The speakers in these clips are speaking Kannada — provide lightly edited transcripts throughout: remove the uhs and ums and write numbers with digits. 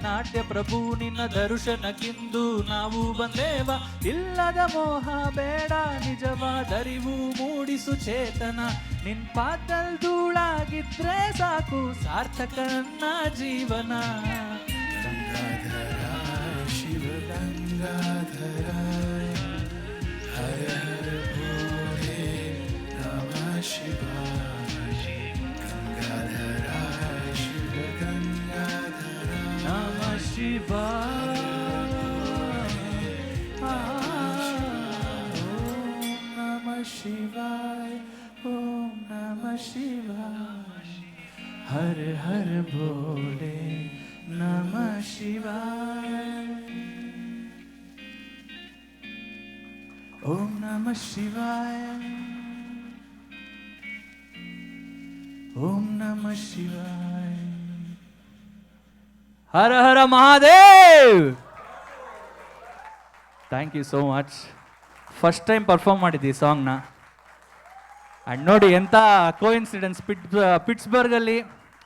ನಾಟ್ಯ ಪ್ರಭು ನಿನ್ನ ದರ್ಶನಕ್ಕಿಂದು ನಾವು ಬಂದೇವ. ಇಲ್ಲದ ಮೋಹ ಬೇಡ ನಿಜವಾದರಿವು ಮೂಡಿಸು ಚೇತನ. ನಿನ್ ಪಾದಲ್ ಧೂಳಾಗಿದ್ರೆ ಸಾಕು ಸಾರ್ಥಕ ನನ್ನ ಜೀವನ. ಗಂಗಾಧರ ಶಿವ ಗಂಗಾಧರ ಹರ ಹರ ಭೋಲೆ ನಮಃ ಶಿವಾಯ. ಗಂಗಾಧರ ಶಿವ ಗಂಗಾಧರ ನಮಃ ಶಿವಾಯ. ಓಂ ನಮಃ ಶಿವಾಯ. ಓಂ ನಮಃ ಶಿವಾಯ. ಹರ ಹರ ಭೋಲೆ ನಮಃ ಶಿವಾಯ. ಓಂ ನಮಃ ಶಿವಾಯ. ಓಂ ನಮಃ ಶಿವಾಯ. ಹರ ಹರ Mahadev. Thank you so much. First time perform ಮಾಡಿದ್ದೆ ಈ ಸಾಂಗ್ನ. ಆ್ಯಂಡ್ ನೋಡಿ ಎಂಥ ಕೋಇನ್ಸಿಡೆನ್ಸ್, ಪಿಟ್ಸ್ಬರ್ಗಲ್ಲಿ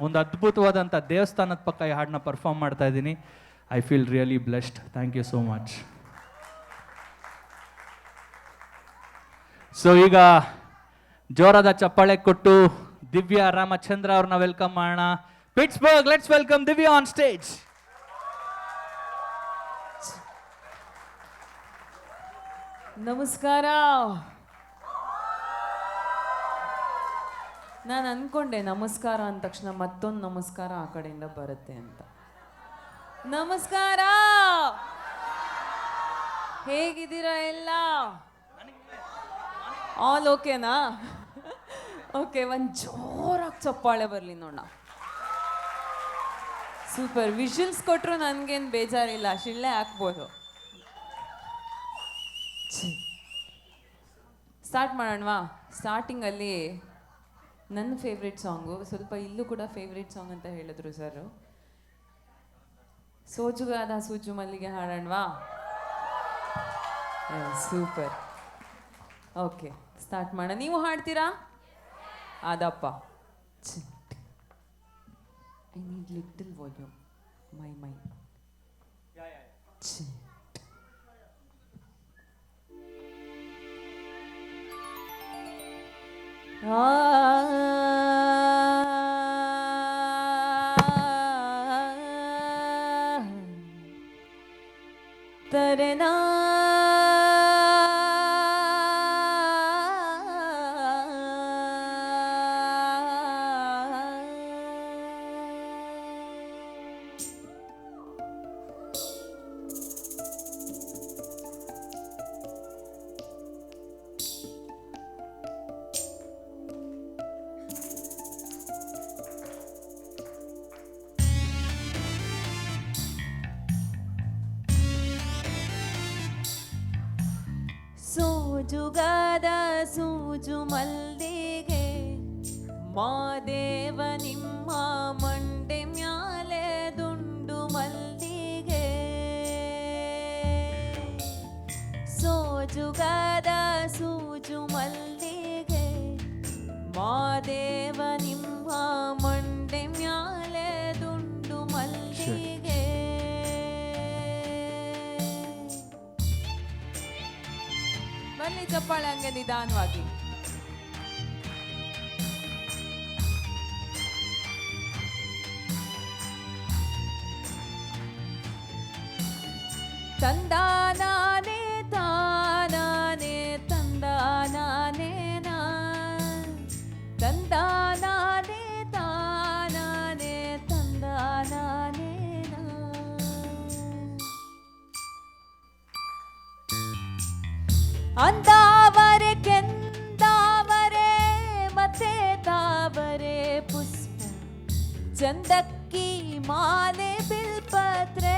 ಒಂದು ಅದ್ಭುತವಾದಂಥ ದೇವಸ್ಥಾನದ ಪಕ್ಕ ಈ ಹಾಡನ್ನ ಪರ್ಫಾರ್ಮ್ ಮಾಡ್ತಾ ಇದ್ದೀನಿ. I feel really blessed. Thank you so much. So ಈಗ ಜೋರಾದ ಚಪ್ಪಾಳೆ ಕೊಟ್ಟು ದಿವ್ಯಾ ರಾಮಚಂದ್ರ ಅವ್ರನ್ನ ವೆಲ್ಕಮ್ ಮಾಡೋಣ. Pittsburgh, let's welcome Divya on stage. ನಮಸ್ಕಾರ. ನಾನು ಅಂದ್ಕೊಂಡೆ ನಮಸ್ಕಾರ ಅಂದ ತಕ್ಷಣ ಮತ್ತೊಂದು ನಮಸ್ಕಾರ ಆ ಕಡೆಯಿಂದ ಬರುತ್ತೆ ಅಂತ. ನಮಸ್ಕಾರ, ಹೇಗಿದ್ದೀರಾ ಎಲ್ಲ? ಆಲ್ ಓಕೆನಾ? ಓಕೆ, ಒಂದು ಜೋರಾಗಿ ಚಪ್ಪಾಳೆ ಬರಲಿ ನೋಡೋಣ. ಸೂಪರ್. ವಿಷಲ್ಸ್ ಕೊಟ್ಟರು ನನಗೇನು ಬೇಜಾರಿಲ್ಲ, ಶಿಳ್ಳೆ ಹಾಕ್ಬೋದು. ಸ್ಟಾರ್ಟ್ ಮಾಡೋಣವಾ? ಸ್ಟಾರ್ಟಿಂಗಲ್ಲಿ ನನ್ನ ಫೇವ್ರೆಟ್ ಸಾಂಗು, ಸ್ವಲ್ಪ ಇಲ್ಲೂ ಕೂಡ ಫೇವ್ರೆಟ್ ಸಾಂಗ್ ಅಂತ ಹೇಳಿದ್ರು ಸರ್. ಸೋಜುಗಾದ ಸೂಜು ಮಲ್ಲಿಗೆ ಹಾಡೋಣವಾ? ಸೂಪರ್. ಓಕೆ, ಸ್ಟಾರ್ಟ್ ಮಾಡೋಣ. ನೀವು ಹಾಡ್ತೀರಾ? ಅದಪ್ಪ. I need little volume. ಮೈ ತರನಾ ಸೋಜುಗಾದ ಸೂಜು ಮಲ್ಲಿಗೆ ಮಾದೇವ ನಿಮ್ಮ ಮಂಡೆ ಮ್ಯಾಲೆ ದುಂಡು ಮಲ್ಲಿಗೆ. ಸೋಜುಗಾದ ಸೂಜು ಮಲ್ಲಿಗೆ ಮಾದೇವ ನಿಮ್ಮ ಮಂಡೆ ಮ್ಯಾಲೆ ದುಂಡು ಮಲ್ಲಿಗೆ. ಬನ್ನಿ ಚಪ್ಪಾಳೆ ಹಂಗೆ ನಿಧಾನವಾಗಿ. ತಂದಾನಾನೆ ತಾನಾನೆ ತಂದಾನಾನೆ ನಾ ತಂದಾನಾನೆ ತಾನಾನೆ ತಂದಾನಾನೆ ನಾ. ಅಂದಾವರೆ ಕೆಂದಾವರೆ ಮತ್ತೆ ತಾವರೆ ಪುಷ್ಪ ಚಂದಕ್ಕಿ ಮಾಲೆ ಬಿಲ್ಪತ್ರೆ.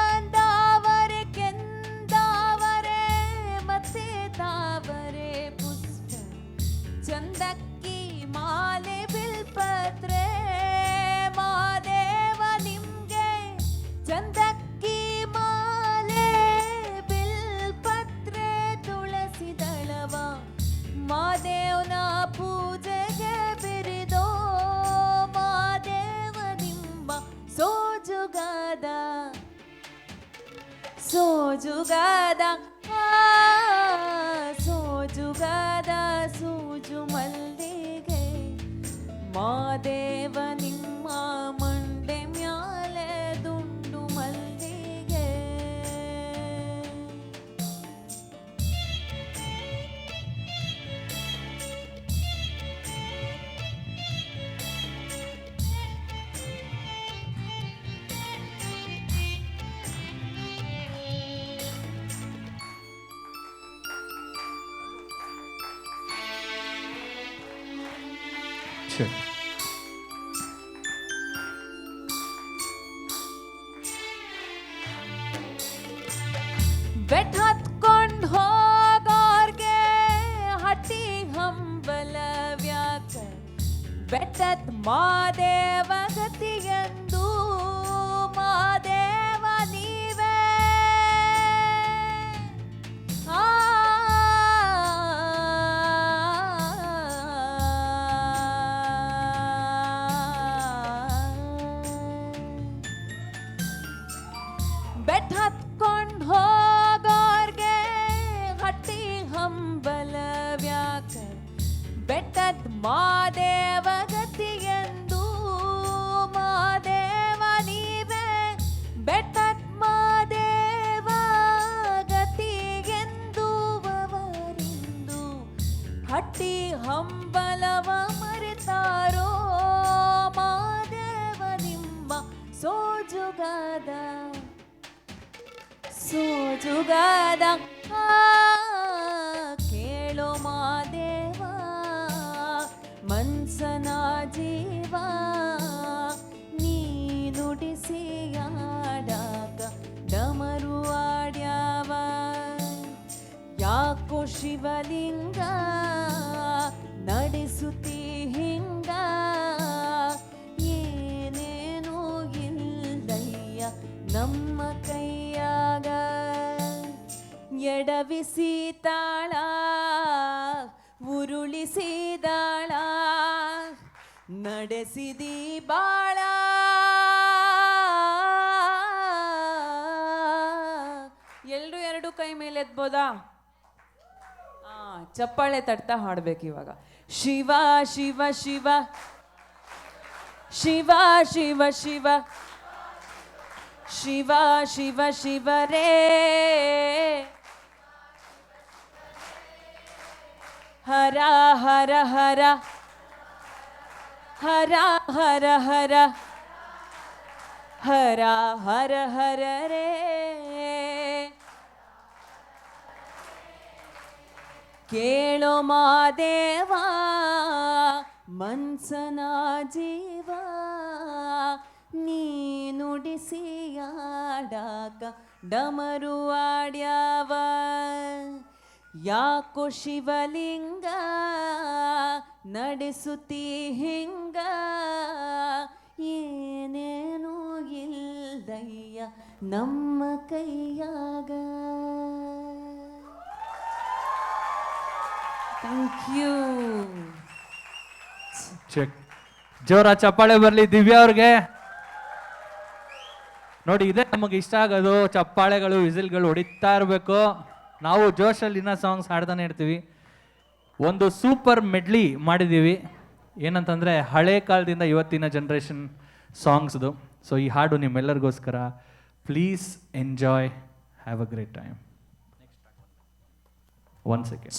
ಅಂದಾವರೆ ಕೆಂದಾವರೆ ಮತ್ತೆ ತಾವರೆ ಪುಷ್ಪ ಚಂದಕ್ಕಿ ಮಾಲೆ ಬಿಲ್ಪತ್ರೆ. ಮಾದೇವ ನಿಮ್ಗೆ ಚಂದಕ್ಕಿ ಮಾಲೆ ಬಿಲ್ಪತ್ರೆ. ಸೋಜುಗಾದ ಸೋಜುಗಾದ ಸೂಜು ಮಲ್ಲಿಗೆ ಮಾದೇವ ನಿಮ್ಮ ಮಂಡೆ ಮ್ಯಾಲೆ ದುಂಡು ಮಲ್ಲಿಗೆ Sure. ಬೆಟ್ ಹತ್ಕೊಂಡ್ ಹೋಗೋರ್ಗೆ ಹಟ್ಟಿ ಹಂಬಲವ್ಯಾಕ ಬೆಟ್ಟತ್ ಮಾದೇವ ಗತಿಯೆಂದು ಮಾದೇವ ನೀವೇ ಆ ಬೆಟ್ ಹತ್ಕೊಂಡ್ ಹೋಗೋರ್ಗೆ ಹಟ್ಟಿ ಹಂಬಲವ್ಯಾಕ ಬೆಟ್ಟದ್ ಮಾದೇವ ಗತಿಯೆಂದು ಮಾದೇವ ನೀವೇ ಬೆಟ್ಟದ್ ಮಾದೇವ ಗತಿಗೆಂದು ಅವರಿಂದು ಹಟ್ಟಿ ಹಂಬಲವ ಮರೆತಾರೋ ಮಾದೇವ ನಿಮ್ಮ ಸೋಜುಗಾದ ಸೋಜುಗಾದ ಕೇಳೋ ಮಾದೇವ ಮನ್ಸನ ಜೀವ ನೀ ನುಡಿಸಿಯಾಡಾಕ ಡಮರು ಆಡ್ಯಾವ ಯಾಕೋ ಶಿವಲಿಂಗ ನಡೆಸುತ್ತಿ ಹಿಂಗ ಏನೇನೂ ಇಲ್ಲಯ್ಯ ನಮ್ಮ ಕೈಯಾಗ ಎಡವಿಸಿ ತಾಳ ಉರುಳಿಸಿದಾಳ ನಡೆಸಿದಿ ಬಾಳ ಎಲ್ರು ಎರಡು ಕೈ ಮೇಲೆ ಎತ್ಬೋದಾ ಚಪ್ಪಾಳೆ ತಟ್ತಾ ಹಾಡ್ಬೇಕು ಇವಾಗ ಶಿವ ಶಿವ ಶಿವ ಶಿವ ಶಿವ ಶಿವ ಶಿವ ಶಿವ ಶಿವ ರೇ ಹರ ಹರ ಹರ ಹರ ಹರ ಹರ ಹರ ಹರ ಹರ ರೇ ಕೇಳೋ ಮಾದೇವ ಮನ್ಸನ ಜೀವ ನೀ ನುಡಿಸಿಯಾಡಾಕ ಡಮರು ಆಡ್ಯಾವ ಯಾಕೋ ಶಿವಲಿಂಗ ನಡೆಸುತ್ತಿ ಹಿಂಗ ಏನೇನೂ ಇಲ್ದಯ್ಯ ನಮ್ಮ ಕೈಯಾಗ ಥ್ಯಾಂಕ್ ಯು ಚೆಕ್ ಜೋರ ಚಪ್ಪಾಳೆ ಬರಲಿ ದಿವ್ಯಾ ಅವ್ರಿಗೆ. ನೋಡಿ ಇದೇ ನಮಗೆ ಇಷ್ಟ ಆಗೋದು, ಚಪ್ಪಾಳೆಗಳು ವಿಸಿಲ್ಗಳು ಹೊಡಿತಾ ಇರಬೇಕು. ನಾವು ಜೋಶಲ್ಲಿ ಇನ್ನೂ ಸಾಂಗ್ಸ್ ಹಾಡ್ತಾನೆ ಇರ್ತೀವಿ. ಒಂದು ಸೂಪರ್ ಮೆಡ್ಲಿ ಮಾಡಿದ್ದೀವಿ, ಏನಂತಂದರೆ ಹಳೆ ಕಾಲದಿಂದ ಇವತ್ತಿನ ಜನ್ರೇಷನ್ ಸಾಂಗ್ಸ್ದು. ಸೊ ಈ ಹಾಡು ನಿಮ್ಮೆಲ್ಲರಿಗೋಸ್ಕರ. Please enjoy, have a great time. 1 second.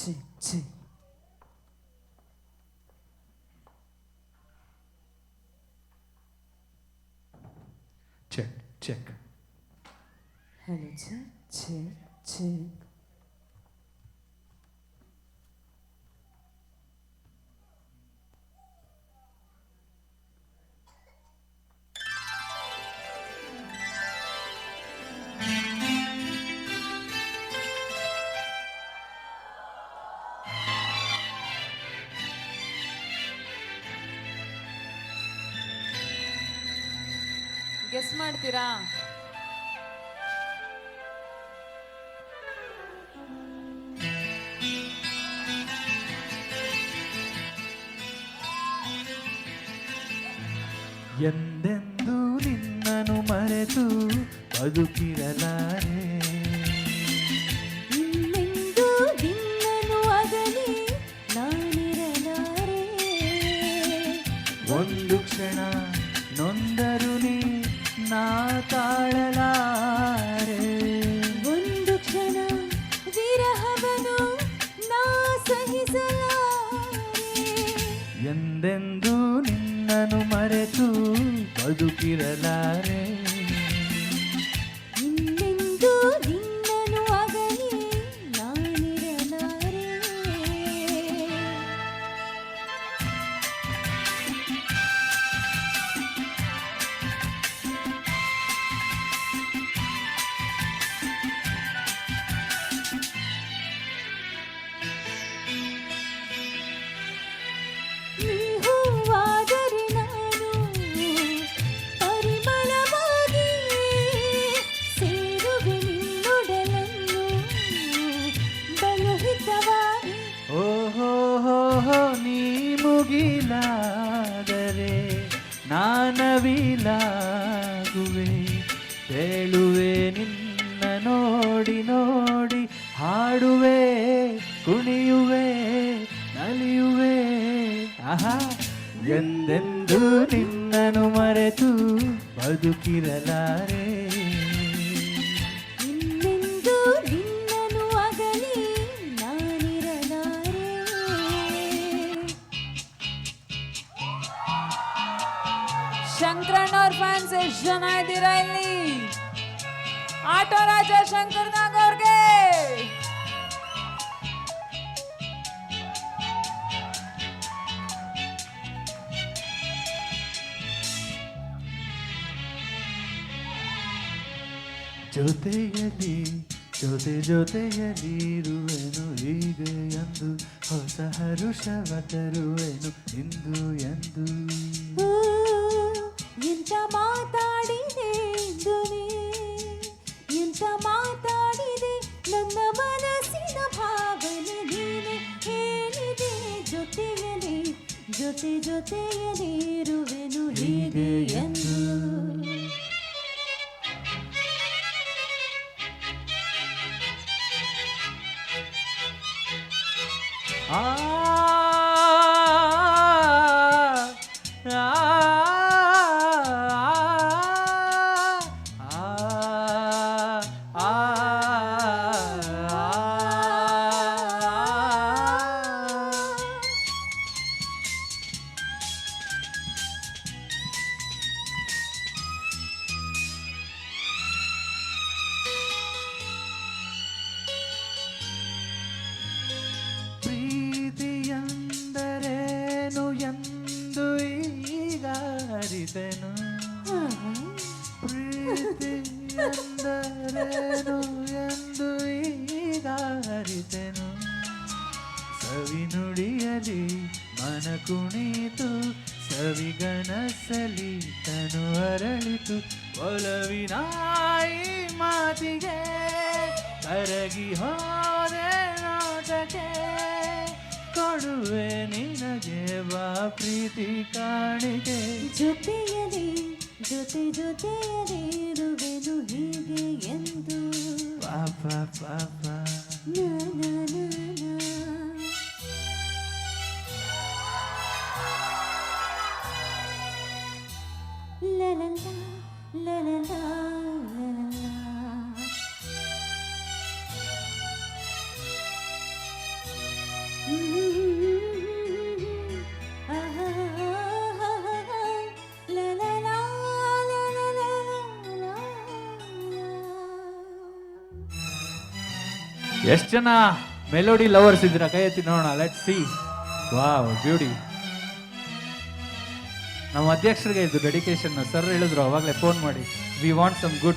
Check, check. Hello, check, check, check. Guess ಮಾಡ್ತೀರಾ? ಎಂದೆಂದೂ ನಿನ್ನನು ಮರೆತು ಬದುಕಿರಲಾರೆ. ಸಹಿಸಲಾರೆ ಎಂದೆಂದೂ ನಿನ್ನನ್ನು ಮರೆತು ಬದುಕಿರಲಾರೆ. ಇನ್ನೆಂದೂ ನಿನ್ನನು ಅಗಲಿ ನಾನಿರಲಾರೆ. ನೀ ಹೂವಾದರೆ ನಾನು ಪರಿಮಳವಾಗಿ ಸೇರುವೆ ನಿನ್ನೊಡಲನ್ನು ಬಲುಹಿತವಾಗಿ. ಓಹೋ ನೀ ಮುಗಿಲಾದರೆ ನಾನವಿಲಾಗುವೆ. ಹೇಳುವೆ ನಿನ್ನ ನೋಡಿ ನೋಡಿ ಹಾಡುವೆ ಕುಣಿಯುವೆ ನಲಿಯುವೆ. ಆಹಾ ಎಂದೆಂದೂ ನಿನ್ನನ್ನು ಮರೆತು ಬದುಕಿರಲಾರೆ. ಇನ್ನೆಂದೂ ನಿನ್ನನು ಅಗಲಿ ನಾನಿರಲಾರೆ. ಶಂಕರಣ್ಣವ್ರ ಫ್ಯಾನ್ಸ್ ಎಷ್ಟು ಜನ ಇದ್ದೀರಾ ಇಲ್ಲಿ? ಆಟೋ ರಾಜ ಶಂಕರ್ನಾಗ್ ಅವ್ರಿಗೆ ಜೊತೆಯಲ್ಲಿ ಜೊತೆಯಲ್ಲಿ ಇರುವೆನು ಹೀಗೆ ಎಂದು ಹೊಸ ಹರುಷವ ತರುವೆನು ಇಂದು ಎಂದು. ಓ, ಎಂತ ಮಾತಾಡಿದೆ ಧ್ವನಿ, ಎಂತ ಮಾತಾಡಿದೆ ನನ್ನ ಮನಸ್ಸಿನ ಭಾವನೆ ನೀನೆ ಹೇಳಿದೆ. ಜೊತೆಯಲ್ಲಿ ಇರುವೆನು ಹೀಗೆ ಎಂದು. ಆ ಆ, ಆ, ಪ್ರೀತಿಯಂದರೇನು ಎಂದು ಈಗ ಅರಿತೆನು. ಪ್ರೀತಿಯಂದರೇನು ಎಂದು ಈಗ ಅರಿತೆನು. ಸವಿನುಡಿಯಲಿ ಮನ ಕುಣಿತು ಸವಿಗನಸಲಿ ತನು ಅರಳಿತು. ಒಲವಿನ ಈ ಮಾತಿಗೆ ಕರಗಿ ಹೋದೆ ನೋಟಕ್ಕೆ. ಕೊಡುವೆ ನಿನಗೆ ಬಾ ಪ್ರೀತಿ ಕಾಣಿಕೆ. ಜೊತೆಯಲ್ಲಿ ಇರುವೆನು ಹೀಗೆ ಎಂದು. ಪಾಪ ಪಾಪ ನಾ, ನಾ, ನಾ, ನಾ. La la la, la la la, la la la. Ah, ah, ah, ah, ah. La la la, la la la, la la. ಎಷ್ಟು ಜನ ಮೆಲೋಡಿ ಲವರ್ಸ್ ಇದ್ದೀರಾ? ಕೈ ಎತ್ತಿ ನೋಡೋಣ. Let see. Wow, beauty. ನಮ್ಮ ಅಧ್ಯಕ್ಷರಿಗೆ ಇದು ಡೆಡಿಕೇಶನ್. ಸರ್ ಹೇಳಿದ್ರು ಅವಾಗಲೇ ಫೋನ್ ಮಾಡಿ, we want some good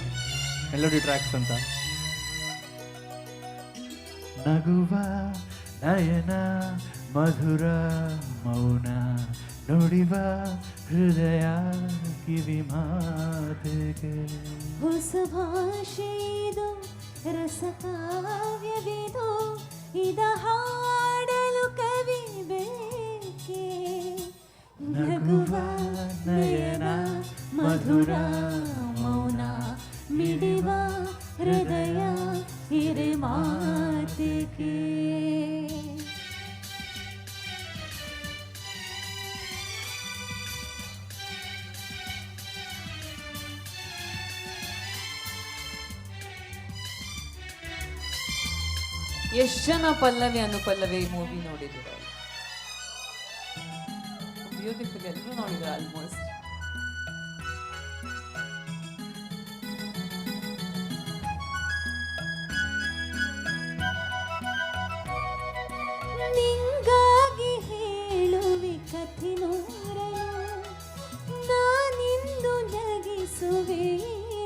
melody tracks ಅಂತ. ನಗುವ ನಯನ ಮಧುರ ಮೌನ ನುಡಿವ ಹೃದಯ ಕಿವಿ ಮಾತಿಗೆ. ಹೊಸ ಭಾಷೆದು ರಸಕಾವ್ಯವಿದು ಇದ ಹಾಡಲು ಕವಿ ಬೇಕೆ. ನಗುವ ನಯನ ಮಧುರ ಮೌನ ಮಿಡಿವ ಹೃದಯ ಹಿರಿ ಮಾತಿಗೆ. ಎಷ್ಟು ಜನ ಪಲ್ಲವಿ ಅನುಪಲ್ಲವಿ ಮೂವಿ ನೋಡಿದ್ದೀರ? ಬ್ಯೂಟಿಫುಲ್, ಎಲ್ಲರೂ ನೋಡಿದ್ರು ಆಲ್ಮೋಸ್ಟ್. ನಿಂಗಾಗಿ ಹೇಳುವೆ ಕಥೆ ನೂರನು, ನಾನಿಂದು ನಗಿಸುವೆ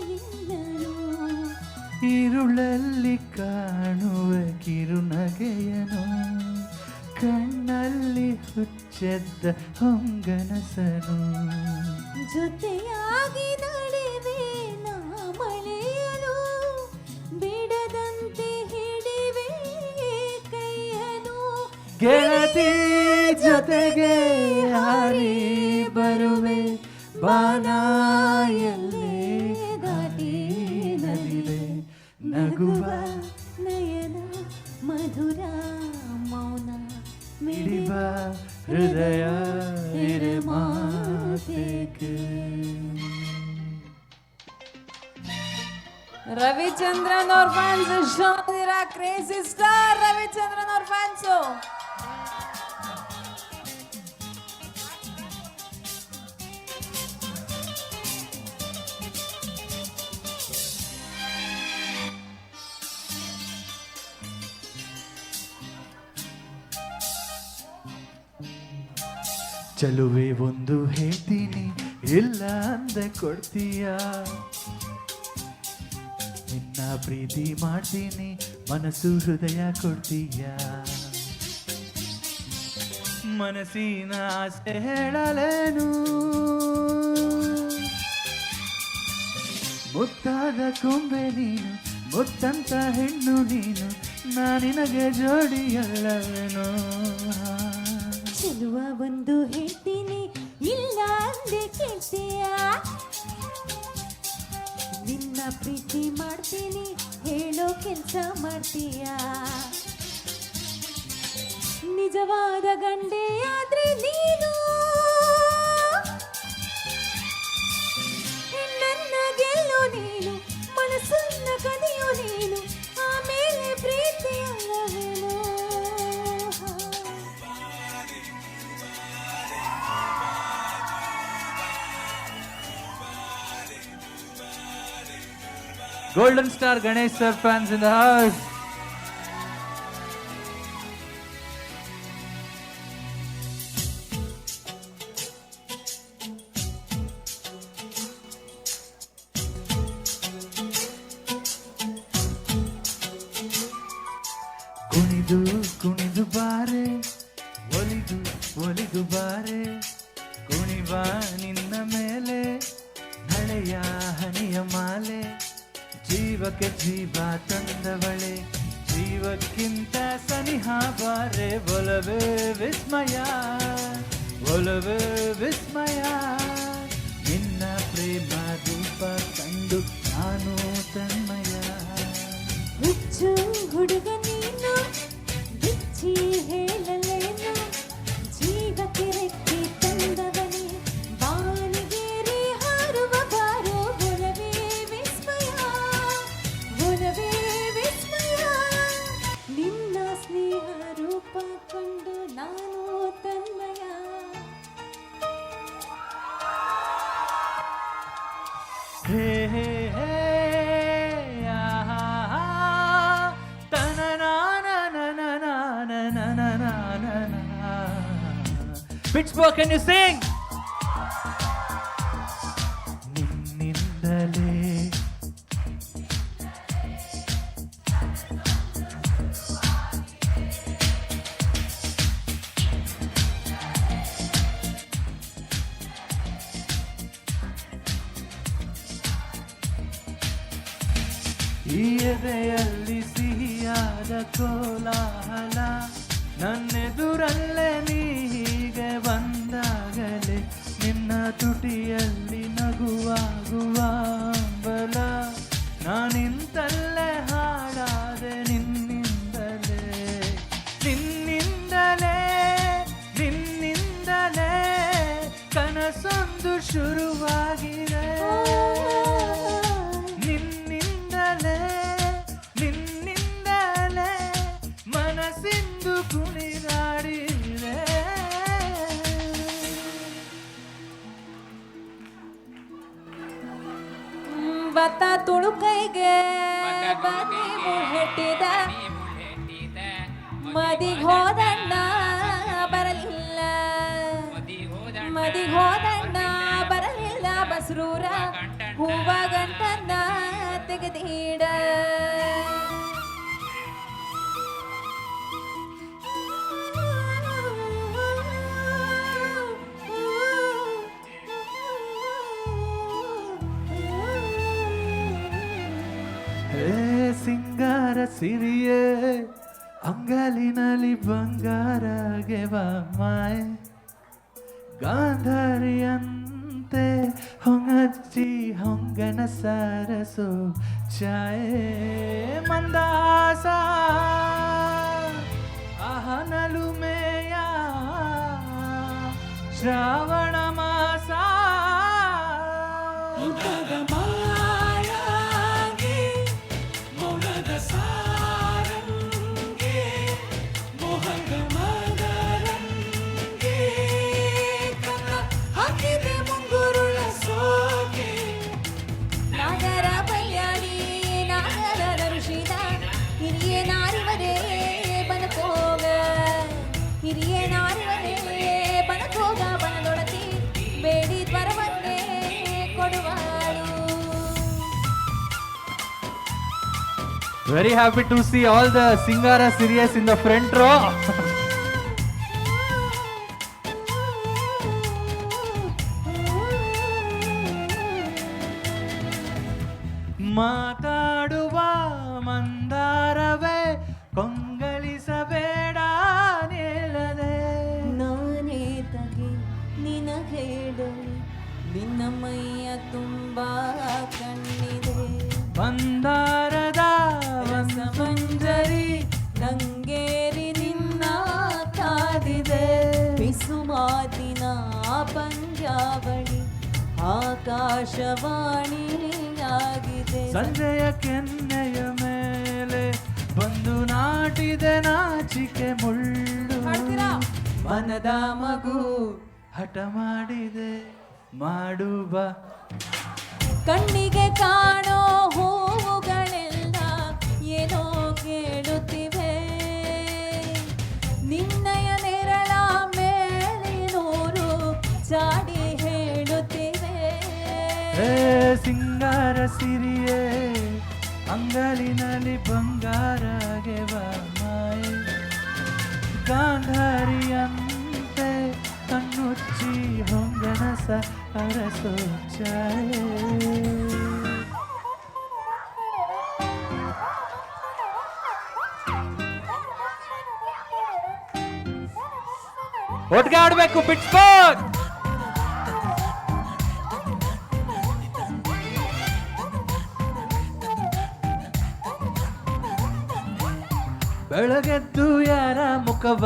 ನಿನ್ನನು. ഇരുളಲ್ಲಿ ಕಾಣುವ ಕಿರುನಗೆಯನು, ಕಣ್ಣಲ್ಲಿ ಹುಚ್ಚೆದ್ದ ಹೊಂಗನಸನು. ಜೊತೆಯಾಗಿ ನಡೆವೆ ನಾ ಮಳೆಯನು, ಬಿಡದಂತೆ ಹಿಡಿವೆ ಕೈಯನು. ಗೆಳತಿ ಜೊತೆಗೆ ಹಾರಿ ಬರುವೆ, ಬಾನಾಯಲ್ಲೇ ದಾಟಿ ನದಿವೆ. ನಗುವ ನಯನ ಮಧುರ ಮೌನ ಮಿಡಿವ ಹೃದಯ ಮಾತೇಕೆ. ರವಿಚಂದ್ರನ್ ಅವ್ರ ಫ್ಯಾನ್ಸ್ ಕ್ರೇಜಿ ಸ್ಟಾರ್ ರವಿಚಂದ್ರನ್ ಅವ್ರ ಫ್ಯಾನ್ಸು. ಚಲುವೆ ಒಂದು ಹೇಳ್ತೀನಿ, ಇಲ್ಲ ಅಂದ ಕೊಡ್ತೀಯ. ನಿನ್ನ ಪ್ರೀತಿ ಮಾಡ್ತೀನಿ, ಮನಸ್ಸು ಹೃದಯ ಕೊಡ್ತೀಯ. ಮನಸ್ಸಿನ ಆಸೆ ಹೇಳಲೇನು, ಮುತ್ತಾದ ಕೊಂಬೆ ನೀನು, ಮುತ್ತಂತ ಹೆಣ್ಣು ನೀನು, ನಾನಿನಗೆ ಜೋಡಿಯಲ್ಲವೇನೋ. ಚೆಲುವ ಒಂದು ಹೇಳ್ತೀನಿ, ಇಲ್ಲ ಅಂದೆ ಕೇಳ್ತೀಯ. ನಿನ್ನ ಪ್ರೀತಿ ಮಾಡ್ತೀನಿ, ಹೇಳೋ ಕೆಲಸ ಮಾಡ್ತೀಯ. ನಿಜವಾದ ಗಂಡೆ ಆದ್ರೆ ನೀನು, ನನ್ನ ಗೆಲ್ಲೋ ನೀನು, ಮನಸ್ಸನ್ನ ಕದಿಯೋ ನೀನು, ಆಮೇಲೆ ಪ್ರೀತಿ ಅಲ್ಲವೇನೋ. Golden Star Ganesh sir fans in the house. ಕುಣಿದು ಕುಣಿದು ಬಾರೆ, ಒಲಿದು ಒಲಿದು ಬಾರೆ, ಕುಣಿವ ನಿನ್ನ ಮೇಲೆ ಹಳೆಯ ಹನಿಯ ಮಾಲೆ. ಜೀವಕ್ಕೆ ಜೀವ ತಂದವಳೆ, ಜೀವಕ್ಕಿಂತ ಸನಿಹ ಬಾರೆ. ಒಲವೇ ವಿಸ್ಮಯ, ಒಲವೇ ವಿಸ್ಮಯ, ನಿನ್ನ ಪ್ರೇಮ ರೂಪ ಕಂಡು ನಾನು ತನ್ಮಯ. ಹುಚ್ಚು ಹುಡುಗ ನೀನು, ಬಿಚ್ಚಿ ಹೇಳಲೇನು, ಜೀವಕ್ಕೆ ರೆಕ್ಕೆ ತಂದವನೇ, ಬಾನಿಗೇರಿ ಹಾರುವ ಬಾರೋ. ಒಲವೇ ವಿಸ್ಮಯ, ಒಲವೇ ವಿಸ್ಮಯ, ನಿನ್ನ ಸ್ನೇಹ ರೂಪ ಕಂಡು ನಾನು ತನ್ಮಯ. ಹೇ ಹೇ ಹೇ ಆಹಾ, ತನನಾನನನನನನನನನನ. Pittsburgh, can you sing? ನಿನ್ನಿಂದಲೇ ಈ ಎದೆಯಲ್ಲಿ ಸಿಹಿಯಾದ ಕೋಲಾಹಲ, ನನ್ನೆದುರಲ್ಲೇ ನೀ ಹೀಗೆ ಬಂದಾಗಲೇ, ನಿನ್ನ ತುಟಿಯಲ್ಲಿ ನಗುವಾಗುವ ಬಲ. ನಾನಿಂತಲ್ಲೇ ಹಾಡಾದೆ ನಿನ್ನಿಂದಲೇ, ನಿನ್ನಿಂದಲೇ, ನಿನ್ನಿಂದಲೇ ಕನಸೊಂದು ಶುರುವಾಗಿದೆ. ನಿನ್ನಿಂದಲೇ, ನಿನ್ನಿಂದಲೇ ಸಿಂಧು ಕುಣಿದಾಡಿದೆ. ಭತ್ತ ತುಳುಕೈಗೆ ಬನ್ನಿ ಮುಳ್ಳೆಟ್ಟಿದ ಮದಿಗ್ ಹೋದಣ್ಣ ಬರಲಿಲ್ಲ, ಮದಿಗ್ ಹೋದಣ್ಣ ಬರಲಿಲ್ಲ, ಬಸ್ರೂರ ಹೂವ ಗಂಟನ್ನ ತೆಗೆದೀಡ. ಸಿಂಗಾರ ಸಿರಿಯೇ ಅಂಗಲಿನಲ್ಲಿ ಬಂಗಾರ ಗೆವ ಮಾಯ್, ಗಾಂಧಾರಿಯಂತೆ ಹೊಂಗಚ್ಚಿ ಹೊಂಗನ ಸರಸು ಛಾಯೆ ಮಂದಾಸ ಅಹನಲು ಮೇಯ ಶ್ರಾವಣ ಮಾಸ Very happy to see all the Singara Sirius in the front row. ಮಾತಾಡುವ ಮಂದಾರವೇ ಕೊಂಗಳಿಸಬೇಡ ನಿಲ್ಲದೆ, ನಾನೇ ತಗೆ ನಿನ ಹೇಳಲಿ, ನಿನ್ನ ಮೈಯ ತುಂಬಾ ಕಣ್ಣಿದೆ. ಬಂದಾರದ ಮಂಜರಿ ಗಂಗೇರಿ ನಿನ್ನ ಕಾದಿದೆ, ಬಿಸು ಮಾತಿನ ಪಂಜಾವಳಿ ಆಕಾಶವಾಣಿಯಾಗಿದೆ. ಸಂಜೆಯ ಕೆನ್ನೆಯ ಮೇಲೆ ಬಂದು ನಾಟಿದೆ ನಾಚಿಕೆ ಮುಳ್ಳು, ಮನದ ಮಗು ಹಠ ಮಾಡಿದೆ ಮಾಡುವ. ಕಣ್ಣಿಗೆ ಕಾಣೋ ಹೂವುಗಳೆಲ್ಲ ಏನೋ ಕೇಳುತ್ತಿವೆ, ನಿನ್ನಯ ನೆರಳ ಮೇಲಿನೂರು ಚಾಡಿ ಹೇಳುತ್ತಿವೆ. ಸಿಂಗಾರ ಸಿರಿಯೇ ಅಂಗಲಿನಲ್ಲಿ ಬಂಗಾರ ಗೆವ ಮಾಯೆ, ಗಾಂಧಾರಿಯಂತೆ ಕಣ್ಣುಚ್ಚಿ ಹೊಂಗನಸ ಅರಸೋ ಛಾಯೆ. ಒಟ್ಟಿಗೆ ಆಡ್ಬೇಕು ಪಿಟ್ಸ್ಬರ್ಗ್. ಬೆಳಗೆದ್ದು ಯಾರ ಮುಖವ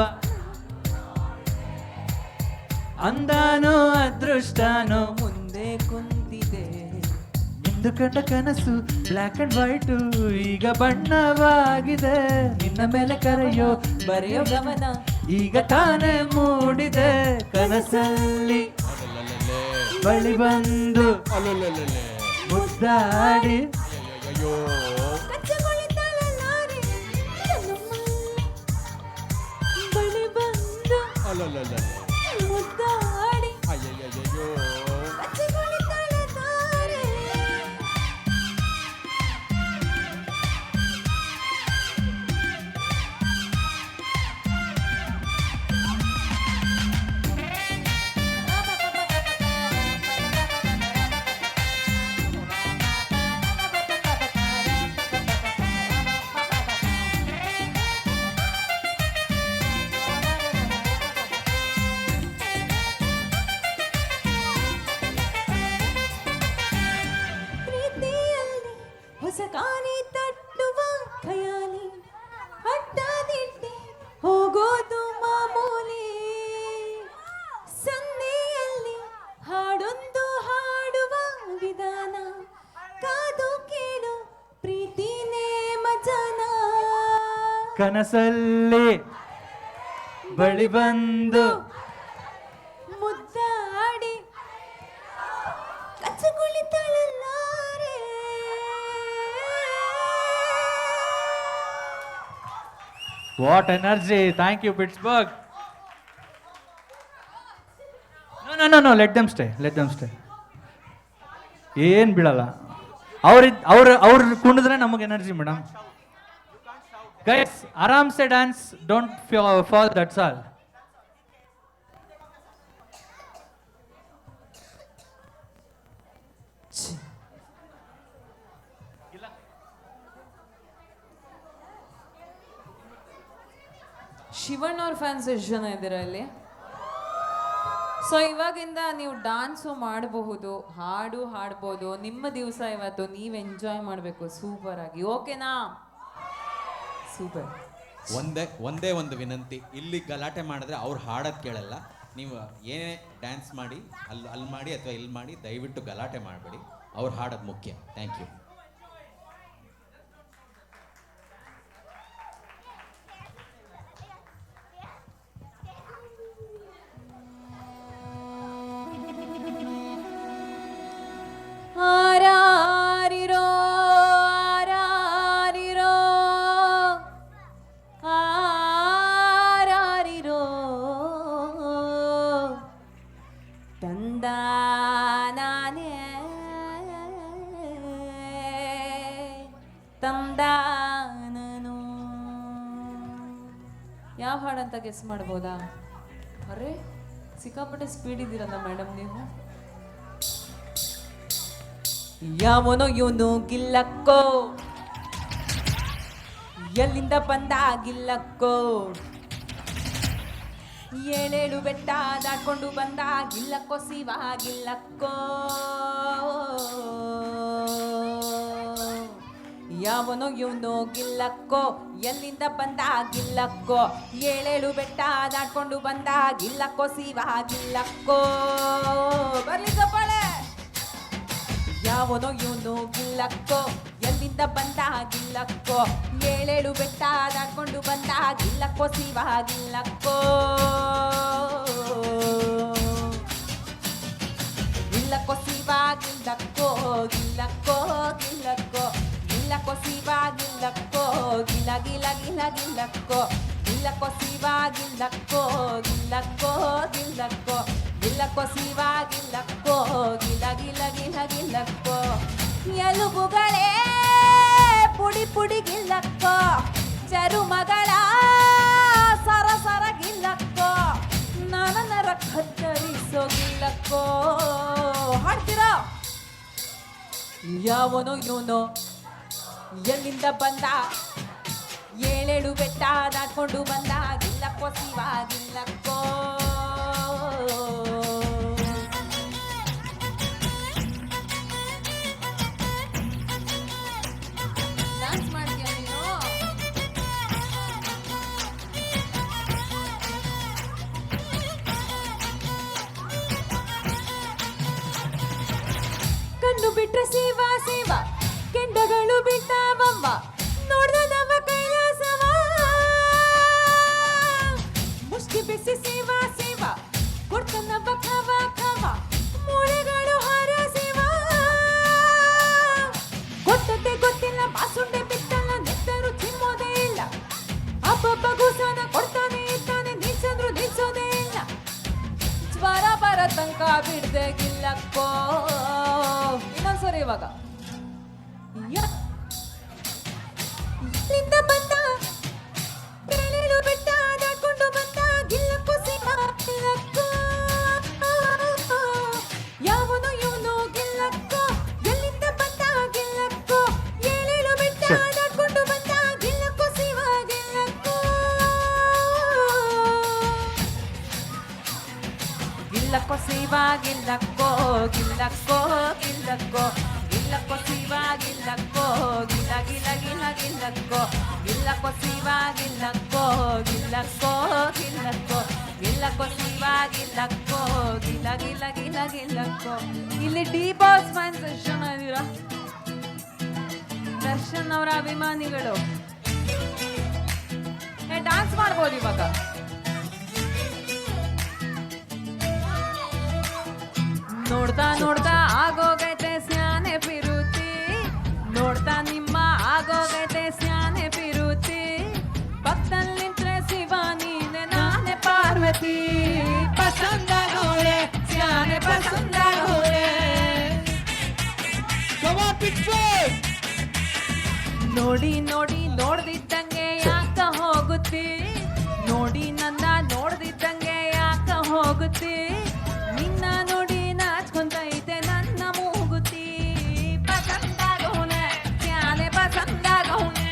ಅಂದಾನೋ ಅದೃಷ್ಟನೋ ಮುಂದೆ ಕುಂತಿದೆ, ಇಂದು ಕಂಡ ಕನಸು ಬ್ಲ್ಯಾಕ್ ಅಂಡ್ ವೈಟ್ ಈಗ ಬಣ್ಣವಾಗಿದೆ. ನಿನ್ನ ಮೇಲೆ ಕರೆಯೋ ಬರೆಯೋ ಗಮನ ಈಗ ತಾನೇ ಮೂಡಿದೆ, ಕನಸಲ್ಲಿ ಬಳಿ ಬಂದು ಮುದ್ದಾಡಿ ಕಚ್ಚಗೊಳಿತಳಲಾರೆ ನನ್ನಮ್ಮ, ಬಳಿ ಬಂದು ಮುದ್ದಾಡಿ ಕಚ್ಚಗೊಳಿತಳಲಾರೆ. ಕನಸಲ್ಲಿ ಬಳಿ ಬಂದು ಮುದ್ದಾಡಿ ಕಚ್ಚಗುಳಿತಳಲ್ಲಾರೆ what energy. Thank you Pittsburgh. No let them stay. ಏನು ಬೀಳಲ್ಲ. ಅವ್ರು ಕುಣಿದ್ರೆ ನಮಗೆ ಎನರ್ಜಿ ಮೇಡಮ್. ಗೈಸ್ ಆರಾಮ್ಸೆ dance, don't fall, that's all. Shivanna ಅವ್ರ ಫ್ಯಾನ್ಸ್ ಎಷ್ಟು ಜನ ಇದ್ದೀರಾ ಇಲ್ಲಿ? ಸೊ ಇವಾಗಿಂದ ನೀವು ಡಾನ್ಸು ಮಾಡಬಹುದು, ಹಾಡು ಹಾಡ್ಬೋದು. ನಿಮ್ಮ ದಿವಸ ಇವತ್ತು, ನೀವು ಎಂಜಾಯ್ ಮಾಡಬೇಕು ಸೂಪರ್ ಆಗಿ. ಓಕೆನಾ? ಸೂಪರ್. ಒಂದೇ ಒಂದು ವಿನಂತಿ, ಇಲ್ಲಿ ಗಲಾಟೆ ಮಾಡಿದ್ರೆ ಅವ್ರು ಹಾಡೋದು ಕೇಳಲ್ಲ. ನೀವು ಏನೇ ಡ್ಯಾನ್ಸ್ ಮಾಡಿ ಅಲ್ಲಿ ಮಾಡಿ ಅಥವಾ ಇಲ್ಲಿ ಮಾಡಿ, ದಯವಿಟ್ಟು ಗಲಾಟೆ ಮಾಡಬೇಡಿ. ಅವ್ರು ಹಾಡೋದು ಮುಖ್ಯ. Thank you. ಆರಾರಿರೋ ಆರಾರಿರೋ ಆರಾರಿರೋ ತಂದಾನೇ ತಂದಾನನು. ಯಾವ ಹಾಡಂತ ಗೆಸ್ ಮಾಡ್ಬೋದಾ? ಅರೆ ಸಿಕ್ಕಾಪಟ್ಟೆ ಸ್ಪೀಡ್ ಇದ್ದೀರಲ್ಲ ಮೇಡಮ್ ನೀವು. ಯಾವನೋ ಇವನು ಗಿಲ್ಲಕ್ಕೋ, ಎಲ್ಲಿಂದ ಬಂದ ಗಿಲ್ಲಕ್ಕೋ, ಏಳೇಳು ಬೆಟ್ಟ ದಾಟ್ಕೊಂಡು ಬಂದ ಗಿಲ್ಲಕ್ಕೋ, ಶಿವ ಗಿಲ್ಲಕ್ಕೋ. ಯಾವನೋ ಇವನು ಗಿಲ್ಲಕ್ಕೋ, ಎಲ್ಲಿಂದ ಬಂದ ಗಿಲ್ಲಕ್ಕೋ, ಏಳೇಳು ಬೆಟ್ಟ ದಾಟ್ಕೊಂಡು ಬಂದ ಗಿಲ್ಲಕ್ಕೋ, ಶಿವ ಗಿಲ್ಲಕ್ಕೋ. ಬರ್ಲಿ ಚಪ್ಪಾಳೆ. ಯಾವನೋ ಇವನು ಗಿಲ್ಲಕ್ಕೋ, ಎಲ್ಲಿಂದ ಬಂದ ಗಿಲ್ಲಕ್ಕೋ, ಏಳೇಳು ಬೆಟ್ಟ ದಾಟ್ಕೊಂಡು ಬಂದ ಗಿಲ್ಲಕ್ಕೋ, ಶಿವ ಗಿಲ್ಲಕ್ಕೋ. ಗಿಲ್ಲಕ್ಕೋ ಶಿವ ಗಿಲ್ಲಕ್ಕೋ, ಗಿಲ್ಲಕ್ಕೋ ಗಿಲ್ಲಕ್ಕೋ, ಗಿಲ್ಲಕ್ಕೋ ಶಿವ ಗಿಲ್ಲಕ್ಕೋ, ಗಿಲ ಗಿಲ ಗಿಲ ಗಿಲ್ಲಕ್ಕೋ, ಗಿಲ್ಲಕ್ಕೋ ಶಿವ ಗಿಲ್ಲಕ್ಕೋ, ಗಿಲ್ಲಕ್ಕೋ ಗಿಲ್ಲಕ್ಕೋ, ಗಿಲ್ಲಕ್ಕೋ ಶಿವ ಗಿಲ್ಲಕ್ಕೋ, ಗಿಲ ಗಿಲ ಗಿಲ ಗಿಲ್ಲಕ್ಕೋ. ಎಲುಬುಗಳೇ ಪುಡಿ ಪುಡಿ ಗಿಲ್ಲಕ್ಕೋ, ಚರುಮಗಳ ಸರ ಸರ ಗಿಲ್ಲಕ್ಕೋ, ನರ ಕತ್ತರಿಸೋ ಗಿಲ್ಲಕ್ಕೋ. ಹಾಡ್ತೀರಾ? ಯಾವನೋ ಇವನೋ, ಎಲ್ಲಿಂದ ಬಂದ, ಏಳೇಳು ಬೆಟ್ಟ ದಾಟ್ಕೊಂಡು ಬಂದ ಗಿಲ್ಲಕ್ಕೋ, ಶಿವ ಗಿಲ್ಲಕ್ಕೋ. ಡ್ಯಾನ್ಸ್ ಮಾಡ್ತೀಯ ನೀನು? ಕಣ್ಣು ಬಿಟ್ರೆ ಶಿವ ಶಿವ, ಕೆಂಡಗಳು ಬಿಟ್ಟವಮ್ಮ, ನೋಡ್ದ ನಮ್ಮ ಕೈಲಾಸವ. ಮುಷ್ಟಿ ಬಿಸಿ ಶಿವ ಶಿವ, ಕೊಡ್ತನವ ಖವ ಖವ, ಮೂಳೆಗಳು ಹಾರ ಶಿವ. ಗೊತ್ತತೆ ಗೊತ್ತಿಲ್ಲ, ಬಾಸುಂಡೆ ಬಿತ್ತಲ್ಲ, ನೆತ್ತರು ಚಿಮ್ಮೋದೇ ಇಲ್ಲ. ಅಬ್ಬಬ್ಬ ಗುಸನ ಕೊಡ್ತಾನೆ ಇರ್ತಾನೆ, ನಿಲ್ಸಂದ್ರು ನಿಲ್ಸೋದೇ ಇಲ್ಲ. ಜ್ವರ ಬರ ತನಕ ಬಿಡ್ದೆ ಗಿಲ್ಲಕ್ಕೋ. ಇನ್ನೊಂದ್ಸರಿ ಇವಾಗ. ಎಲ್ಲಿಂದ ಬಂದ, ಏಳೇಳು ಬೆಟ್ಟ ದಾಟ್ಕೊಂಡು ಬಂದ ಗಿಲ್ಲಕ್ಕೋ, ಶಿವ ಗಿಲ್ಲಕ್ಕೋ. ಯಾವನೋ ಇವನು ಗಿಲ್ಲಕ್ಕೋ, ಎಲ್ಲಿಂದ ಬಂದ ಗಿಲ್ಲಕ್ಕೋ, ಏಳೇಳು ಬೆಟ್ಟ ದಾಟ್ಕೊಂಡು ಬಂದ ಗಿಲ್ಲಕ್ಕೋ, ಶಿವ ಗಿಲ್ಲಕ್ಕೋ. ಗಿಲ್ಲಕ್ಕೋ ಶಿವ ಗಿಲ್ಲಕ್ಕೋ, ಗಿಲ್ಲಕ್ಕೋ ಗಿಲ್ಲಕ್ಕೋ, ಗಿಲ್ಲಕ್ಕೋ ಶಿವ ಗಿಲ್ಲಕ್ಕೋ, ಗಿಲ ಗಿಲ ಗಿಲ ಗಿಲ್ಲಕ್ಕೋ, ಗಿಲ್ಲಕ್ಕೋ ಶಿವ ಗಿಲ್ಲಕ್ಕೋ, ಗಿಲ್ಲಕ್ಕೋ ಗಿಲ್ಲಕ್ಕೋ, ಗಿಲ್ಲಕ್ಕೋ ಶಿವ ಗಿಲ್ಲಕ್ಕೋ, ಗಿಲ ಗಿಲ ಗಿಲ ಗಿಲ್ಲಕ್ಕೋ. ಇಲ್ಲಿ ಡಿ ಬಾಸ್ ಫ್ಯಾನ್ಸ್ ಎಷ್ಟು ಜನ ಇದ್ದೀರಾ? ದರ್ಶನ್ ಅವರ ಅಭಿಮಾನಿಗಳು. ಡಾನ್ಸ್ ಮಾಡ್ಬೋದು ಇವಾಗ. ನೋಡ್ತಾ ನೋಡ್ತಾ ಆಗೋಗೈತೆ ಸ್ಯಾನೆ ಪಿರುತಿ, ನೋಡ್ತಾ ನಿಮ್ಮ ಆಗೋಗೈತೆ ಸ್ಯಾನೆ ಪಿರುತಿ, ಪಕ್ಕದಲ್ಲಿ ನಿಂತ್ರೆ ಶಿವ ನೀನೆ ನಾನೇ ಪಾರ್ವತಿ, ಪಸಂದಾಗೋಳೆ ಸ್ಯಾನೆ ಪಸಂದಾಗೋಳೆ. ನೋಡಿ ನೋಡಿ ನೋಡ್ದಿದ್ದಂಗೆ ಯಾಕ ಹೋಗುತ್ತಿ, ನೋಡಿ ನನ್ನ ನೋಡ್ದಿದ್ದಂಗೆ ಯಾಕ ಹೋಗುತ್ತಿ, ನಿನ್ನ ನೋಡಿ ನಾಚ್ಕೊಂತೈತೆ ನನ್ನ ಮೂಗುತಿ, ಪಸಂದಾಗೋನೆ ಸ್ಯಾನೆ ಪಸಂದಾಗೋನೆ.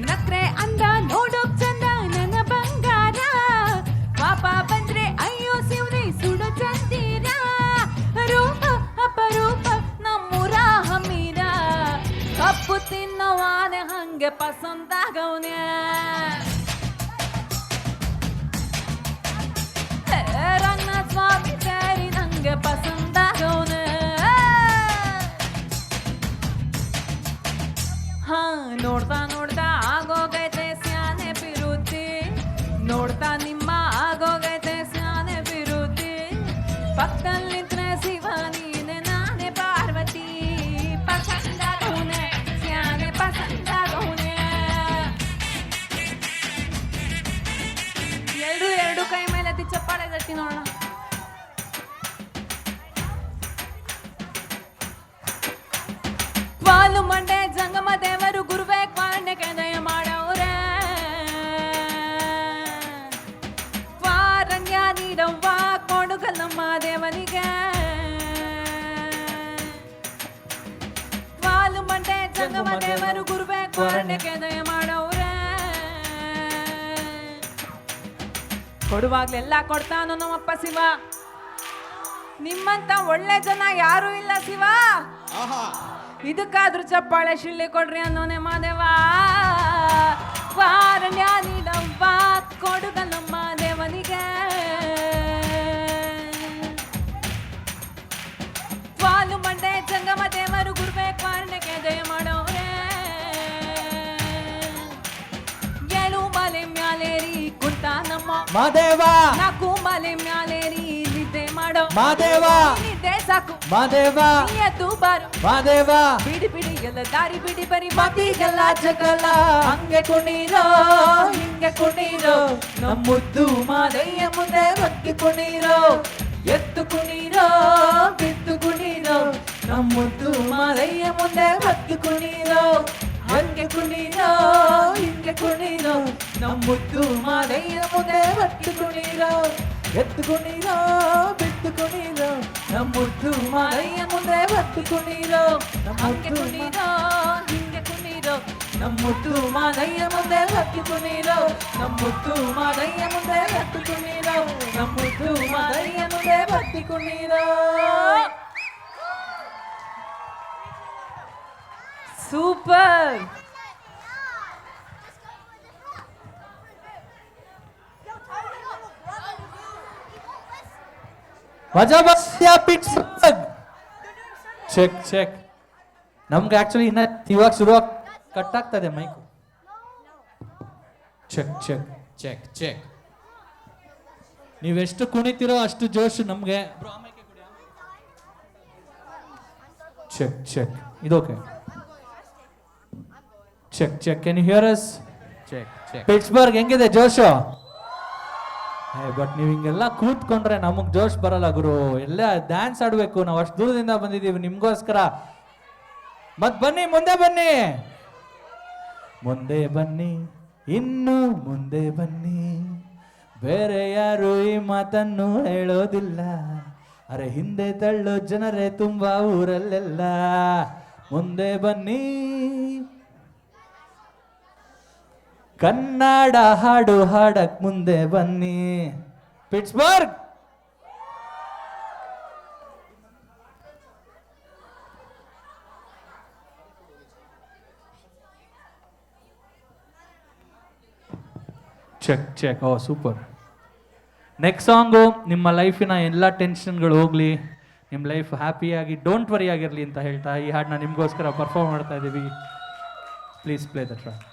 ನಕ್ರೆ ಅಂದ ನೋಡೋಕ್ ಚಂದ ನನ್ನ ಬಂಗಾರ, ಪಾಪ ಬಂದ್ರೆ ಅಯ್ಯೋ ಶಿವ್ರಿ ಸುಡು ಚಂದೀರ, ರೂಪ ಅಪರೂಪ ನಮ್ಮೂರ ಹಮ್ಮೀರ, ಕಪ್ಪು ತಿನ್ನವಾನೆ ಹಂಗೆ ಪಸಂದಾಗವ್ನೆ. ರಂಗನಾಥ ಸ್ವಾಮಿ ಸೇರಿ ನಂಗೆ ಪಸಂದಾಗವ್ನೆ. ಹಾ ನೋಡ್ತಾ ನೋಡ್ತಾ ಆಗೋಗೈತೆ ಸ್ಯಾನೆ ಪಿರುತಿ, ನೋಡ್ತಾ ನಿಮ್ಮ ಆಗೋಗೈತೆ ಸ್ಯಾನೆ ಪಿರುತಿ, ಪಕ್ಕದಲ್ಲಿ ನಿಂತ್ರೆ ಶಿವ ನೀನೆ ನಾನೇ ಪಾರ್ವತಿ, ಪಸಂದಾಗೋನೆ ಸ್ಯಾನೆ ಪಸಂದಾಗೋನೆ. ಎರಡು ಕೈ ಮೇಲೆ ಎತ್ತಿ ಚಪ್ಪಾಳೆ ತಟ್ಟಿ ನೋಡೋಣ. ಪಾಲು ಮಂಡೆ ಜಂಗಮ ದೇವರು ಗುರುವೇ ಕ್ವಾಂಡೆಗೆ ದಯ ಮಾಡವ್ರೆ, ವಾರಣ್ಯ ನೀಡವ್ವ ಕೊಡುಗಲ್ಲಮ್ಮ ದೇವನಿಗೆ, ಪಾಲು ಮಂಡೆ ಜಂಗಮ ದೇವರು ಗುರುವೇ ಕ್ವಾಂಡೆಗೆ ದಯ ಮಾಡವ್ರೆ, ಕೊಡುವಾಗ್ಲೆಲ್ಲ ಕೊಡ್ತಾನು ನಮ್ಮಪ್ಪ ಶಿವ, ನಿಮ್ಮಂತ ಒಳ್ಳೆ ಜನ ಯಾರು ಇಲ್ಲ ಶಿವ, ಇದಕ್ಕಾದ್ರೂ ಚಪ್ಪಾಳೆ ಶಿಳ್ಳೆ ಕೊಡ್ರಿ ಅನ್ನೋನೆ ಮಾದೇವ, ವಾರಣ್ಯ ನೀಡವ್ವ ಕೊಡುಗಲ್ಲಮ್ಮ ದೇವನಿಗೆ, ವಾಲು ಮಂಡೆ ಜಂಗಮ ದೇವರು ಗುರುವೆ ಕ್ವಾಂಡೆಗೆ ದಯ ಮಾಡವ್ರೆ, ಏಳು ಮಲೆ ಮ್ಯಾಲೇರಿ ಕುಂತ ನಮ್ಮ ಮಾದೇವ, ನಾಲ್ಕು ಮಲೆ ಮ್ಯಾಲೇರಿ ನಿದ್ದೆ ಮಾಡೋ ಮಾದೇವ, ನಿದ್ದೆ ಸಾಕು ಮಾದೇವ, ಎದ್ದು ಬಾರು ಮಾದೇವ, ಬಿಡಿ ಬಿಡಿ ಎಲ್ಲ ದಾರಿ ಬಿಡಿ ಬರಿ ಮತಿಗೆಲ್ಲ ಜಗಲ, ಹಂಗೆ ಕುಣೀರೋ ಹಿಂಗೆ ಕುಣೀರೋ, ನಮ್ಮುದ್ದು ಮಾದಯ್ಯ ಮುಂದೆ ಹೊತ್ತಿ ಕುಣೀರೋ, ಎತ್ತು ಕುಣೀರೋ ಬಿದ್ದು ಕುಣೀರೋ, ನಮ್ಮುದ್ದು ಮಾದಯ್ಯ ಮುಂದೆ ಹೊತ್ತಿ ಕುಣೀರೋ, ಹಂಗೆ ಕುಣೀರೋ ಹಿಂಗೆ ಕುಣೀರೋ, ನಮ್ಮುದ್ದು ಮಾದಯ್ಯ ಮುಂದೆ ಹೊತ್ತಿ ಕುಣೀರೋ, ಎತ್ತು ಕುಣೀರೋ ಬಿದ್ದು ಕುಣೀರೋ, ನಮ್ಮುದ್ದು ಮಾದಯ್ಯ ಮುಂದೆ ಹೊತ್ತಿ ಕುಣೀರೋ, ಹಂಗೆ ನಮ್ಮುದ್ದು ಕುಣೀರೋ ಹಿಂಗೆ ಕುಣೀರೋ, ನಮ್ಮುದ್ದು ಮಾದಯ್ಯ ಮುಂದೆ ಹತ್ತಿ ಕುಣೀರೋ, ನಮ್ಮುದ್ದು ಮಾದಯ್ಯ ಮುಂದೆ ಹತ್ತಿ ಕುಣೀರೋ, ನಮ್ಮುದ್ದು ಮಾದಯ್ಯ ಮುಂದೆ ಹತ್ತಿ ಕುಣೀರೋ. ಸೂಪರ್. ಮಜಾ ಬರ್ತೀಯಾ ಪಿಟ್ಸ್ಬರ್ಗ್? Check check. ನಮ್ಗೆ ಆಕ್ಚುಲಿ ಇನ್ನ ಇವಾಗ ಶುರು ಕಟ್ ಆಗ್ತದೆ mic. Check check check check. ನೀವೆಷ್ಟು ಕುಣಿತೀರೋ ಅಷ್ಟು ಜೋಶು ನಮ್ಗೆ. Check check. ಇದೋಕೆ. Check check. Can you hear us? Check check. Pittsburgh ಹೆಂಗಿದೆ ಜೋಶು? ಬಟ್ ನೀವು ಹಿಂಗೆಲ್ಲ ಕೂತ್ಕೊಂಡ್ರೆ ನಮಗ್ ಜೋಶ್ ಬರಲ್ಲ ಗುರು. ಎಲ್ಲ ಡ್ಯಾನ್ಸ್ ಆಡ್ಬೇಕು. ನಾವು ಅಷ್ಟು ದೂರದಿಂದ ಬಂದಿದ್ದೀವಿ ನಿಮ್ಗೋಸ್ಕರ. ಮತ್ ಬನ್ನಿ, ಮುಂದೆ ಬನ್ನಿ, ಮುಂದೆ ಬನ್ನಿ, ಇನ್ನು ಮುಂದೆ ಬನ್ನಿ, ಬೇರೆ ಯಾರು ಈ ಮಾತನ್ನು ಹೇಳೋದಿಲ್ಲ, ಅರೆ ಹಿಂದೆ ತಳ್ಳೋ ಜನರೇ ತುಂಬಾ ಊರಲ್ಲೆಲ್ಲ, ಮುಂದೆ ಬನ್ನಿ, ಕನ್ನಡ ಹಾಡು ಹಾಡಕ್ ಮುಂದೆ ಬನ್ನಿ. Pittsburgh check check. ಓ ಸೂಪರ್. ನೆಕ್ಸ್ಟ್ ಸಾಂಗು ನಿಮ್ಮ ಲೈಫಿನ ಎಲ್ಲ ಟೆನ್ಷನ್ಗಳು ಹೋಗ್ಲಿ, ನಿಮ್ಮ ಲೈಫ್ ಹ್ಯಾಪಿಯಾಗಿ ಡೋಂಟ್ ವರಿ ಆಗಿರಲಿ ಅಂತ ಹೇಳ್ತಾ ಈ ಹಾಡನ್ನ ನಿಮಗೋಸ್ಕರ ಪರ್ಫಾರ್ಮ್ ಮಾಡ್ತಾ ಇದ್ದೀವಿ. Please play the track.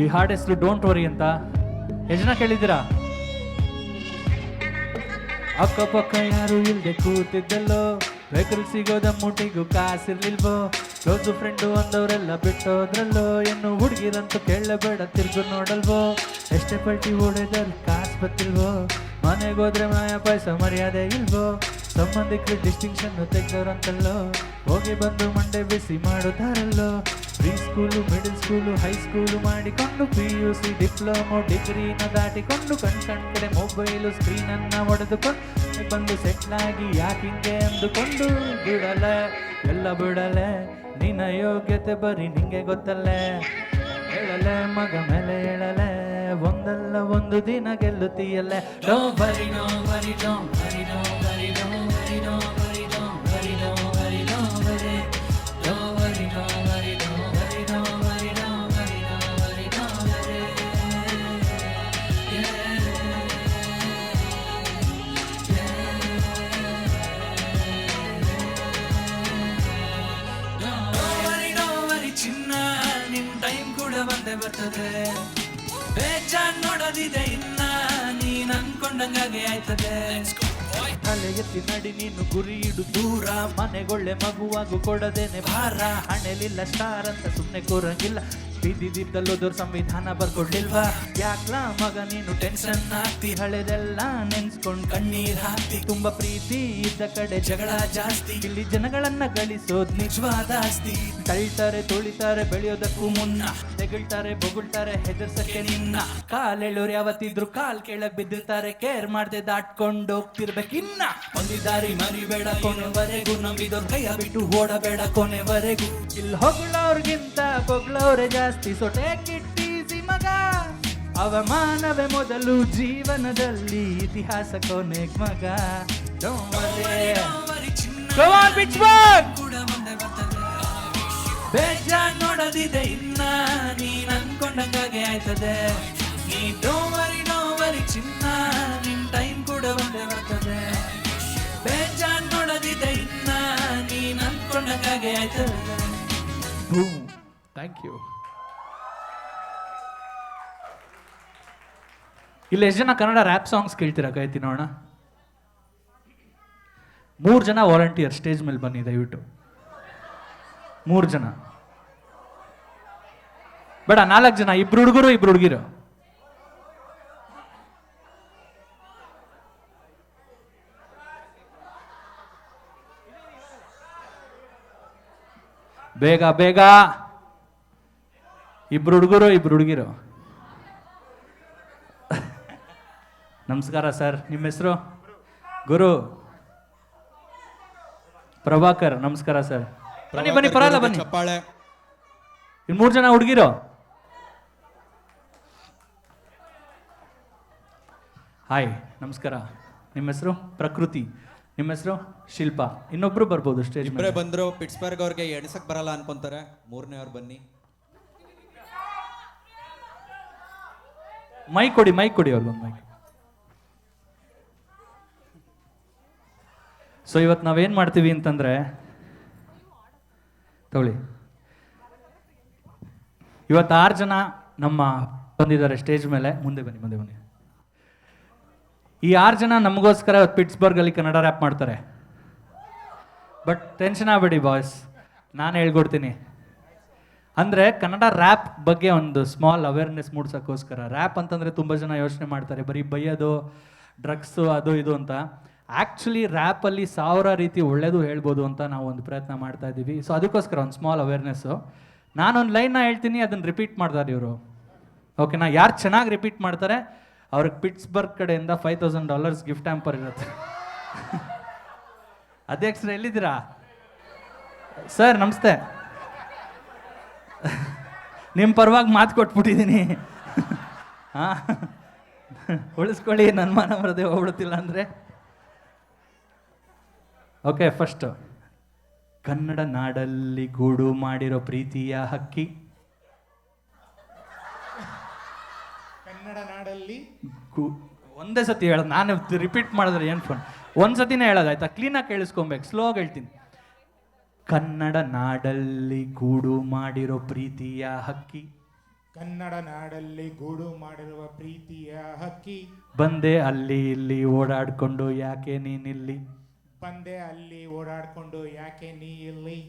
ಈ ಹಾಡ್ ಹೆಸರು ಡೋಂಟ್ ವರಿ ಅಂತ ಎಷ್ಟು ಜನ ಕೇಳಿದ್ದೀರಾ? ಅಕ್ಕಪಕ್ಕ ಯಾರು ಇಲ್ದೆ ಕೂತಿದ್ದಲ್ಲೋ, ಬೇಕಾದ್ರೆ ಸಿಗೋದ ಮುಟಿಗೂ ಕಾಸಿರ್ಲಿಲ್ವೋ, ಕ್ಲೋಸು ಫ್ರೆಂಡು ಅಂದವರೆಲ್ಲ ಬಿಟ್ಟೋದ್ರಲ್ಲೋ, ಇನ್ನು ಹುಡುಗಿರಂತೂ ಕೇಳಬೇಡ ತಿರ್ಗು ನೋಡಲ್ವೋ, ಎಷ್ಟೇ ಪಲ್ಟಿ ಹೊಡೆದಲ್ಲಿ ಕಾಸು ಬತ್ತಿಲ್ವೋ, ಮನೆಗೋದ್ರೆ ಮಾಯ ಪಾಯಸ ಮರ್ಯಾದೆ ಇಲ್ವೋ, ಸಂಬಂಧಿಕರು ಡಿಸ್ಟಿಂಕ್ಷನ್ ತೆಗ್ದವ್ರಂತಲ್ಲೋ, ಹೋಗಿ ಬಂದು ಮಂಡೆ ಬಿಸಿ ಮಾಡೋದಾರಲ್ಲೋ, pre school middle school high school ಮಾಡಿಕೊಂಡು PUC ಡಿಪ್ಲೊಮೊ ಡಿಗ್ರಿನ ದಾಟಿಕೊಂಡು ಕಡೆ ಮೊಬೈಲು ಸ್ಕ್ರೀನನ್ನು ಹೊಡೆದುಕೊಂಡು ಬಂದು ಸೆಟ್ಲಾಗಿ ಯಾಕಿಂಗೆ ಅಂದುಕೊಂಡು ಬಿಡಲೆ ಎಲ್ಲ ಬಿಡಲೆ, ನಿನ್ನ ಯೋಗ್ಯತೆ ಬರೀ ನಿಂಗೆ ಗೊತ್ತಲ್ಲೇ, ಹೇಳಲೆ ಮಗ ಮೇಲೆ ಹೇಳಲೆ, ಒಂದಲ್ಲ ಒಂದು ದಿನ ಗೆಲ್ಲುತ್ತೀಯಲ್ಲೇ. ಡೋ ಬರಿ ನೋ ಬರಿ ಡೋ ಬರಿ ಡೋ ಬರಿ ಡೋ ಬರಿ ಡೋ ಬರಿ ಡೋ ಬರಿ ಡೋ ಬರಿ ಡೋ ಬರಿ ಡೋ ಬರಿ ಡೋ ಬರಿ ಡೋ ಬರಿ ಡೋ ಬರಿ ಡೋ ಬರಿ ಡೋ ಬರಿ ಡೋ ಬರಿ. ಚಿನ್ನ ನಿನ್ ಟೈಮ್ ಕೂಡ ಬಂದೇ ಬರ್ತದೆ, ಬೇಜಾನ್ ನೋಡೋದಿದೆ ಇನ್ನ ನೀನ್ ಅನ್ಕೊಂಡಂಗಾಗೆ ಆಯ್ತದೆ, ತಲೆ ಎತ್ತಿ ನಡಿ ನೀನು ಗುರಿ ಇಡು ದೂರ, ಮನೆಗೊಳ್ಳೆ ಮಗುವಾಗು ಕೊಡದೇನೆ ಭಾರ, ಹಣೆಲಿಲ್ಲ ಸ್ಟಾರ್ ಅಂತ ಸುಮ್ಮನೆ ಕೂರಂಗಿಲ್ಲ, ಬಿದ್ದಿದ್ದಲ್ಲೋದವ್ರ ಸಂವಿಧಾನ ಬರ್ಕೊಡ್ಲಿಲ್ವಾ, ಯಾಕ್ಲಾ ಮಗ ನೀನು ಟೆನ್ಷನ್ ಆಗ್ತಿ, ಹಳೆದೆಲ್ಲ ನೆನ್ಸ್ಕೊಂಡ್ ಕಣ್ಣೀರ್ ಹಾಕ್ತಿ, ತುಂಬಾ ಪ್ರೀತಿ ಇದ್ದ ಕಡೆ ಜಗಳ ಜಾಸ್ತಿ, ಇಲ್ಲಿ ಜನಗಳನ್ನ ಗಳಿಸೋದ್ ನಿಜವಾದ ಆಸ್ತಿ, ತಳ್ತಾರೆ ತುಳಿತಾರೆ ಬೆಳೆಯೋದಕ್ಕೂ ಮುನ್ನ, ತೆಗಳ್ತಾರೆ ಬೊಗಳ್ತಾರೆ ಹೆದರ್ಸಕ್ಕೆ ನಿನ್ನ, ಕಾಲೆಳ್ಳೋರು ಯಾವತ್ತಿದ್ರು ಕಾಲ್ ಕೆಳಗ್ ಬಿದ್ದಿರ್ತಾರೆ, ಕೇರ್ ಮಾಡ್ದೆ ದಾಟ್ಕೊಂಡು ಹೋಗ್ತಿರ್ಬೇಕಿನ್ನ, ಒಂದು ದಾರಿ ಮರಿಬೇಡ ಕೊನೆವರೆಗೂ, ನಂಬಿದವ್ರ ಕೈಯ ಬಿಟ್ಟು ಓಡಬೇಡ ಕೊನೆವರೆಗೂ, ಇಲ್ಲಿ ಹೊಗಳವ್ರಿಗಿಂತ ಬೊಗಳವ್ರೆ ಜಾಸ್ತಿ, ಸೊ ಟೇಕ್ ಇಟ್ ಈಸಿ ಮಗ, ಅವಮಾನವೇ ಮೊದಲು ಜೀವನದಲ್ಲಿ, ಇತಿಹಾಸ ಕೊನೆಗ್ ಮಗ. ಬೇಜಾನ್ ನೋಡೋದಿದೆ ಇನ್ನ ನೀನ್ ಅನ್ಕೊಂಡಂಗಾಗೆ ಆಯ್ತದೆ, ನೀ ಡೋವರಿ ಚಿನ್ನ ನಿನ್ ಟೈಮ್ ಕೂಡ ಬಂದೇ ಬರ್ತದೆ, ಬೇಜಾನ್ ನೋಡೋದಿದೆ ಇನ್ನ ನೀನ್ ಅನ್ಕೊಂಡಂಗಾಗೆ ಆಯ್ತದೆ. Thank you. ಇಲ್ಲಿ ಎಷ್ಟು ಜನ ಕನ್ನಡ ರ್ಯಾಪ್ ಸಾಂಗ್ಸ್ ಕೇಳ್ತೀರಾ ಕೈತಿ ನೋಡೋಣ? 3 ಜನ ವಾಲಂಟಿಯರ್ ಸ್ಟೇಜ್ ಮೇಲೆ ಬನ್ನಿ ದಯವಿಟ್ಟು. 3 ಜನ ಬೇಡ, 4 ಜನ, 2 ಹುಡುಗರು 2 ಹುಡುಗಿರು. ಬೇಗ ಬೇಗ, 2 ಹುಡುಗರು 2 ಹುಡುಗಿರು. ನಮಸ್ಕಾರ ಸರ್, ನಿಮ್ಮ ಹೆಸರು? ಗುರು. ಪ್ರಭಾಕರ್. ನಮಸ್ಕಾರ ಸರ್. ಬನ್ನಿ ಬನ್ನಿ, ಪರವಾಗಿಲ್ಲ ಬನ್ನಿ. ಚಪ್ಪಾಳೆ. 3 ಜನ ಹುಡುಗಿರು. ಹಾಯ್ ನಮಸ್ಕಾರ. ನಿಮ್ಮ ಹೆಸರು? ಪ್ರಕೃತಿ. ನಿಮ್ಮ ಹೆಸರು? ಶಿಲ್ಪಾ. ಇನ್ನೊಬ್ರು ಬರ್ಬೋದು ಸ್ಟೇಜ್ ಮೇಲೆ. ಇಬ್ಬರೇ ಬಂದ್ರು. ಪಿಟ್ಸ್ಬರ್ಗ್ ಅವ್ರಿಗೆ ಎಣಸಕ್ ಬರಲ್ಲ ಅನ್ಕೊಂತಾರೆ. 3ನೇ ಅವ್ರು ಬನ್ನಿ. ಮೈಕ್ ಕೊಡಿ ಅವ್ರಿಗೊಂದು ಮೈಕ್. ಸೊ ಇವತ್ತು ನಾವೇನು ಮಾಡ್ತೀವಿ ಅಂತಂದರೆ, ತಗೊಳ್ಳಿ, ಇವತ್ತು 6 ಜನ ನಮ್ಮ ಬಂದಿದ್ದಾರೆ ಸ್ಟೇಜ್ ಮೇಲೆ. ಮುಂದೆ ಬನ್ನಿ. ಈ 6 ಜನ ನಮಗೋಸ್ಕರ ಪಿಟ್ಸ್ಬರ್ಗಲ್ಲಿ ಕನ್ನಡ ರ್ಯಾಪ್ ಮಾಡ್ತಾರೆ. ಬಟ್ ಟೆನ್ಷನ್ ಆಗಬೇಡಿ ಬಾಯ್ಸ್, ನಾನು ಹೇಳ್ಕೊಡ್ತೀನಿ. ಅಂದರೆ ಕನ್ನಡ ರ್ಯಾಪ್ ಬಗ್ಗೆ ಒಂದು ಸ್ಮಾಲ್ ಅವೇರ್ನೆಸ್ ಮೂಡ್ಸೋಕ್ಕೋಸ್ಕರ. ರ್ಯಾಪ್ ಅಂತಂದರೆ ತುಂಬ ಜನ ಯೋಚನೆ ಮಾಡ್ತಾರೆ ಬರೀ ಬೈಯೋದು, ಡ್ರಗ್ಸು, ಅದು ಇದು ಅಂತ. ಆ್ಯಕ್ಚುಲಿ ರ್ಯಾಪಲ್ಲಿ 1000 ರೀತಿ ಒಳ್ಳೇದು ಹೇಳ್ಬೋದು ಅಂತ ನಾವು ಒಂದು ಪ್ರಯತ್ನ ಮಾಡ್ತಾ ಇದ್ದೀವಿ. ಸೊ ಅದಕ್ಕೋಸ್ಕರ ಒಂದು ಸ್ಮಾಲ್ ಅವೇರ್ನೆಸ್ಸು. ನಾನೊಂದು ಲೈನ್ನ ಹೇಳ್ತೀನಿ, ಅದನ್ನು ರಿಪೀಟ್ ಮಾಡ್ತಾರೆ ಇವರು. ಓಕೆನಾ? ಯಾರು ಚೆನ್ನಾಗಿ ರಿಪೀಟ್ ಮಾಡ್ತಾರೆ ಅವ್ರಿಗೆ ಪಿಟ್ಸ್ಬರ್ಗ್ ಕಡೆಯಿಂದ $5000 ಗಿಫ್ಟ್ ಹ್ಯಾಂಪರ್ ಇರುತ್ತೆ. ಅಧ್ಯಕ್ಷರು ಎಲ್ಲಿದ್ದೀರಾ ಸರ್? ನಮಸ್ತೆ. ನಿಮ್ಮ ಪರವಾಗಿ ಮಾತು ಕೊಟ್ಬಿಟ್ಟಿದ್ದೀನಿ. ಹಾಂ, ಉಳಿಸ್ಕೊಳ್ಳಿ, ನನ್ನ ಮಾನ ಬರದೆ ಹೋಗ್ಬಿಡುತ್ತಿಲ್ಲ ಅಂದರೆ. ಓಕೆ, ಫಸ್ಟು, ಕನ್ನಡ ನಾಡಲ್ಲಿ ಗೂಡು ಮಾಡಿರೋ ಪ್ರೀತಿಯ ಹಕ್ಕಿ. ಕನ್ನಡ ನಾಡ ಕನ್ನಡದಲ್ಲಿ ಒಂದೇ ಸತಿ ಹೇಳೋದು, ನಾನು ರಿಪೀಟ್ ಮಾಡಿದ್ರೆ ಏನು ಫೋನ್, ಒಂದು ಸತಿನೇ ಹೇಳೋದು ಆಯ್ತಾ, ಕ್ಲೀನಾಗಿ ಕೇಳಿಸ್ಕೊಬೇಕು, ಸ್ಲೋ ಆಗಿ ಹೇಳ್ತೀನಿ. ಕನ್ನಡ ನಾಡಲ್ಲಿ ಗೂಡು ಮಾಡಿರೋ ಪ್ರೀತಿಯ ಹಕ್ಕಿ, ಕನ್ನಡ ನಾಡಲ್ಲಿ ಗೂಡು ಮಾಡಿರುವ ಪ್ರೀತಿಯ ಹಕ್ಕಿ, ಬಂದೆ ಅಲ್ಲಿ ಇಲ್ಲಿ ಓಡಾಡ್ಕೊಂಡು ಯಾಕೆ ನೀನಿಲ್ಲಿ, ಬಂದೆ ಅಲ್ಲಿ ಓಡಾಡ್ಕೊಂಡು ಯಾಕೆ ನೀ ಇಲ್ಲಿ,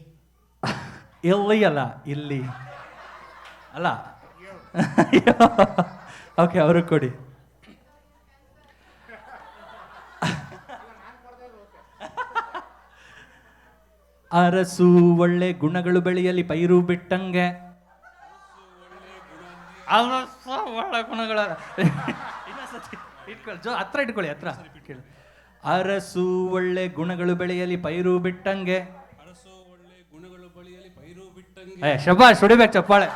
ಇಲ್ಲಿ ಅಲ್ಲ ಇಲ್ಲಿ ಅಲ್ಲ. ಓಕೆ, ಅವ್ರಿಗೆ ಕೊಡಿ. ಅರಸು ಒಳ್ಳೆ ಗುಣಗಳು ಬೆಳೆಯಲಿ ಪೈರು ಬಿಟ್ಟಂಗೆ, ಅರಸು ಒಳ್ಳೆ ಗುಣಗಳ ಇಟ್ಕೊಳ್ಳಿ, ಹತ್ರ ಇಟ್ಕೊಳ್ಳಿ, ಹತ್ರ ಕೇಳಿ. ಅರಸು ಒಳ್ಳೆ ಗುಣಗಳು ಬೆಳೆಯಲಿ ಪೈರು ಬಿಟ್ಟಂಗೆ, ಶಬಾಷ್, ಹೊಡಿಬೇಕು ಚಪ್ಪಾಳೆ.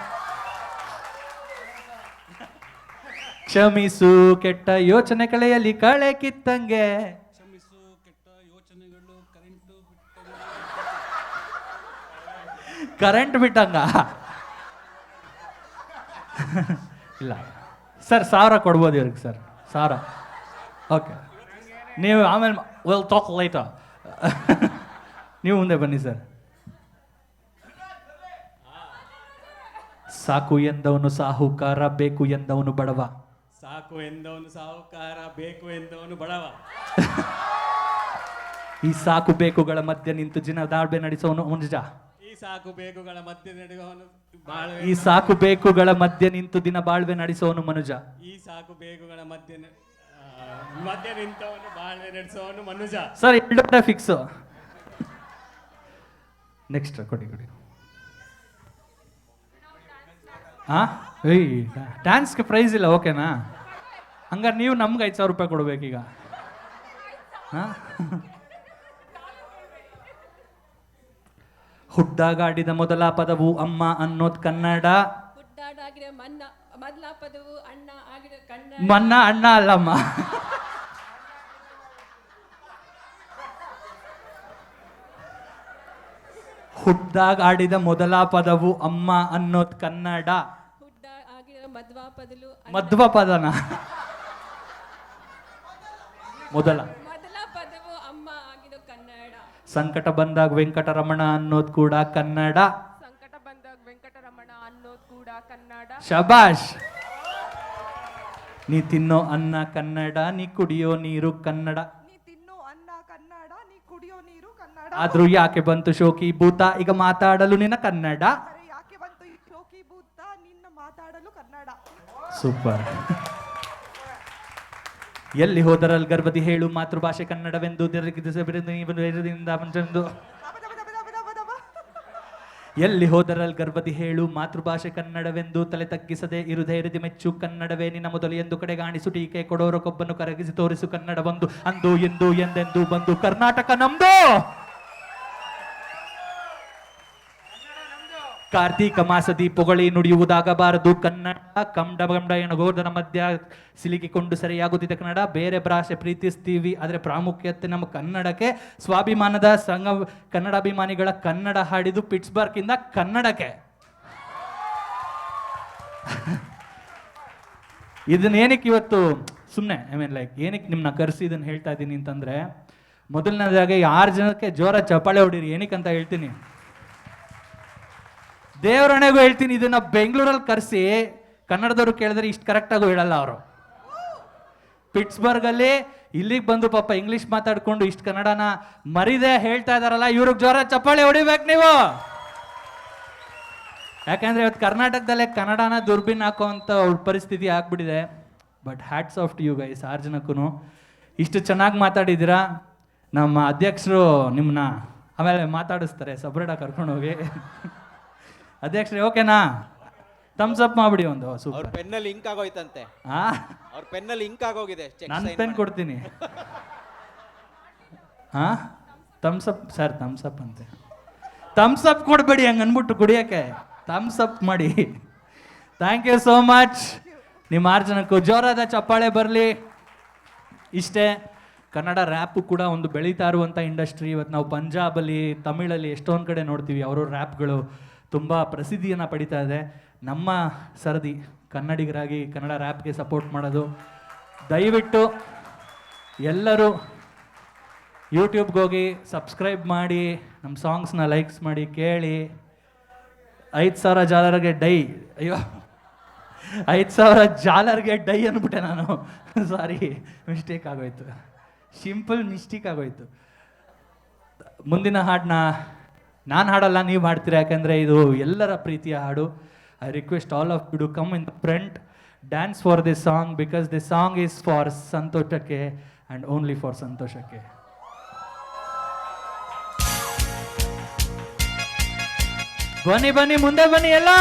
ಕ್ಷಮಿಸು ಕೆಟ್ಟ ಯೋಚನೆ ಕಳೆಯಲಿ ಕಳೆ ಕಿತ್ತಂಗೆ, ಕರೆಂಟ್ ಬಿಟ್ಟಂಗ. ಇಲ್ಲ ಸರ್, 1000 ಕೊಡ್ಬೋದು ಇವ್ರಿಗೆ ಸರ್, 1000. ಓಕೆ, ನೀವು ಆಮೇಲೆ ವೆಲ್ ಟಾಕ್ ಲೈಟರ್. ನೀವು ಮುಂದೆ ಬನ್ನಿ ಸರ್. ಸಾಕು ಎಂದವನು ಸಾಹುಕಾರ, ಬೇಕು ಎಂದವನು ಬಡವ, ಸಾಕು ಎಂದವನು ಸಾಹುಕಾರ, ಬೇಕು ಎಂದವನು ಬಡವ. ಈ ಸಾಕು ಬೇಕುಗಳ ಮಧ್ಯೆ ನಿಂತು ಜಿನ ದಾಳ್ಬೆ ನಡೆಸೋನು ಮನುಜ, ಈ ಸಾಕು ಬೇಕುಗಳ ಮಧ್ಯೆ ನಡೆಯುವವನು ಬಾಳ್ವೆ, ಈ ಸಾಕು ಬೇಕುಗಳ ಮಧ್ಯೆ ನಿಂತು ದಿನ ಬಾಳ್ವೆ ನಡೆಸೋನು ಮನುಜ, ಈ ಸಾಕು ಬೇಕುಗಳ ಮಧ್ಯೆ ಮಧ್ಯೆ ನಿಂತವನು ಬಾಳ್ವೆ ನಡೆಸೋನು ಮನುಜ. Sir, 2 fix. ನೆಕ್ಸ್ಟ್ ಕೊಡಿ. ಹಾ, ಏಯ್ ಡ್ಯಾನ್ಸ್ಗೆ ಪ್ರೈಸ್ ಇಲ್ಲ, ಓಕೆನಾ? ಹಂಗಾರೆ ನೀವು ನಮ್ಗೆ 5000 ರೂಪಾಯಿ ಕೊಡ್ಬೇಕೀಗ. ಹಾಂ, ಹುಟ್ಟಾಗ ಆಡಿದ ಮೊದಲ ಪದವು ಅಮ್ಮ ಅನ್ನೋದ್ ಕನ್ನಡ, ಹುಟ್ಟಾಡಾಗಿರೋ ಮೊದಲ ಪದವು ಅಣ್ಣ ಆಗಿರೋ ಕನ್ನಡ, ಮನ್ನ ಅಣ್ಣ ಅಲ್ಲಮ್ಮ. ಹುಟ್ಟಾಗ ಆಡಿದ ಮೊದಲ ಪದವು ಅಮ್ಮ ಅನ್ನೋದ್ ಕನ್ನಡ, ಹುಟ್ಟ ಆಗಿರೋ ಮದ್ವಾ ಪದಲು ಮಧ್ವ ಪದನ ಮೊದಲ ಪದವು ಅಮ್ಮ ಆಗಿರೋ ಕನ್ನಡ, ಸಂಕಟ ಬಂದಾಗ ವೆಂಕಟರಮಣ ಅನ್ನೋದ್ ಕೂಡ ಕನ್ನಡ, ಸಂಕಟ ಬಂದಾಗ ವೆಂಕಟರಮಣ ಅನ್ನೋದು ಕೂಡ ಕನ್ನಡ, ಶಬಾಷ್. ನೀ ತಿನ್ನೋ ಅನ್ನ ಕನ್ನಡ, ನೀ ಕುಡಿಯೋ ನೀರು ಕನ್ನಡ, ನೀ ತಿನ್ನೋ ಅನ್ನ ಕನ್ನಡ, ನೀ ಕುಡಿಯೋ ನೀರು ಕನ್ನಡ, ಆದ್ರೂ ಯಾಕೆ ಬಂತು ಶೋಕಿ ಭೂತ ಈಗ ಮಾತಾಡಲು ನಿನ್ನ ಕನ್ನಡ. ಆದರೆ ಯಾಕೆ ಬಂತು ಈ ಶೋಕಿ ಭೂತ ನಿನ್ನ ಮಾತಾಡಲು ಕನ್ನಡ. ಸೂಪರ್. ಎಲ್ಲಿ ಹೋದರಲ್ಲಿ ಗರ್ಭದಿ ಹೇಳು ಮಾತೃಭಾಷೆ ಕನ್ನಡವೆಂದು, ಎಲ್ಲಿ ಹೋದರಲ್ಲಿ ಗರ್ಭದಿ ಹೇಳು ಮಾತೃಭಾಷೆ ಕನ್ನಡವೆಂದು, ತಲೆ ತಗ್ಗಿಸದೆ ಇರು ಧೈರ್ಯದಿ ಮೆಚ್ಚು ಕನ್ನಡವೇ ನಿನ್ನ ಮೊದಲು ಎಂದು ಕಡೆಗಾಣಿಸು, ಟೀಕೆ ಕೊಡೋರ ಕೊಬ್ಬನ್ನು ಕರಗಿಸಿ ತೋರಿಸು ಕನ್ನಡ ಬಂದು, ಅಂದು ಎಂದು ಎಂದೆಂದು ಬಂದು ಕರ್ನಾಟಕ ನಮ್ದು. ಕಾರ್ತೀಕ ಮಾಸದಿ ಪೊಗಳಿ ನುಡಿಯುವುದಾಗಬಾರದು ಕನ್ನಡ, ಕಂಡ ಕಂಡ ಎಣಗೋರ್ಧನ ಮಧ್ಯ ಸಿಲುಕಿಕೊಂಡು ಸರಿಯಾಗುತ್ತಿದೆ ಕನ್ನಡ. ಬೇರೆ ಭಾಷೆ ಪ್ರೀತಿಸ್ತೀವಿ, ಆದರೆ ಪ್ರಾಮುಖ್ಯತೆ ನಮ್ಮ ಕನ್ನಡಕ್ಕೆ. ಸ್ವಾಭಿಮಾನದ ಸಂಘ ಕನ್ನಡಾಭಿಮಾನಿಗಳ ಕನ್ನಡ ಹಾಡಿದು ಪಿಟ್ಸ್ಬರ್ಗ್ ಇಂದ ಕನ್ನಡಕ್ಕೆ. ಇದನ್ನ ಏನಕ್ಕೆ ಇವತ್ತು ಸುಮ್ಮನೆ ಲೈಕ್ ಏನಕ್ಕೆ ನಿಮ್ಮನ್ನ ಕರೆಸಿ ಇದನ್ನ ಹೇಳ್ತಾ ಇದ್ದೀನಿ ಅಂತಂದ್ರೆ, ಮೊದಲನೇದಾಗಿ 6 ಜನಕ್ಕೆ ಜೋರ ಚಪ್ಪಾಳೆ ಹೊಡೀರಿ. ಏನಕ್ಕೆ ಅಂತ ಹೇಳ್ತೀನಿ, ದೇವರಣೆಗೂ ಹೇಳ್ತೀನಿ, ಇದನ್ನ ಬೆಂಗಳೂರಲ್ಲಿ ಕರೆಸಿ ಕನ್ನಡದವ್ರು ಕೇಳಿದ್ರೆ ಇಷ್ಟು ಕರೆಕ್ಟಾಗೂ ಹೇಳಲ್ಲ ಅವರು. ಪಿಟ್ಸ್ಬರ್ಗ್ ಅಲ್ಲಿ ಇಲ್ಲಿಗೆ ಬಂದು ಪಾಪ ಇಂಗ್ಲಿಷ್ ಮಾತಾಡ್ಕೊಂಡು ಇಷ್ಟು ಕನ್ನಡನ ಮರಿದೆ ಹೇಳ್ತಾ ಇದಾರಲ್ಲ, ಇವ್ರಿಗೆ ಜೋರ ಚಪ್ಪಾಳೆ ಹೊಡಿಬೇಕು ನೀವು. ಯಾಕಂದ್ರೆ ಇವತ್ತು ಕರ್ನಾಟಕದಲ್ಲೇ ಕನ್ನಡನ ದುರ್ಬಿನ್ ಹಾಕೋಂಥ ಪರಿಸ್ಥಿತಿ ಆಗ್ಬಿಟ್ಟಿದೆ. But hats off to you guys, 6 ಜನಕ್ಕೂ ಇಷ್ಟು ಚೆನ್ನಾಗಿ ಮಾತಾಡಿದ್ದೀರಾ. ನಮ್ಮ ಅಧ್ಯಕ್ಷರು ನಿಮ್ಮನ್ನ ಆಮೇಲೆ ಮಾತಾಡಿಸ್ತಾರೆ, ಸಬ್ರೇಟ ಕರ್ಕೊಂಡು ಹೋಗಿ. ಅಧ್ಯಕ್ಷರೇ ಓಕೆನಾ? ಥಮ್ಸ್ ಅಪ್ ಮಾಡ್ಬಿಡಿ ಒಂದು. ಅವ್ರ ಸೂಪರ್. ಪೆನ್ನಲ್ಲಿ ಇಂಕ್ ಆಗೋಯ್ತಂತೆ, ಹಾ, ಅವ್ರ ಪೆನ್ನಲ್ಲಿ ಇಂಕ್ ಆಗೋಗಿದೆ. ನಾನು ಪೆನ್ ಕೊಡ್ತೀನಿ. ಹಾ, thumbs up sir, thumbs up ಅಂತೆ. ಥಮ್ಸ್ ಅಪ್ ಕೊಡ್ಬೇಡಿ ಹಂಗೆ ಅನ್ಬಿಟ್ಟು ಕುಡಿಯೋಕ್ಕೆ, ಥಮ್ಸ್ ಅಪ್ ಮಾಡಿ. Thank you so much. ನಿಮ್ಮ 6 ಜನಕ್ಕೂ ಜೋರಾದ ಚಪ್ಪಾಳೆ ಬರಲಿ. ಇಷ್ಟೇ, ಕನ್ನಡ ರ್ಯಾಪು ಕೂಡ ಒಂದು ಬೆಳೀತಾ ಇರುವಂಥ ಇಂಡಸ್ಟ್ರಿ. ಇವತ್ತು ನಾವು ಪಂಜಾಬಲ್ಲಿ, ತಮಿಳಲ್ಲಿ ಎಷ್ಟೊಂದು ಕಡೆ ನೋಡ್ತೀವಿ, ಅವರು ರ್ಯಾಪ್ಗಳು ತುಂಬ ಪ್ರಸಿದ್ಧಿಯನ್ನು ಪಡಿತಾ ಇದೆ. ನಮ್ಮ ಸರದಿ ಕನ್ನಡಿಗರಾಗಿ ಕನ್ನಡ ರ್ಯಾಪ್ಗೆ ಸಪೋರ್ಟ್ ಮಾಡೋದು. ದಯವಿಟ್ಟು ಎಲ್ಲರೂ ಯೂಟ್ಯೂಬ್ಗೆ ಹೋಗಿ ಸಬ್ಸ್ಕ್ರೈಬ್ ಮಾಡಿ, ನಮ್ಮ ಸಾಂಗ್ಸ್ನ ಲೈಕ್ಸ್ ಮಾಡಿ, ಕೇಳಿ. 5,000 ಜಾಲರ್ಗೆ ಡೈ, ಅಯ್ಯೋ 5,000 ಜಾಲರ್ಗೆ ಡೈ ಅಂದ್ಬಿಟ್ಟೆ ನಾನು. ಸಾರಿ, ಮಿಸ್ಟೇಕ್ ಆಗೋಯ್ತು, ಸಿಂಪಲ್ ಮಿಸ್ಟೇಕ್ ಆಗೋಯ್ತು. ಮುಂದಿನ ಹಾಡನ್ನ ನಾನು ಹಾಡಲ್ಲ, ನೀವು ಹಾಡ್ತೀರಾ, ಯಾಕಂದರೆ ಇದು ಎಲ್ಲರ ಪ್ರೀತಿಯ ಹಾಡು. I request all of you to come in the front, dance for this song, because this song is for ಸಂತೋಷಕ್ಕೆ ಆ್ಯಂಡ್ ಓನ್ಲಿ ಫಾರ್ ಸಂತೋಷಕ್ಕೆ. ಬನ್ನಿ ಬನ್ನಿ, ಮುಂದೆ ಬನ್ನಿ ಎಲ್ಲ.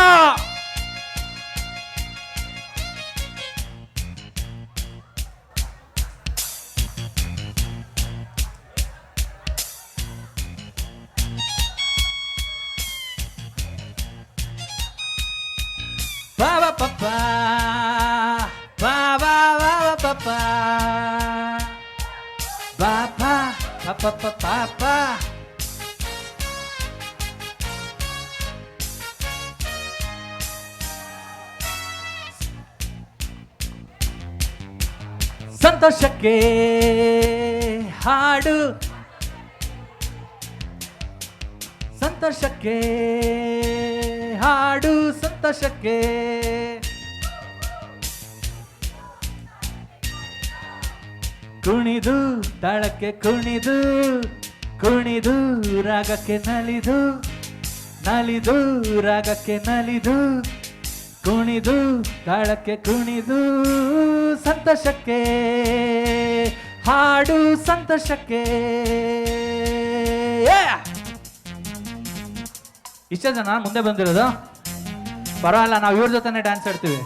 Ba ba ba ba ba ba ba ba ba ba ba ba ba ba ba. ಸಂತೋಷಕ್ಕೆ ಹಾಡು, ಸಂತೋಷಕ್ಕೆ ಹಾಡು, ಸಂತೋಷಕ್ಕೆ ಕುಣಿದು ತಾಳಕ್ಕೆ ಕುಣಿದು, ಕುಣಿದು ರಾಗಕ್ಕೆ ನಲಿದು, ನಲಿದು ರಾಗಕ್ಕೆ ನಲಿದು, ಕುಣಿದು ತಾಳಕ್ಕೆ ಕುಣಿದು, ಸಂತೋಷಕ್ಕೆ ಹಾಡು, ಸಂತೋಷಕ್ಕೆ. ಇಷ್ಟೇ ಜನ ಮುಂದೆ ಬಂದಿರೋದು, ಪರವಾಗಿಲ್ಲ, ನಾವು ಇವ್ರ ಜೊತೆನೆ ಡ್ಯಾನ್ಸ್ ಆಡ್ತೀವಿ.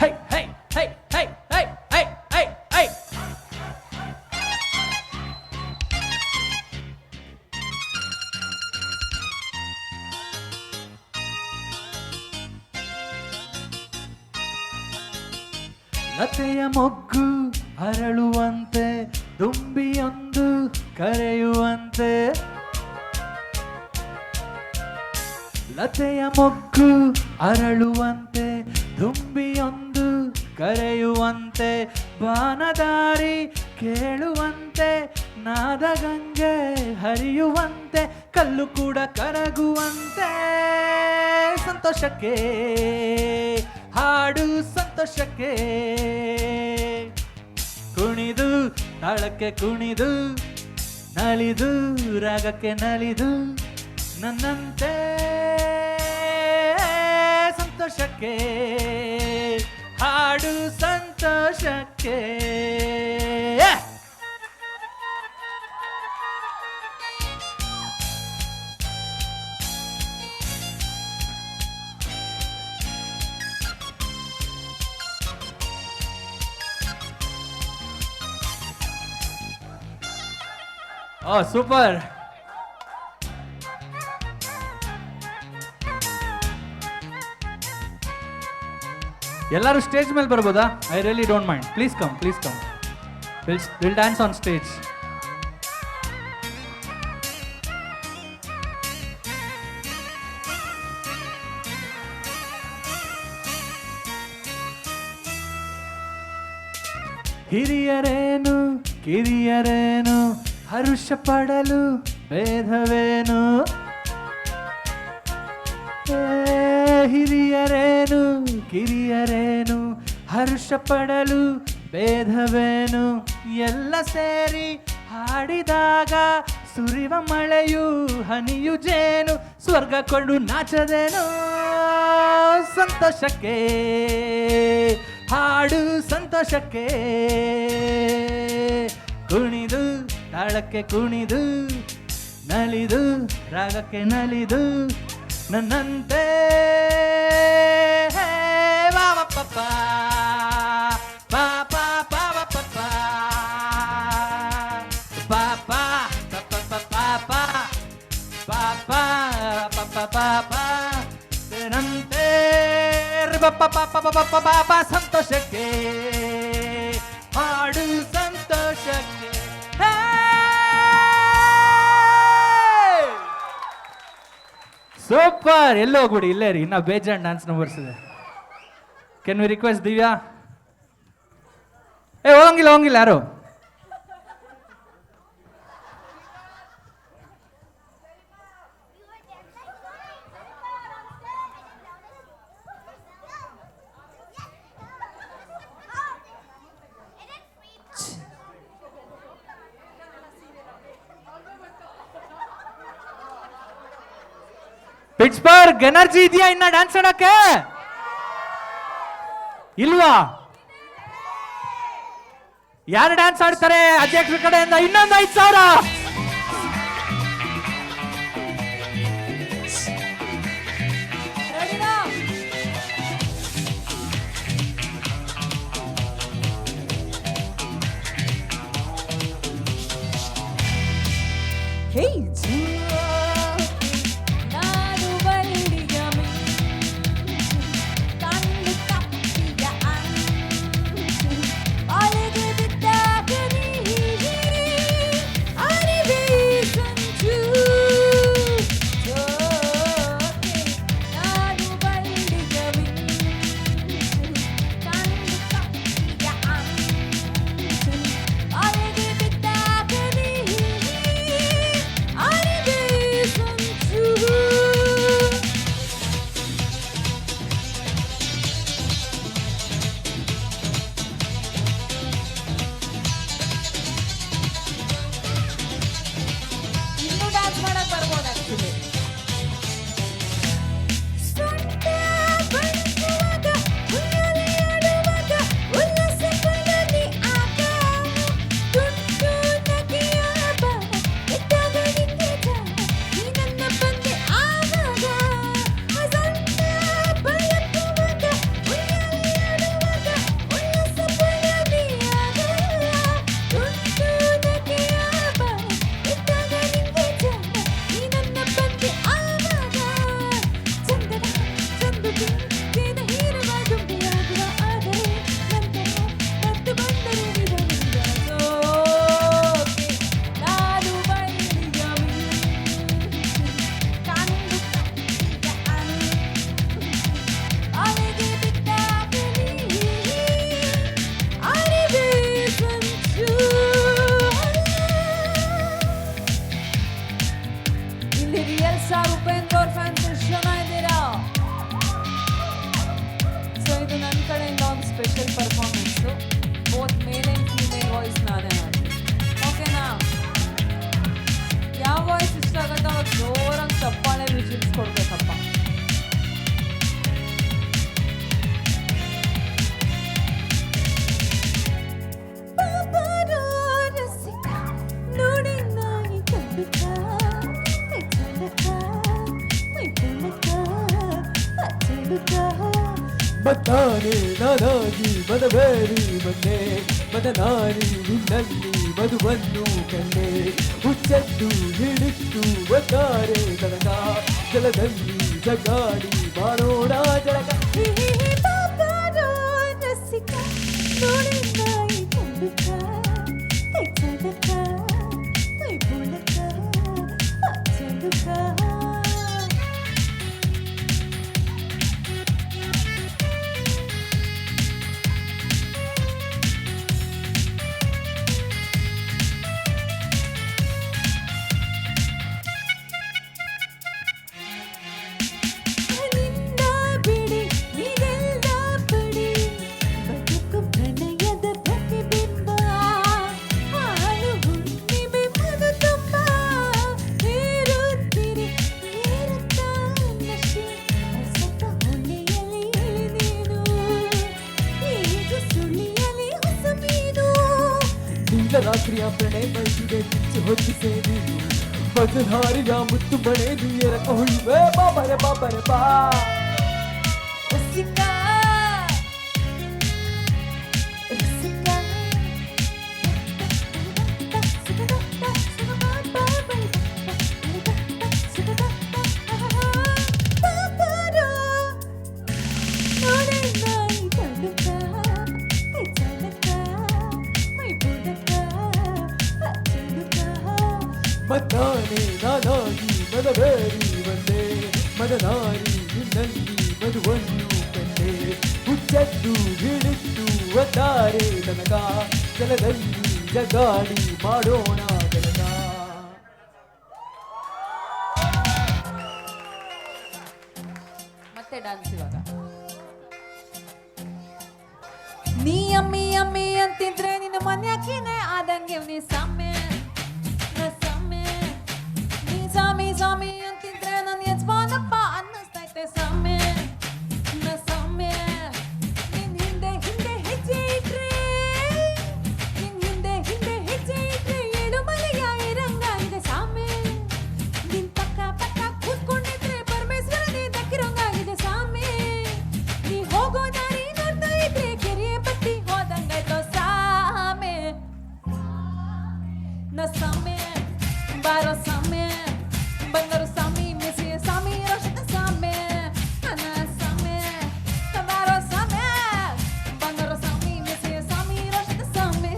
ಹೈ ಹೈ ಹೈ ಹೈ ಹೈ ಹೈ ಹೈ ಹೈ. ಲತೆಯ ಮೊಗ್ಗು ಅರಳುವಂತೆ, ದುಂಬಿಯೊಂದು ಕರೆಯುವಂತೆ, ಲತೆಯ ಮೊಗ್ಗು ಅರಳುವಂತೆ, ದುಂಬಿಯೊಂದು ಕರೆಯುವಂತೆ, ಬಾನದಾರಿ ಕೇಳುವಂತೆ, ನಾದಗಂಗೆ ಹರಿಯುವಂತೆ, ಕಲ್ಲು ಕೂಡ ಕರಗುವಂತೆ, ಸಂತೋಷಕ್ಕೆ ಹಾಡು, ಸಂತೋಷಕ್ಕೆ ಕುಣಿದು ತಾಳಕ್ಕೆ ಕುಣಿದು, ನಲಿದು ರಾಗಕ್ಕೆ ನಲಿದು, ನನ್ನಂತೆ ಸಂತೋಷಕ್ಕೆ ಹಾಡು, ಸಂತೋಷಕ್ಕೆ. ಓ ಸೂಪರ್. ಎಲ್ಲರೂ ಸ್ಟೇಜ್ ಮೇಲೆ ಬರ್ಬೋದಾ? I really don't mind. Please come, please come. Will dance on stage. ಹಿರಿಯರೇನು ಕಿರಿಯರೇನು, ಹರುಷ ಪಡಲು ಭೇದವೇನು, ಹಿರಿಯರೇನು ಕಿರಿಯರೇನು, ಹರುಷ ಪಡಲು ಭೇದವೇನು, ಎಲ್ಲ ಸೇರಿ ಹಾಡಿದಾಗ ಸುರಿವ ಮಳೆಯು ಹನಿಯು ಜೇನು, ಸ್ವರ್ಗ ಕೊಂಡು ನಾಚದೇನು, ಸಂತೋಷಕ್ಕೆ ಹಾಡು, ಸಂತೋಷಕ್ಕೆ ಕುಣಿದು ತಾಳಕ್ಕೆ ಕುಣಿದು, ನಲಿದು ರಾಗಕ್ಕೆ ನಲಿದು, ನನ್ನಂತೆ ಬಾಬ ಪಪ್ಪ ಪಾಪ ಪಾಪ ಪಪ್ಪ ಪಾಪ ಪಪ್ಪ ಪಾಪ ಪಾಪ ಪಪ್ಪ ಪಾಪ ನಂತೆ ಪಾಪ ಪಾಪ ಪಾಪ ಸಂತೋಷಕ್ಕೆ ಸೂಪರ್. ಎಲ್ಲೋ ಹೋಗ್ಬಿಡಿ, ಇಲ್ಲೇ ರೀ, ಇನ್ನ ಬೇಜಾನ್ ಡ್ಯಾನ್ಸ್ ನಂಬರ್ಸ್ ಇದೆ. Can we request Divya? ಹೋಗಂಗಿಲ್ಲ ಯಾರು. ಪಿಟ್ಸ್ಬರ್ಗ್ ಎನರ್ಜಿ ಇದೆಯಾ ಇನ್ನ ಡ್ಯಾನ್ಸ್ ಆಡಕ್ಕೆ? ಇಲ್ವಾ? ಯಾರು ಡ್ಯಾನ್ಸ್ ಆಡ್ತಾರೆ ಅಧ್ಯಕ್ಷರ ಕಡೆಯಿಂದ? ಇನ್ನೊಂದು 5,000. ರೆಡಿನಾ? ಹೇ ನಾನು ಬಳ್ಳಿಯ ಕಣ್ಣು ಕಪ್ಪಿಯ ಅಲೆಗೆ ಬಿದ್ದಾಗ ಅರಿವೇ ಸಂಚು. ನಾನು ಬಳ್ಳಿಯ ಕಣ್ಣು ಕಪ್ಪಿಯ ಅಲೆಗೆ ಬಿದ್ದಾಗ ಅರಿವೇ ಸಂಚು. ಇನ್ನೂ ಡ್ಯಾನ್ಸ್ ಮಾಡಕ್ ಬರ್ಬೋದು ಆಕ್ಚುಲಿ. ಸೊಂಟ ಬಡಿಸುವಾಗ, ಉಯ್ಯಾಲೆ ಆಡುವಾಗ, ಉಲ್ಲಾಸ ಪಡಲಿ ಆಗ. ತುಂಡು ನಗೆಯ ಬರ, ಎದ್ದಾಗ ನಿಂತಿದ್ದ, ನೀ ನನ್ನ ಬಂದೆ ಆವಾಗ. ಸೊಂಟ ಬಡಿಸುವಾಗ, ಉಯ್ಯಾಲೆ ಆಡುವಾಗ, ಉಲ್ಲಾಸ ಪಡಲಿ ಆಗ. ತುಂಡು ನಗೆಯ ಬರ, ಎದ್ದಾಗ ನಿಂತಿದ್ದ, ನೀ ನನ್ನ ಬಂದೆ ಆವಾಗ. ಚಂದದ ಚಂದುಗೆ ಜೇನ ಹೀರುವ ದುಂಬಿಯಾಗುವ ಆದರೆ ನಂತರ ಮತ್ತು ಬಂದರೆ ನಿಧನಿದ ಸೋಕೆ. ನಾನು ಬಳ್ಳಿಯ ಕಂಡು ಕಪ್ಪಿದ ಅಲೆಗೆ ಬಿದ್ದಾಗಲಿ ಅರಿವೇ ಸಂಚು. ಇಲ್ಲಿ ರಿಯಲ್ ಸ್ಟಾರ್ ಉಪೇಂದ್ರ ಅವ್ರ ಫ್ಯಾನ್ಸ್ ಎಷ್ಟು ಜನ ಇದ್ದೀರಾ? ಸೊ ಇದು ನನ್ನ ಕಡೆಯಿಂದ ಒಂದು special performance. Both male and female voice ನಾನೇ ಮಾಡ್ತೀನಿ. ಓಕೆನಾ? ಯಾವ ವಾಯ್ಸ್ ಇಷ್ಟ ಆಗುತ್ತೋ ಅವಾಗ ಜೋರಾಗಿ ಚಪ್ಪಾಳೆ ವಿಜಿಲ್ಸ್ ಕೊಡ್ಬೇಕಪ್ಪ. ಪಾಪರೋ ರಸಿಕ ನೋಡಿ ನಾಯಿ ಕಂಡುಕ ಚಂದಕ ಮೈ ಪುಣಕ ಅಚ್ಚಡುಕ. ಮತ್ತಾನೆ ನಾನಾಗಿ ಮದವೇರಿ ಬಂದೆ, ಮದನಾರಿ ನಿನ್ನಲ್ಲಿ ಮಧುವನ್ನು ಕಂಡೆ. ಹುಚ್ಚೆದ್ದು ಹಿಡಿತ್ತು ಒತ್ತಾರೆ ತನಕ, ಜಲದಲ್ಲಿ ಜಗಾಡಿ ಮಾಡೋಣ ಜಳಕ. ಪಾಪರೋ ರಸಿಕ ನೋಡಿ ನಾಯಿ ಕಂಡುಕ ಚಂದಕ ಮೈ ಪುಣಕ ಅಚ್ಚಡುಕ. ನಿನ್ನ ಬಿಡಿ ಇದೆಲ್ಲ ಪಡಿ, ಬದುಕು ಪ್ರಣಯದ ಪ್ರತಿಬಿಂಬ. ಹಾಲು ಹುಣ್ಣಿಮೆ ಮಧು ತುಂಬ ಹೇರುತ್ತೀರಿ ಏರುತ್ತಾ ನಶೆ. ಹೊಸತ ಹೊಳೆಯಲಿ ನೀನು, ಈಗ ಸುಳಿಯಲಿ ಹೊಸ ಮೀನು. ನೀಲ ರಾತ್ರಿಯ ಪ್ರಣಯ ಬಯಸಿದೆ ಕಿಚ್ಚು ಹೊತ್ತಿಸೆ ನೀನು, ಮಧುಧಾರಿಯ ಮುತ್ತು ಬಳೆ ನೀರಕ ಹುಯ್ವೆ. ಬಾಬರೆ ಬಾಬರೆ ಬಾ ರಸಿಕ ರಸಿಕ ಪಾಪರೋ ನೋಡಿ ನಾಯಿ ಕಂಡುಕ ಚಂದಕ ಮೈ ಪುಣಕ ಅಚ್ಚಡುಕ. ಮತ್ತಾನೆ ನಾನಾಗಿ ಮದವೇರಿ ಬಂದೆ, ಮದನಾರಿ ನಿನ್ನಲ್ಲಿ ಮಧುವನ್ನು ಕಂಡೆ ಹುಚ್ಚದ್ದು ಹಿಡಿತ್ತು ಒಟ್ಟಾರೆ ತನಕ ಜಲದಲ್ಲಿ ಜಗಾಡಿ ಮಾಡೋಣ ಜನಕ. ಮತ್ತೆ ಡಾನ್ಸ್ ಇವಾಗ. ನೀ ಅಮ್ಮಿ ಅಮ್ಮಿ ಅಂತಿದ್ರೆ ನಿನ್ನ ಮನ್ಯಾಕಿನೇ ಆದಂಗೆ ನೀ ಸಾಮೆ ಸಾಮೆ. ನೀ ಸಾಮಿ ಸಾಮಿ ಅಂತಿದ್ರೆ ನನ್ನ ಯಜಮಾನಪ್ಪ ಅನ್ನಿಸ್ತೈತೆ ಸಾಮೆ ಸಾಮೆ. ನಿನ್ ಹಿಂದೆ ಹಿಂದೆ ಹೆಜ್ಜೆ ಇಟ್ರೆ ನಿನ್ ಹಿಂದೆ ಹಿಂದೆ ಹೆಜ್ಜೆ ಇಟ್ರೆ ಏಳು ಮಲೆಯ ಇರಂಗ ಇದೆ ಸಾಮೆ. ನಿನ್ ಪಕ್ಕ ಪಕ್ಕ ಕೂತ್ಕೊಂಡಿದ್ರೆ ಪರಮೇಶ್ವರನೇ ದಕ್ಕಿರೋಂಗಾಗಿದೆ ಸಾಮೆ. ನೀ ಹೋಗೋ ದಾರಿ ನೋಡ್ತಾ ಇದ್ರೆ ಕೆರೆಯ ಬತ್ತಿ ಹೋದಂಗಾಯ್ತೋ ಸಾಮೆ ನ ಸಾಮೆ. ಬಾರೋ ಸಾಮೆ ಬಂದರು ಸಾಮಿ ಮಿಸಿ ಸಾಮಿ ರೋಷದ ಸಾಮೆ ನನ್ನ ಸಾಮೆ. ಬಾರೋ ಸಾಮೆ ಬಂದರು ಸಾಮಿ ಮಿಸಿ ಸಾಮಿ ರೋಷದ ಸಾಮೆ.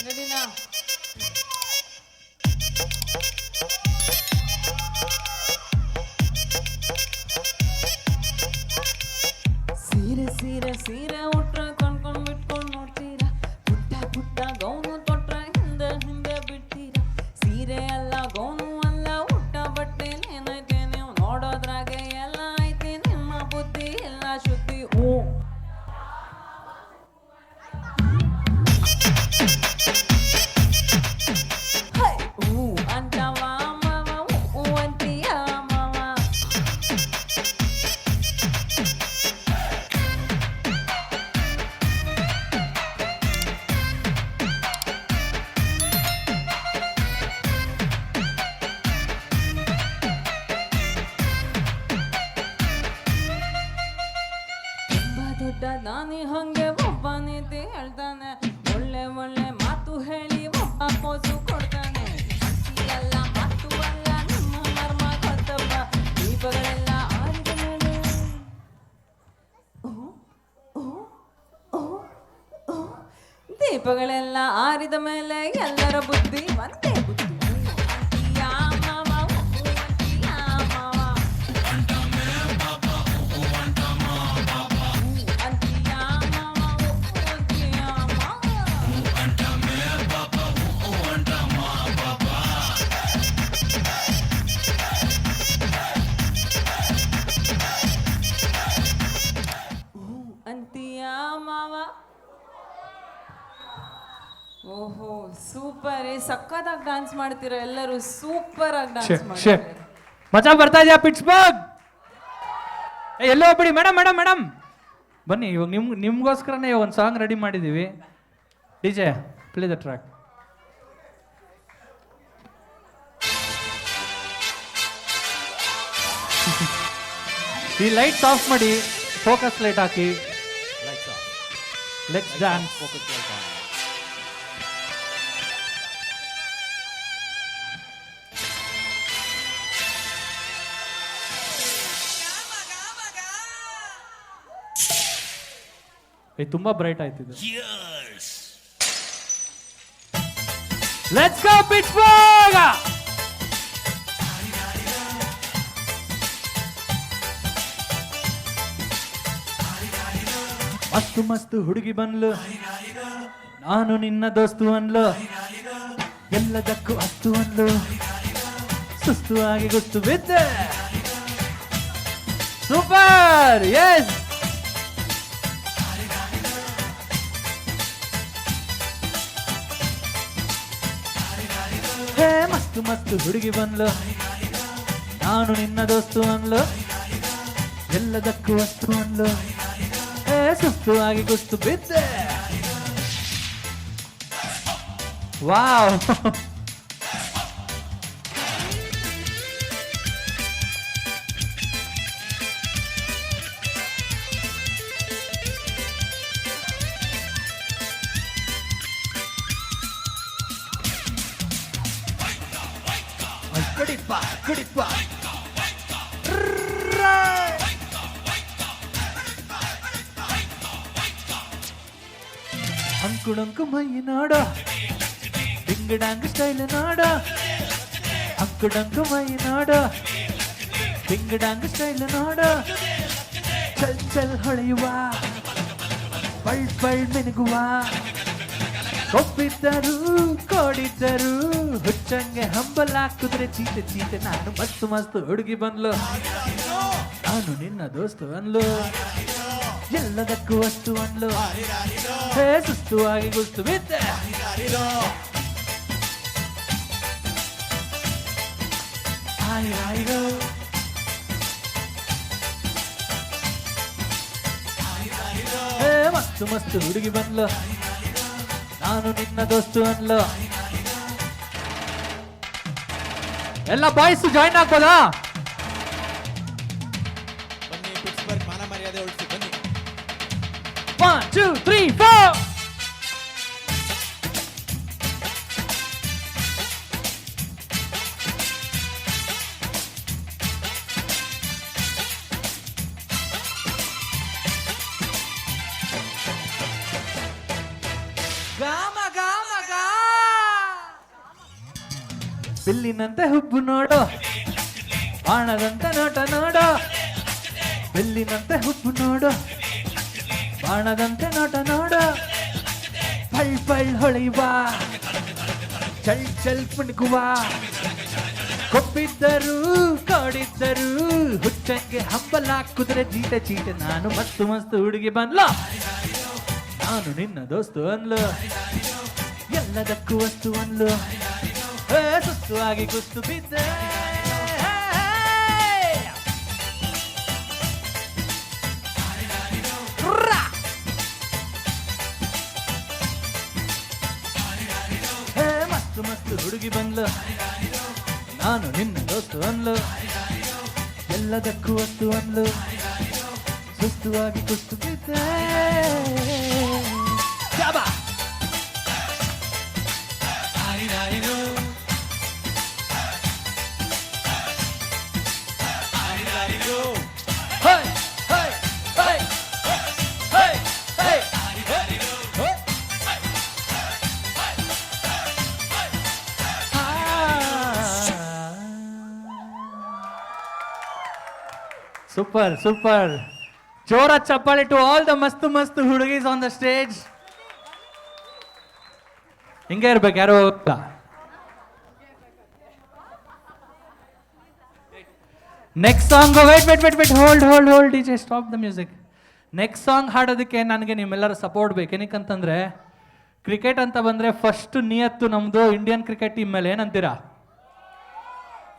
ನಡಿನಾ ಸೀರೆ ಸೀರೆ ಸೀರೆ ಉಟ್ರೆ ಕಣ್ಕೊಂಡ್ ಬಿಟ್ಕೊಂಡ್ ನೋಡ್ತೀರಾ. ಪುಟ್ಟ ಪುಟ್ಟ ಗೌನು ತೊಟ್ರೆ ಹಿಂದೆ ಹಿಂದೆ ಬಿಡ್ತೀರಾ. ಸೀರೆ ಅಲ್ಲ ಗೌನು ಅಲ್ಲ ಉಟ್ಟ ಬಟ್ಟೆ ಏನೈತೆ ನೀವು ನೋಡೋದ್ರಾಗೆ ಎಲ್ಲ ಐತೆ ನಿಮ್ಮ ಬುದ್ಧಿ ಎಲ್ಲ ಶುದ್ಧಿ. ಹ್ಞೂ ಹೈ ಹ್ಞೂ ಅಂತವ ಮಾವ ಹ್ಞೂ ಅಂತೀಯ ಮಾವ. ತುಂಬಾ ದೊಡ್ಡ ನಾನಿ ಹಂಗೆ ಒಬ್ಬ ನೀತಿ ಹೇಳ್ತಾನೆ. ಒಳ್ಳೆ ಒಳ್ಳೆ ಮಾತು ಹೇಳಿ ಒಬ್ಬ ಪೋಸು ಕೊಡ್ತಾನೆ. ಎಲ್ಲ ಮಾತು ಅಲ್ಲ ನಿಮ್ಮ ಮರ್ಮ ಗೊತ್ತಪ್ಪ. ದೀಪಗಳೆಲ್ಲ ಆರಿದ ಮೇಲೆ ದೀಪಗಳೆಲ್ಲ ಆರಿದ ಮೇಲೆ ಎಲ್ಲರ ಬುದ್ಧಿ ಒಂದೇ ಬುದ್ಧಿ. ಅಂತೀಯ ಮಾವ ಅಂತೀಯ ಮಾವ. ಅಂತೀಯ ಮಾವ ಅಂತೀಯ ಮಾವ. ಅಂತೀಯ ಮಾವ. ಓಹೋ ಸೂಪರ್. ಸಕ್ಕತ್ತಾಗಿ ಡಾನ್ಸ್ ಮಾಡ್ತೀರಾ ಎಲ್ಲರೂ. ಸೂಪರ್ ಆಗಿ ಡಾನ್ಸ್ ಮಾಡ್ತೀರಾ. ಮಜಾ ಬರ್ತಾ ಇದೆಯಾ ಪಿಟ್ಸ್ಬರ್ಗ್? ಎಲ್ಲೋ ಬಿಡಿ ಮೇಡಮ್ ಮೇಡಮ್ ಮೇಡಮ್ ಬನ್ನಿ. ಇವಾಗ ನಿಮ್ಗೋಸ್ಕರನೇ ಒಂದು ಸಾಂಗ್ ರೆಡಿ ಮಾಡಿದ್ದೀವಿ. DJ play the track. ಈ ಲೈಟ್ಸ್ ಆಫ್ ಮಾಡಿ, ಫೋಕಸ್ ಲೈಟ್ ಹಾಕಿ. Let's dance. ತುಂಬಾ ಬ್ರೈಟ್ ಆಯ್ತಿದೆ. Let's go Pittsburgh. ಮಸ್ತು ಮಸ್ತು ಹುಡುಗಿ ಬಂದ್ಲು, ನಾನು ನಿನ್ನ ದೋಸ್ತು ಅನ್ಲು. ಎಲ್ಲದಕ್ಕೂ ಅಸ್ತು ಅನ್ಲು, ಸುಸ್ತು ಆಗಿ ಗುಸ್ತು ಬಿದ್ದೆ. ಸೂಪರ್. ಎಸ್ ಹೇ ಮಸ್ತು ಮಸ್ತು ಹುಡುಗಿ ಬಂದ್ಲು, ನಾನು ನಿನ್ನ ದೋಸ್ತು ಅನ್ಲು. ಎಲ್ಲದಕ್ಕೂ ಅಸ್ತು ಅನ್ಲು, ಸುಸ್ತು ಆಗಿ ಗುಸ್ತು ಬಿದ್ದೆ. ವಾವ್. ಕುಡಿಪ ಕುಡಿಪ ಅಂಕುಡಂಕು ಮೈ ನಾಡ ಡಿಂಗಡಂಗ್ ಸ್ಟೈಲ್ ನಾಡ ಅಂಕುಡಂಕು ಮೈ ನಾಡ ಡಿಂಗಡಂಗ್ ಸ್ಟೈಲ್ ನಾಡ ಚಲ್ ಚಲ್ ಹೊಳೆಯುವ ಬಳ್ ಬಳ್ ಮಿನುಗುವ ಕೊಪ್ಪಿದ್ದರು ಕೋಡಿದ್ದರು ಹುಚ್ಚಂಗೆ ಹಂಬಲ ಕುದುರೆ ಚೀತೆ ಚೀತೆ ನಾನು ಮಸ್ತು ಮಸ್ತು ಹುಡುಗಿ ಬಂದ್ಲು ನಾನು ನಿನ್ನ ದೋಸ್ತು ಅನ್ಲು ಎಲ್ಲದಕ್ಕೂ ವಸ್ತು ಅನ್ಲು ಹೇ ಸುಸ್ತು ಆಗಿ ಗುಸ್ತು ಬಿದ್ದೆ ಆಯ್ರೋ ಹೇ ಮಸ್ತು ಮಸ್ತು ಹುಡುಗಿ ಬಂದ್ಲು ನಾನು ನಿನ್ನ ದೋಸ್ತು ಅನ್ಲು ಎಲ್ಲ ಬಾಯ್ಸ್ ಜಾಯಿನ್ ಆಗ್ಬೋದಾ ಬನ್ನಿ ಪಿಟ್ಸ್ಬರ್ಗ್ ಮಾನ ಮರ್ಯಾದೆ ಉಳಿಸಿ ಬನ್ನಿ 1 2 3 4 ಬಿಲ್ಲಿನಂತೆ ಹುಬ್ಬು ನೋಡು ಬಾಣದಂತೆ ನೋಟ ನೋಡು ಬಿಲ್ಲಿನಂತೆ ಹುಬ್ಬು ನೋಡು ಬಾಣದಂತೆ ನೋಟ ನೋಡು ಪಳ್ ಪಳ್ ಹೊಳೆಯುವ ಚಲ್ ಚಲ್ ಪುಣಗುವ ಕೊಪ್ಪಿದ್ದರು ಕಾಡಿದ್ದರು ಹುಚ್ಚಂಗೆ ಹಂಬಲ ಕುದುರೆ ಚೀಟೆ ಚೀಟೆ ನಾನು ಮಸ್ತು ಮಸ್ತು ಹುಡುಗಿ ಬಂದ್ಲ ನಾನು ನಿನ್ನ ದೋಸ್ತು ಅನ್ಲು ಎಲ್ಲದಕ್ಕೂ ವಸ್ತು ಅನ್ಲು ಸುಸ್ತು ಆಗಿ ಕುಸ್ತು ಬಿದ್ದೆ ಮಸ್ತು ಮಸ್ತು ಹುಡುಗಿ ಬಂದ್ಲು ನಾನು ನಿನ್ನ ದೋಸ್ತು ಅನ್ಲು ಎಲ್ಲದಕ್ಕೂ ವಸ್ತು ಅನ್ಲು ಸುಸ್ತು ಆಗಿ ಕುಸ್ತು ಬಿದ್ದೆ ಜಾಬಾ ಸೂಪರ್ ಸೂಪರ್ ಜೋರ ಚಪ್ಪಾಳೆ ಟು ಆಲ್ ದ ಮಸ್ತ್ ಮಸ್ತ್ ಹುಡುಗೀಸ್ ಆನ್ ದ ಸ್ಟೇಜ್ ಹಿಂಗೆ ಇರ್ಬೇಕು ಯಾರೋ next song wait hold DJ stop the music next song ಹಾಡೋದಕ್ಕೆ ನನಗೆ ನಿಮ್ಮೆಲ್ಲರ ಸಪೋರ್ಟ್ ಬೇಕು ಏನಕ್ಕಂತಂದ್ರೆ ಕ್ರಿಕೆಟ್ ಅಂತ ಬಂದ್ರೆ ಫಸ್ಟ್ ನಿಯತ್ತು ನಮ್ದು ಇಂಡಿಯನ್ ಕ್ರಿಕೆಟ್ ಟೀಮ್ ಮೇಲೆ ಏನಂತೀರಾ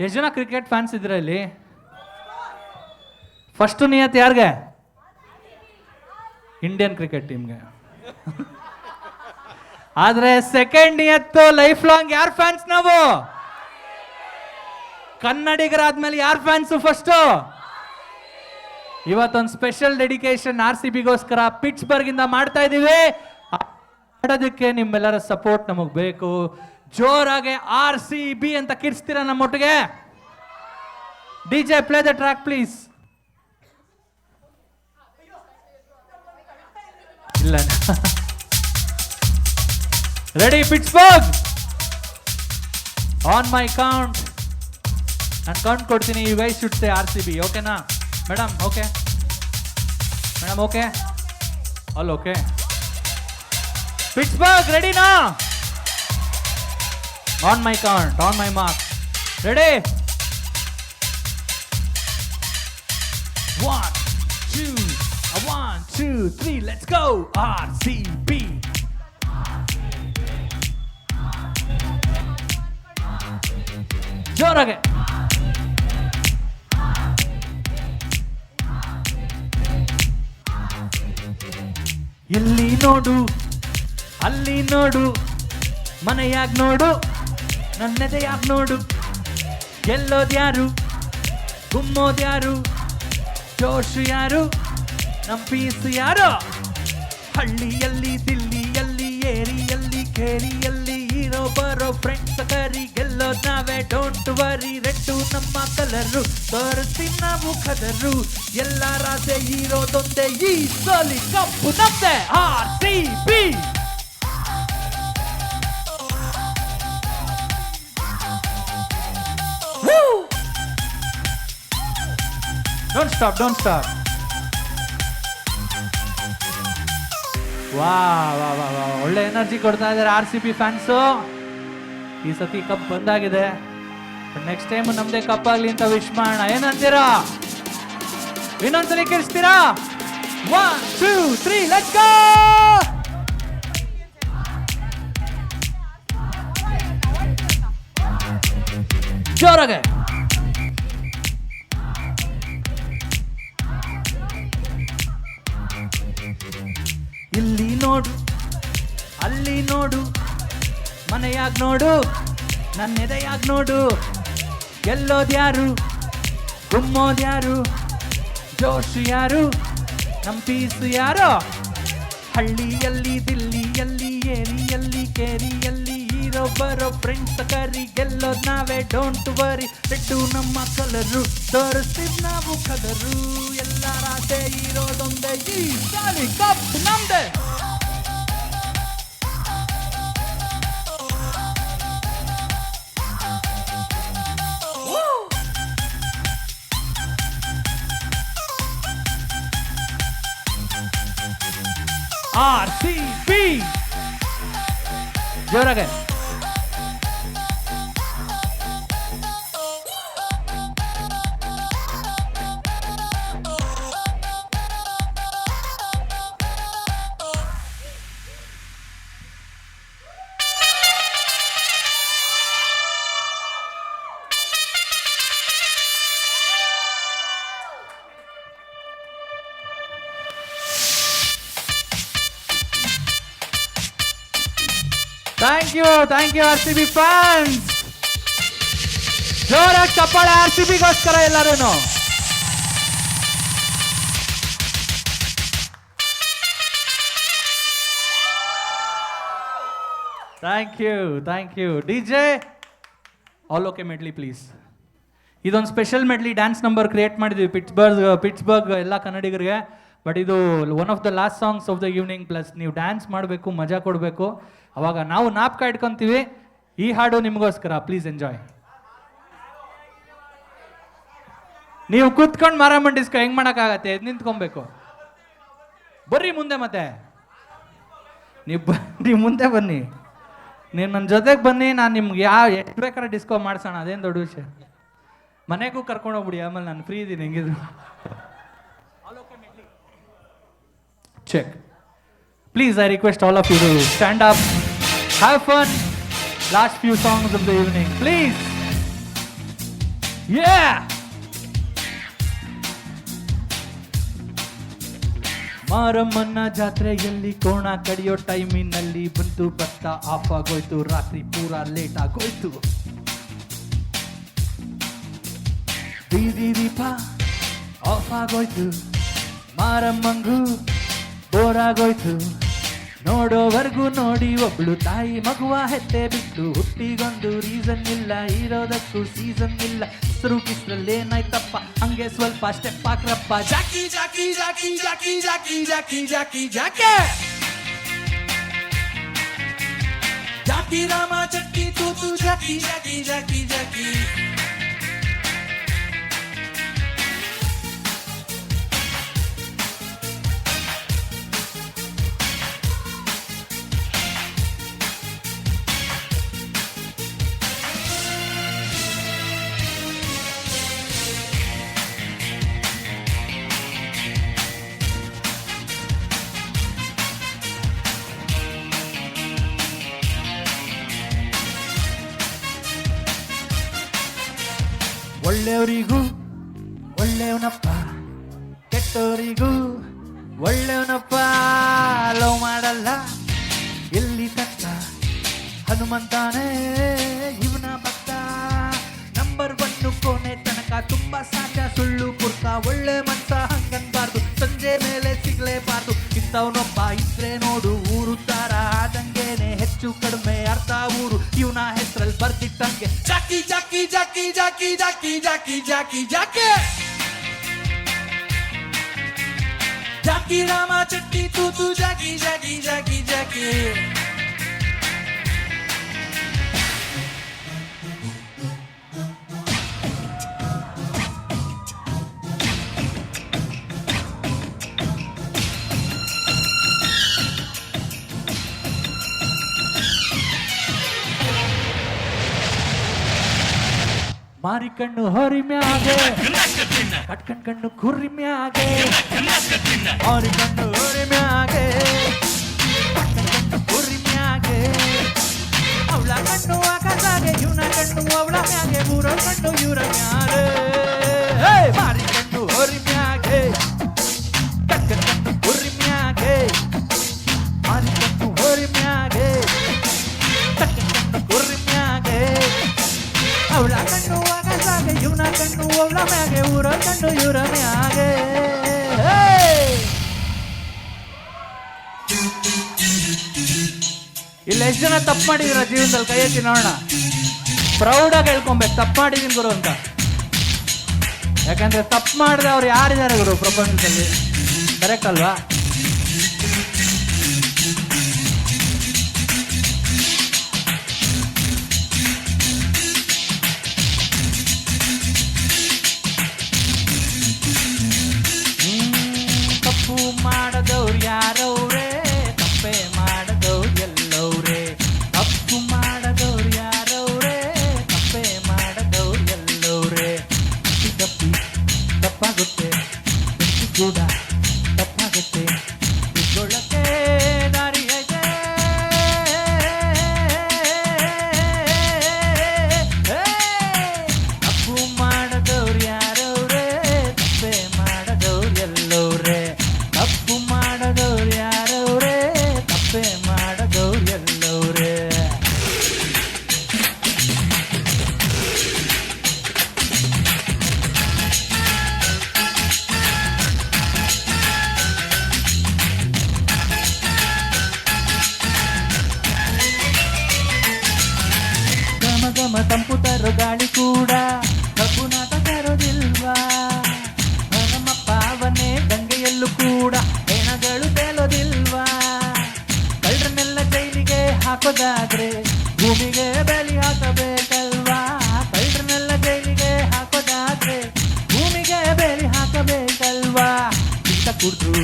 ಎಷ್ಟು ಜನ ಕ್ರಿಕೆಟ್ ಫ್ಯಾನ್ಸ್ ಇದ್ರ ಇಲ್ಲಿ ಫಸ್ಟ್ ನಿಯತ್ ಯಾರಿಗೆ ಇಂಡಿಯನ್ ಕ್ರಿಕೆಟ್ ಟೀಮ್ಗೆ ಆದ್ರೆ ಸೆಕೆಂಡ್ ನಿಯತ್ತು ಲೈಫ್ ಲಾಂಗ್ ಯಾರ್ ಫ್ಯಾನ್ಸ್ ನಾವು ಕನ್ನಡಿಗರಾದ್ಮೇಲೆ ಯಾರ್ ಫ್ಯಾನ್ಸು ಫಸ್ಟ್ ಇವತ್ತೊಂದು ಸ್ಪೆಷಲ್ ಡೆಡಿಕೇಶನ್ RCBಗೋಸ್ಕರ ಪಿಟ್ಸ್ಬರ್ಗ್ ಇಂದ ಮಾಡ್ತಾ ಇದೀವಿ ಆಡೋದಕ್ಕೆ ನಿಮ್ಮೆಲ್ಲರ ಸಪೋರ್ಟ್ ನಮಗ್ ಬೇಕು ಜೋರಾಗೆ RCB ಅಂತ ಕಿರ್ಸ್ತೀರಾ ನಮ್ಮೊಟ್ಟಿಗೆ DJ play the track please ಇಲ್ಲ ready Pittsburgh on my count ನಾನು ಕೌಂಟ್ ಕೊಡ್ತೀನಿ you guys should say RCB ಓಕೆನಾ madam okay madam okay all okay Pittsburgh ರೆಡಿನಾ on my count on my mark ready 1 2 3 let's go RCB ಜೋರಾಗೆ ಇಲ್ಲಿ ನೋಡು ಅಲ್ಲಿ ನೋಡು ಮನೆಯಾಗ ನೋಡು ನನ್ನೆದೆಯಾಗ ನೋಡು ಗೆಲ್ಲೋದ್ಯಾರು ಗುಮ್ಮೋದ್ಯಾರು ಜೋಶು ಯಾರು ನಮ್ ಪೀಸ್ ಯಾರು ಹಳ್ಳಿಯಲ್ಲಿ ದಿಲ್ಲಿಯಲ್ಲಿ ಏರಿಯಲ್ಲಿ ಕೇರಿಯಲ್ಲಿ ಹೀರೋ ಬರೋ ಫ್ರೆಂಡ್ಸ್ ಕರಿ ಗೆಲ್ಲೋದ್ ನಾವೇ ಡೋಂಟ್ ವರಿ ರೆಡ್ಡು ನಮ್ಮ ಕಲರು ತೋರಿಸಿ ನಾವು ಕದರು ಎಲ್ಲರ ಆಸೆ ಇರೋದೊಂದೇ ಈ ಸೋಲಿ ಕಪ್ಪು ನಮ್ದೆ RCB. Don't stop, don't stop. ವಾ ವಾ ವಾ ವಾ ಒಳ್ಳೆ ಎನರ್ಜಿ ಕೊಡ್ತಾ ಇದ್ದಾರೆ RCB ಫ್ಯಾನ್ಸು. ಈ ಸತಿ ಕಪ್ ಬಂದಾಗಿದೆ, ನೆಕ್ಸ್ಟ್ ಟೈಮ್ ನಮ್ದೇ ಕಪ್ ಆಗ್ಲಿ ಅಂತ ವಿಶ್ ಮಾಡೋಣ. ಏನಂತೀರಾ? ಇನ್ನೊಂದ್ಸಲಿ ಕೇಳಿಸ್ತೀರಾ? 1 2 3 ಲೆಟ್ಸ್ ಗೋ. ಜೋರಾಗೆ ಇಲ್ಲಿ ನೋಡು ಅಲ್ಲಿ ನೋಡು ಮನೆಯಾಗ್ ನೋಡು ನನ್ನ ಎದೆಯಾಗ್ ನೋಡು ಗೆಲ್ಲೋದ್ಯಾರು ಗುಮ್ಮೋದ್ಯಾರು ಜೋಶು ಯಾರು ನಮ್ಮ ಪೀಸು ಯಾರು ಹಳ್ಳಿಯಲ್ಲಿ ದಿಲ್ಲಿಯಲ್ಲಿ ಏರಿಯಲ್ಲಿ ಕೇರಿಯಲ್ಲಿ ಹೀರೋ ಬರೋ ಫ್ರೆಂಡ್ಸ್ ಕರಿ ಗೆಲ್ಲೋದ್ ನಾವೇ ಡೋಂಟ್ ವರಿ ಬಿಟ್ಟು ನಮ್ಮ ಕಲರು ತೋರಿಸ್ತಿದ್ ನಾವು ಕದರು ಎಲ್ಲರ ಆಸೆ ಇರೋದೊಂದೇ ಈ ಸಾಲಿ ಕಪ್ ನಮ್ದೆ. RCB ಜೋರಾಗೆ. Thank you RCB fans. ಜೋರಾಗಿ ಚಪ್ಪಾಳೆ RCBಗೋಸ್ಕರ ಎಲ್ಲರೂ. Thank you DJ all okay medley please. ಇದೊಂದು special medley dance number create ಮಾಡಿದ್ವಿ ಪಿಟ್ಸ್ಬರ್ಗ್ ಎಲ್ಲ ಕನ್ನಡಿಗರಿಗೆ. ಬಟ್ ಇದು one of the last songs of the evening. Plus ನೀವು ಡ್ಯಾನ್ಸ್ ಮಾಡಬೇಕು, ಮಜಾ ಕೊಡಬೇಕು. ಅವಾಗ ನಾವು ನಾಪ್ಕ ಇಟ್ಕೊಂತೀವಿ. ಈ ಹಾಡು ನಿಮಗೋಸ್ಕರ, ಪ್ಲೀಸ್ ಎಂಜಾಯ್. ನೀವು ಕೂತ್ಕೊಂಡು ಮಾರಾಮಂಡಿಸ್ಕೊ ಹೆಂಗ್ ಮಾಡೋಕ್ಕಾಗತ್ತೆ? ಎದ್ದು ನಿಂತ್ಕೊಬೇಕು. ಬರ್ರಿ ಮುಂದೆ, ಮತ್ತೆ ನೀವು ಮುಂದೆ ಬನ್ನಿ. ನೀವು ನನ್ನ ಜೊತೆಗೆ ಬನ್ನಿ, ನಾನು ನಿಮ್ಗೆ ಎಷ್ಟು ಬೇಕಾದ್ರೆ ಡಿಸ್ಕೋ ಮಾಡ್ಸೋಣ, ಅದೇನು ದೊಡ್ಡ ವಿಷಯ. ಮನೆಗೂ ಕರ್ಕೊಂಡು ಹೋಗ್ಬಿಡಿ, ಆಮೇಲೆ ನಾನು ಫ್ರೀ ಇದ್ದೀನಿ ಹೆಂಗಿದ್ರು. Check. Please, I request all of you to stand up, have fun. Last few songs of the evening, please. Yeah. ಮಾರಮ್ಮನ ಜಾತ್ರೆಯಲ್ಲಿ ಕೋಣ ಕಡಿಯೋ ಟೈಮಿನಲ್ಲಿ ಬಂತು ಭತ್ತ ಆಫ್ ಆಗೋಯ್ತು, ರಾತ್ರಿ ಪೂರ ಲೇಟ್ ಆಗೋಯ್ತು. ಬೀದಿ ದೀಪ ಆಫ್ ಆಗೋಯ್ತು, ಮಾರಮ್ಮಂಗೂ ಬೋರಾಗೋಯ್ತು. ನೋಡೋವರೆಗೂ ನೋಡಿ ಒಬ್ಳು ತಾಯಿ ಮಗುವ ಹೆತ್ತೆ ಬಿಟ್ಟು, ಹುಟ್ಟಿಗೊಂದು ರೀಸನ್ ಇಲ್ಲ, ಇರೋದಕ್ಕೂ ಸೀಸನ್ ಇಲ್ಲ. ಹೆಸರು ಕಿಸ್ರಲ್ಲೇನಾಯ್ತಪ್ಪ, ಹಂಗೆ ಸ್ವಲ್ಪ ಸ್ಟೆಪ್ ಹಾಕ್ರಪ್ಪ. ಜಾಕಿ ಜಾಕಿ ಜಾಕಿ ಜಾಕಿ ಜಾಕಿ ಜಾಕಿ ಜಾಕಿ ಜಾಕೆ ಜಾಕಿ ರಾಮ ಚಟ್ಟಿ ತೂತು ಜಾಕಿ ಜಾಕಿ ಜಾಕಿ ಜಾಕಿ. ಒಳ್ಳೆಯವರಿಗೂ ಒಳ್ಳೆಯವನಪ್ಪ, ಕೆಟ್ಟವರಿಗೂ ಒಳ್ಳೆಯವನಪ್ಪ. ಲವ್ ಮಾಡಲ್ಲ ಎಲ್ಲಿ ತಕ್ಕ, ಹನುಮಂತಾನೇ ಇವನ ಭಕ್ತ. ನಂಬರ್ 1 ಕೋಣೆ ತನಕ ತುಂಬಾ ಸಾಕ, ಸುಳ್ಳು ಪುರ್ತ ಒಳ್ಳೆ ಮನ್ಸ ಹಂಗನ್ಬಾರ್ದು, ಸಂಜೆ ಮೇಲೆ ಸಿಗ್ಲೇಬಾರ್ದು. ಇಂಥವನೊಬ್ಬ ಇದ್ರೆ ನೋಡು ಊರು ತಾರ ಆದಂಗೇನೆ, ಹೆಚ್ಚು ಕಡಿಮೆ ಅರ್ಧ ಊರು ಇವನ ಹೆಸರಲ್ಲಿ ಬರ್ದಿಟ್ಟಂತ ಜಾಕಿಗೆ ಜಾಕಿ ಜಾಕಿ ಜಾಕಿ ಜಾಕಿ ಜಾಕಿ ಜಾಕಿ ಜಾಕಿ ಜಾಕಿ ಜಾಕಿ ರಾಮ ಚಟ್ಟಿ ತೂತು ಜಾಕಿ ಜಾಕಿ ಜಾಕಿ ಜಾಕಿ ಮಾರಿ ಕಣ್ಣು ಹೊರಿ ಮ್ಯಾಗೆ ಕಟ್ಕಂಡ್ ಕಣ್ಣು ಕುರಿ ಮ್ಯಾಗೆ ಮಾರಿ ಕಣ್ಣು ಹೊರಿ ಮ್ಯಾಗೆ ಕಟ್ಕಂಡ್ ಕಣ್ಣು ಕುರಿ ಮ್ಯಾಗೆ ಅವಳ ಕಣ್ಣು ಆಕಾಶಾಗೆ ಇವನ ಕಣ್ಣು ಅವಳ ಮ್ಯಾಗೆ ಮೂರ ಕಣ್ಣು ಇವರ ಮ್ಯಾಗೆ ಮಾರಿ ಕಣ್ಣು ಹೊರಿ ಮ್ಯಾಗೆ ಕಟ್ಕಂಡ್ ಕಣ್ಣು ಕುರಿ ಮ್ಯಾಗೆ ಮಾರಿ ಕಣ್ಣು ಹೊರಿ ಮ್ಯಾಗೆ ಕಟ್ಕಂಡ್ ಕಣ್ಣು ಕುರಿ ಮ್ಯಾಗೆ ಅವಳ ಕಣ್ಣು ಆಕಾಶಾಗೆ ಇವನ ಕಣ್ಣು ಅವಳ ಮ್ಯಾಗೆ ಊರ ಕಣ್ಣು ಇವರ ಮ್ಯಾಗೆ ಇಲ್ಲಿ ಎಷ್ಟು ಜನ ತಪ್ಪು ಮಾಡಿದಿರ ಜೀವನದಲ್ಲಿ ಕೈ ಎತ್ತಿ ನೋಡೋಣ ಪ್ರೌಡಾಗಿ ಹೇಳ್ಕೊಬೇಕು ತಪ್ಪು ಮಾಡಿದೀನಿ ಗುರು ಅಂತ ಯಾಕಂದ್ರೆ ತಪ್ಪು ಮಾಡಿದೆ ಅವ್ರು ಯಾರಿದ್ದಾರೆ ಗುರು ಪ್ರಪಂಚದಲ್ಲಿ ಕರೆಕ್ಟ್ ಅಲ್ವಾ ತಪ್ಪು ಮಾಡದವ್ರು ಯಾರವ್ರೆ ತಪ್ಪೇ ಮಾಡದವ್ರು ಎಲ್ಲವ್ರೆ ತಪ್ಪು ಮಾಡದವ್ರು ಯಾರವ್ರೆ ತಪ್ಪೇ ಮಾಡದವ್ರು ಎಲ್ಲವ್ರೆ ತಪ್ಪಿ ತಪ್ಪಾಗುತ್ತೆ ತಪ್ಪಿ ಕೂಡ ತಪ್ಪಾಗುತ್ತೆ ಇದ್ಕೊಳ್ಳಕ್ಕೆ ದಾರಿ ಐತೆ ತಪ್ಪು ಮಾಡದವ್ರು ಯಾರವ್ರೆ ತಪ್ಪೇ ಮಾಡದವ್ರು ಎಲ್ಲವ್ರೆ ತಪ್ಪು ಮಾಡದವ್ರು ಯಾರವ್ರೆ ತಪ್ಪೇ ಮಾಡದವ್ರು ಎಲ್ಲವ್ರೆ ಗಮ ಗಮ ತಂಪು ತರೋ ಗಾಳಿ ಕೂಡ ಕಬ್ಬುನಾಟ ತರೋದಿಲ್ವಾ ನಮ್ಮ ಪಾವನೆ ಗಂಗೆಯಲ್ಲೂ ಕೂಡ ಹೆಣಗಳು ತೇಲೋದಿಲ್ವಾ ಕಳ್ಳರನ್ನೆಲ್ಲ ಜೈಲಿಗೆ ಹಾಕೋದಾದ್ರೆ ಭೂಮಿಗೆ ಬಲಿ ಹಾಕಬೇಕಲ್ವಾ ಕಳ್ಳರನ್ನೆಲ್ಲ ಜೈಲಿಗೆ ಹಾಕೋದಾದ್ರೆ ಭೂಮಿಗೆ ಬೇಲಿ ಹಾಕಬೇಕಲ್ವಾ ಶೀತ ಕುಡ್ರು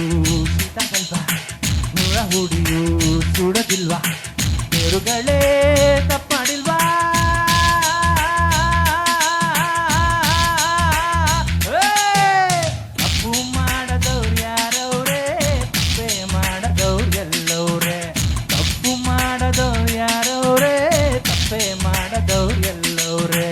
ಶೀತಗಲ್ವಾ ನೂರ ಹುಡಿಯು ಸುಡೋದಿಲ್ವಾ ಬೇರುಗಳೇ ತಪ್ಪಾಡಿಲ್ವಾ ತಪ್ಪು ಮಾಡದವ್ರು ಯಾರವ್ರೆ ತಪ್ಪೇ ಮಾಡದವ್ರು ಎಲ್ಲವ್ರೆ ತಪ್ಪು ಮಾಡದವ್ರು ಯಾರವ್ರೆ ತಪ್ಪೇ ಮಾಡದವ್ರು ಎಲ್ಲವ್ರೆ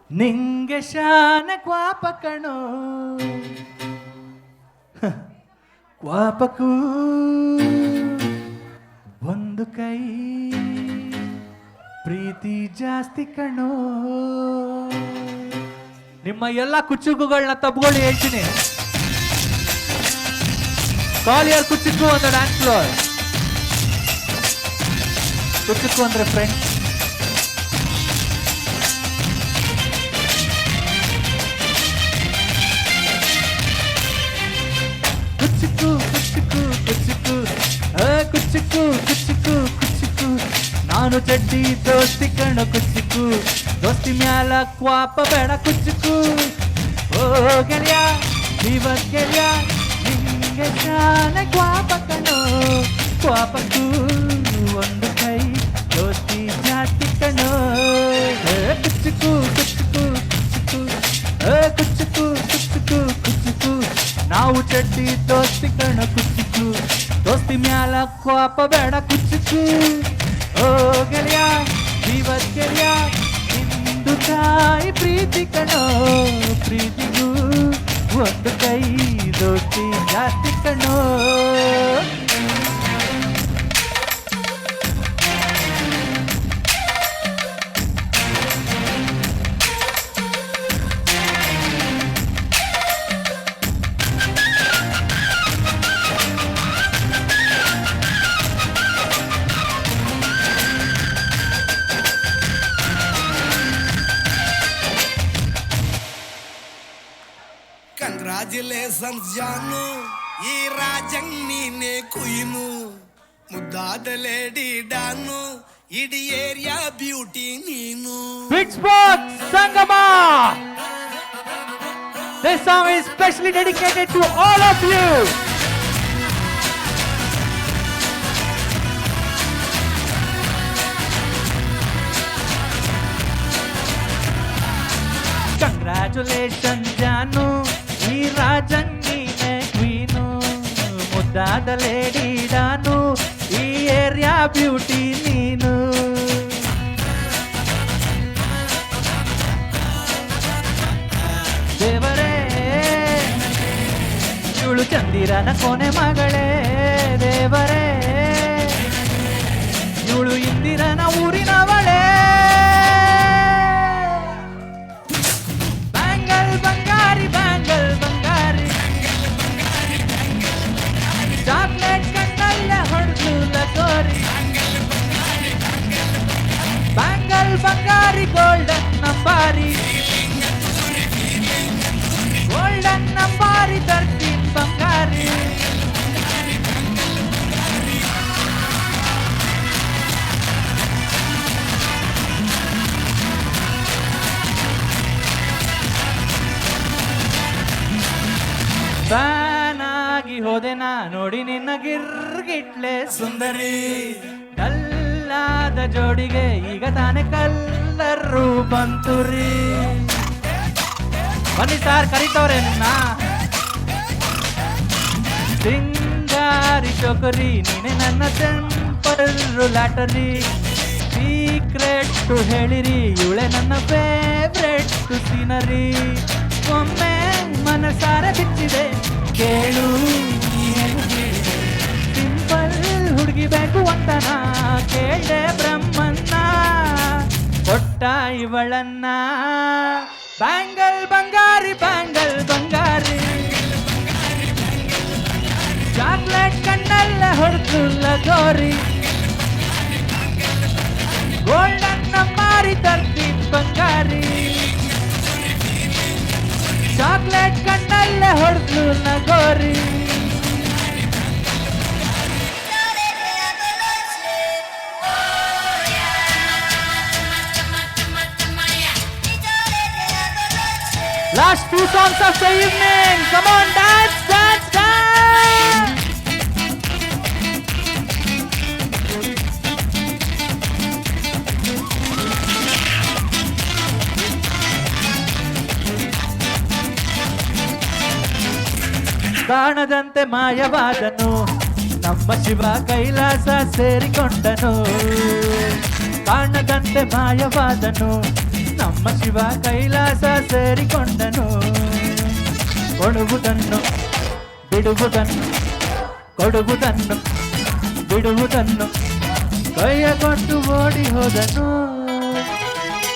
ನಿಂಗೆ ಶಾನ ಕ್ವಾಪ ಕಣೋ ಕ್ವಾಪಕ್ಕೂ ಒಂದು ಕೈ ಪ್ರೀತಿ ಜಾಸ್ತಿ ಕಣೋ ನಿಮ್ಮ ಎಲ್ಲ ಕುಚ್ಚುಗುಗಳನ್ನ ತಬ್ಕೊಳ್ಳಿ ಹೇಳ್ತೀನಿ ಕಾಲಿಯರ್ ಕುಚ್ಚುಕು ಅಂತ ಡ್ಯಾನ್ಸ್ ಫ್ಲೋರ್ ಕುಚ್ಚುಕು ಅಂದ್ರೆ ಫ್ರೆಂಡ್ಸ್ ಕುಚ್ಚುಕು ಕುಚ್ಚುಕು ಕುಚ್ಚುಕು ಕುಚ್ಚುಕು ಕುಚ್ಚುಕು ಕುಚ್ಚುಕು ನಾನು ಚಡ್ಡಿ ದೋಸ್ತಿ ಕಣೋ ಕುಚ್ಚುಕು ದೋಸ್ತಿ ಮ್ಯಾಲ ಕ್ವಾಪ ಬೇಡ ಕುಚ್ಚುಕು ಓ ಗೆಳೆಯ ಇವತ್ ಗೆಳೆಯ ನಿಂಗೆ ಶಾನ ಕ್ವಾಪ ಕಣೋ ಕ್ವಾಪಕ್ಕೂ ಒಂದು ಕೈ ದೋಸ್ತಿ ಜಾಸ್ತಿ ಕಣೋ ಕುಚ್ಚುಕು ಕುಚ್ಚುಕು ಕುಚ್ಚುಕು ಕುಚ್ಚುಕು ಕುಚ್ಚುಕು ಕುಚ್ಚುಕು ಕೋಪ ಬೇಡ ಕುಚ್ಚುಕು ಓ ಗೆಳೆಯ ಜೀವದ ಗೆಳೆಯ ನಿಂದು ತಾಯಿ ಪ್ರೀತಿ ಕಣೋ ಪ್ರೀತಿಗೂ ಒಂದು ಕೈ ದೋಸ್ತಿ ಜಾಸ್ತಿ ಕಣೋ ಕಂಗ್ರಾಚುಲೇಷನ್ಸ್ ಜಾನು ಈ ರಾಜಂಗ್ ನೀನೆ ಕುಯ್ನು ಮುದ್ದಾದ ಲೇಡಿ ಡಾನು ಇಡೀ ಏರಿಯಾ ಬ್ಯೂಟಿ ನೀನು Pittsburgh Sangama. This song is specially dedicated to all of you. Congratulations Janu, ಈ ರಾಜಂಗಿನೇ ಕ್ವೀನು ಮುದ್ದಾದ ಲೇಡಿ ಡಾನು ಈ ಏರಿಯಾ ಬ್ಯೂಟಿ ನೀನು ದೇವರೇ ಇವಳು ಚಂದಿರನ ಕೊನೆ ಮಗಳೇ ದೇವರೇ ಇವಳು ಇಂದಿರನ ಊರಿನವಳೇ ಬ್ಯಾಂಗಲ್ ಬಂಗಾರಿ ಬ್ಯಾಂಗಲ್ ಬಂಗಾರಿ ಚಾಕ್ಲೇಟ್ ಕಣ್ಣಲ್ಲ ಹೊಡೆದು ಲಗೋರಿ ಬ್ಯಾಂಗಲ್ ಬಂಗಾರಿ ಗೋಲ್ಡನ್ ನಂಬಾರಿ ಗೋಲ್ಡನ್ ನಂಬಾರಿ ತರ್ತೀನಿ ಬಂಗಾರಿ ಫ್ಯಾನಾಗಿ ಹೋದೆ ನಾ ನೋಡಿ ನಿನ್ನ ಗಿರ್ಗಿಟ್ಲೆ ಸುಂದರಿ ಕಲ್ಲಾದ ಜೋಡಿಗೆ ಈಗ ತಾನೇ ಕಲ್ಲರು ಬಂತುರಿ ಬನ್ನಿ ಸಾರ್ ಕರಿತವ್ರೆ ನಿನ್ನ ಸಿಂಗಾರಿ ಚೋಕರಿ ನೀನೆ ನನ್ನ ಟೆಂಪಲ್ ಲ್ಯಾಟರಿ ಸೀಕ್ರೆಟ್ ಹೇಳಿರಿ ಇವಳೆ ನನ್ನ ಫೇವ್ರೆಟ್ ಸೀನರಿ ಒಮ್ಮೆ ಮನಸಾರ ಬಿಚ್ಚಿದೆ ಕೇಳು ಸಿಂಪಲ್ ಹುಡುಗಿ ಬೇಕು ಅಂತನ ಕೇಳ್ದೆ ಬ್ರಹ್ಮನ್ನ ಕೊಟ್ಟ ಇವಳನ್ನ ಬ್ಯಾಂಗಲ್ ಬಂಗಾರಿ ಬ್ಯಾಂಗಲ್ ಬಂಗಾರಿ ಚಾಕ್ಲೇಟ್ ಕಣ್ಣಲ್ಲ ಹೊಡೆದು ಲಗೋರಿ ಗೋಲ್ಡನ್ ನಂಬಾರಿ ತರ್ತೀನಿ ಬಂಗಾರಿ ಚಾಕ್ಲೇಟ್ ಕಣ್ಣಲ್ಲೇ ಹೊಡೆದು ನಗೋರಿ Last two songs of the evening. Come on, dance, dance, dance. ಕಾಣದಂತೆ ಮಾಯವಾದನು ನಮ್ಮ ಶಿವ ಕೈಲಾಸ ಸೇರಿಕೊಂಡನು ಕಾಣದಂತೆ ಮಾಯವಾದನು ನಮ್ಮ ಶಿವ ಕೈಲಾಸ ಸೇರಿಕೊಂಡನು ಕೊಡುವುದನ್ನು ಬಿಡುವುದನ್ನು ಕೊಡುವುದನ್ನು ಬಿಡುವುದನ್ನು ಕೈಯ ಕೊಟ್ಟು ಓಡಿ ಹೋದನು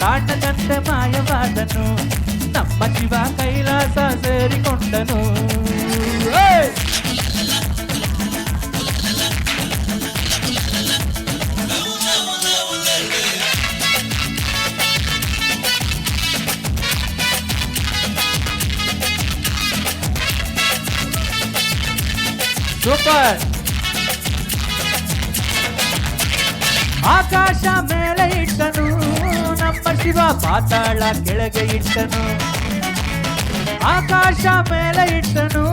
ಕಾಣದಂತೆ ಮಾಯವಾದನು ನಮ್ಮ ಶಿವ ಕೈಲಾಸ ಸೇರಿಕೊಂಡನು ಸೂಪರ್ ಆಕಾಶ ಮೇಲೆ ಇಟ್ಟನು ನಮ್ಮ ಶಿವ ಪಾತಾಳ ಕೆಳಗೆ ಇಟ್ಟನು ಆಕಾಶ ಮೇಲೆ ಇಟ್ಟನು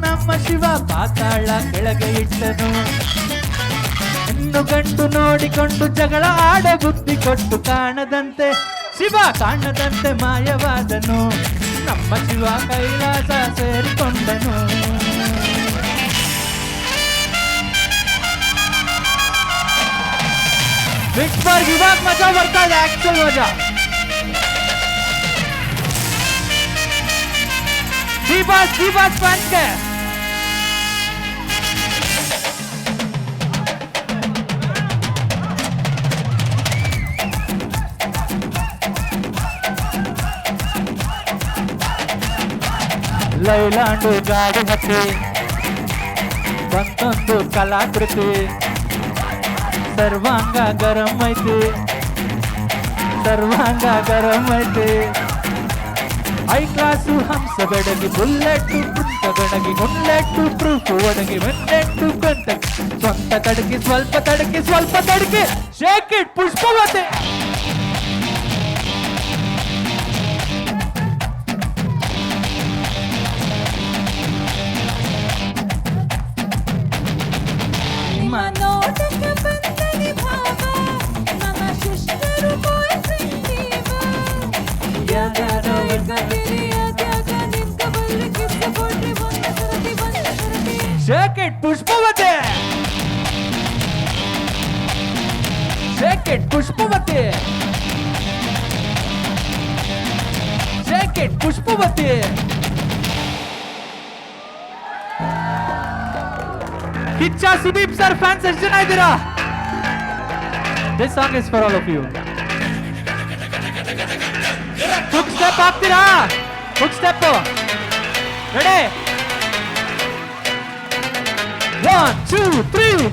ನಮ್ಮ ಶಿವ ಪಾತಾಳ ಕೆಳಗೆ ಇಟ್ಟನು ಇನ್ನು ಗಂಡು ನೋಡಿಕೊಂಡು ಜಗಳ ಆಡ ಬುದ್ಧಿ ಕೊಟ್ಟು ಕಾಣದಂತೆ ಶಿವ ಕಾಣದಂತೆ ಮಾಯವಾದನು ನಮ್ಮ ಶಿವ ಕೈಲಾಸ ಸೇರಿಕೊಂಡನು ಪಿಟ್ಸ್ಬರ್ಗ್ ಇವಾಗ ಮಜಾ ಬರ್ತಾ ಇದೆ, ಆಕ್ಚುಲ್ ಮಜಾ. ಡಿ ಬಾಸ್ ಫ್ಯಾನ್ಸ್ಗೆ ಲೈಲಾಂಡು ಗಾಡಿ ಹತ್ತಿ ಬಂತೊಂದು ಕಲಾಕೃತಿ, ಸರ್ವಾಂಗ ಗರಂ ಐತಿ, ಸರ್ವಾಂಗ ಗರಂ ಐತಿ. ಐ ಕ್ಲಾಸು ಹಂಸ ಬೆಡಗಿ ಬುಲ್ಲೆಟ್ಟು ಪುಂಟ ಗಡಗಿ ಮುಲ್ಲೆಟ್ಟು ಪ್ರೂಫ್ ಒಡಗಿ ಮೆನ್ನೆಟ್ಟು ಕಂಟ ಸ್ವಂತ ತಡಗಿ ಸ್ವಲ್ಪ ತಡಗಿ ಸ್ವಲ್ಪ ತಡಗಿ ಶೇಕ್ ಇಟ್ ಪುಷ್ಪವತೆ. ನಿಮ್ಮ ನೋಟಕ್ಕೆ ಬಂದನಿ ಭಾವ, ನನ್ನ ಶಿಷ್ಟರು ಬಾಯ್ಫ್ರೆಂಡ್ ನೀವ. ಯಾವ್ಯಾರೋ ಇಟ್ಕೊಂಡಿರಿ, ಅದ್ಯಾಗ ನಿಮ್ಗ ಬಲ್ರಿ ಕಿಸ್ ಕೊಡ್ರಿ ಒಂದ ಸರತಿ. ಶೇಕ್ ಇಟ್ ಪುಷ್ಪವತೆ, ಶೇಕ್ ಇಟ್ ಪುಷ್ಪವತೆ, ಶೇಕ್ ಇಟ್ ಪುಷ್ಪವತೆ. ಕಿಚ್ಚ ಸುದೀಪ್ ಸರ್ ಫ್ಯಾನ್ಸ್ ಎಷ್ಟು ಜನ ಇದ್ದೀರಾ? This song is for all of you. Hook step ಹಾಕ್ತೀರಾ? Hook step ready? 1 2 3.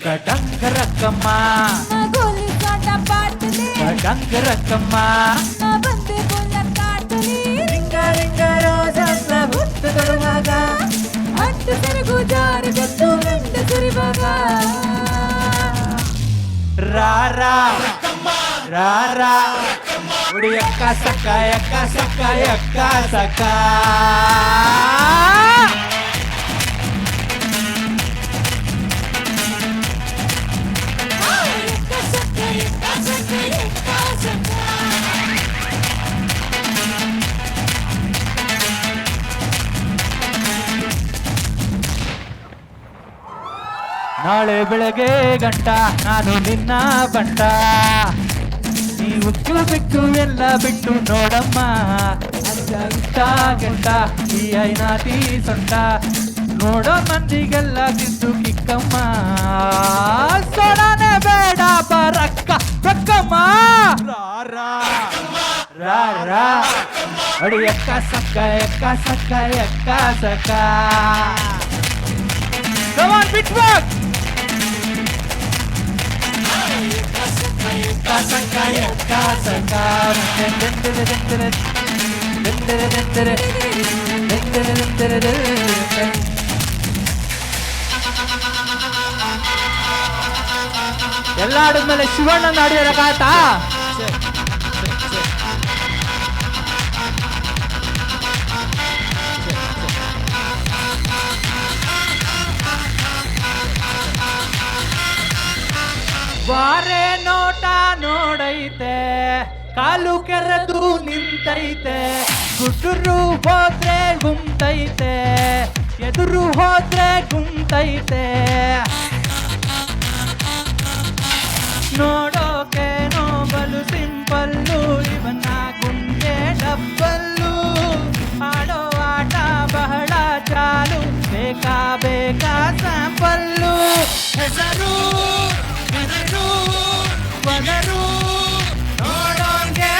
ಕಡಂಗರಕ್ಕಮ್ಮ ನಾ ಗೋಲಿ ಕಾಟ ಪಾಡ್ತಲಿ, ಕಡಂಗರಕ್ಕಮ್ಮ ನಾ ಬಂದೆ ಬುಲ್ಲಟ್ ಕಾಡ್ತಲಿ. ರಿಂಗ ರಿಂಗ ರೋಜಸ್ನ ಹುಟ್ಟು ತರುವಾಗ ಹಟ್ಟು ಸೆರಗು ಜಾರಿ ಬಿದ್ದು ಗಂಡ ಸುರಿವಾಗ. ರಾರಾ ರಾರಾ ಉಡಿ ಅಕ್ಕ ಸಕ್ಕ ಎಕ್ಕ ಸಕ್ಕ ಎಕ್ಕ ಸಕ್ಕ. ನಾಳೆ ಬೆಳಗ್ಗೆ ಗಂಟ ನಾನು ನಿನ್ನ ಬಂಟ, ನೀವು ಬಿಟ್ಟು ಎಲ್ಲ ಬಿಟ್ಟು ನೋಡಮ್ಮ. ಅಜ್ಜ ಇಷ್ಟ ಗಂಟ ಈ ಐನಾತಿ ಸೊಂಟ, ನೋಡೋ ಮಂದಿಗೆಲ್ಲ ಕಿದ್ದು ಕಿಕ್ಕಮ್ಮ. ಸೊಡನೆ ಬೇಡ ಬರಕ್ಕ ರಕ್ಕಮ್ಮ. ರಾ ಅಡಿ ಎಕ್ಕ ಸಕ್ಕ ಎಕ್ಕ ಸಕ್ಕ ಎಕ್ಕ ಸಕ್ಕ. Come on, Pittsburgh! Kasakaya, kasakam. ಎಲ್ಲ ಆಡಿದ್ಮೇಲೆ ಶಿವಣ್ಣ ನಾಡಿಯರ ಕಾಟ. ಬಾರೆ ನೋಟ ನೋಡೈತೆ, ಕಾಲು ಕೆರೆದು ನಿಂತೈತೆ, ಗುಡ್ರು ಹೋದ್ರೆ ಗುಂತೈತೆ, ಎದುರು ಹೋದ್ರೆ ಗುಂತೈತೆ. ನೋಡೋಕೆ ನೋಬಲು ಸಿಂಪಲ್ಲು, ಇವನ್ನ ಗುಂಡೆ ಡಬ್ಬಲ್ಲು. ಆಡೋ ಆಟ ಬಹಳ ಚಾಲು, ಬೇಕಾ ಬೇಕಾ ಸ್ಯಾಂಪಲ್ಲು. ಹೆಸರು ಬದರು ನೋಡೋಂಗೆ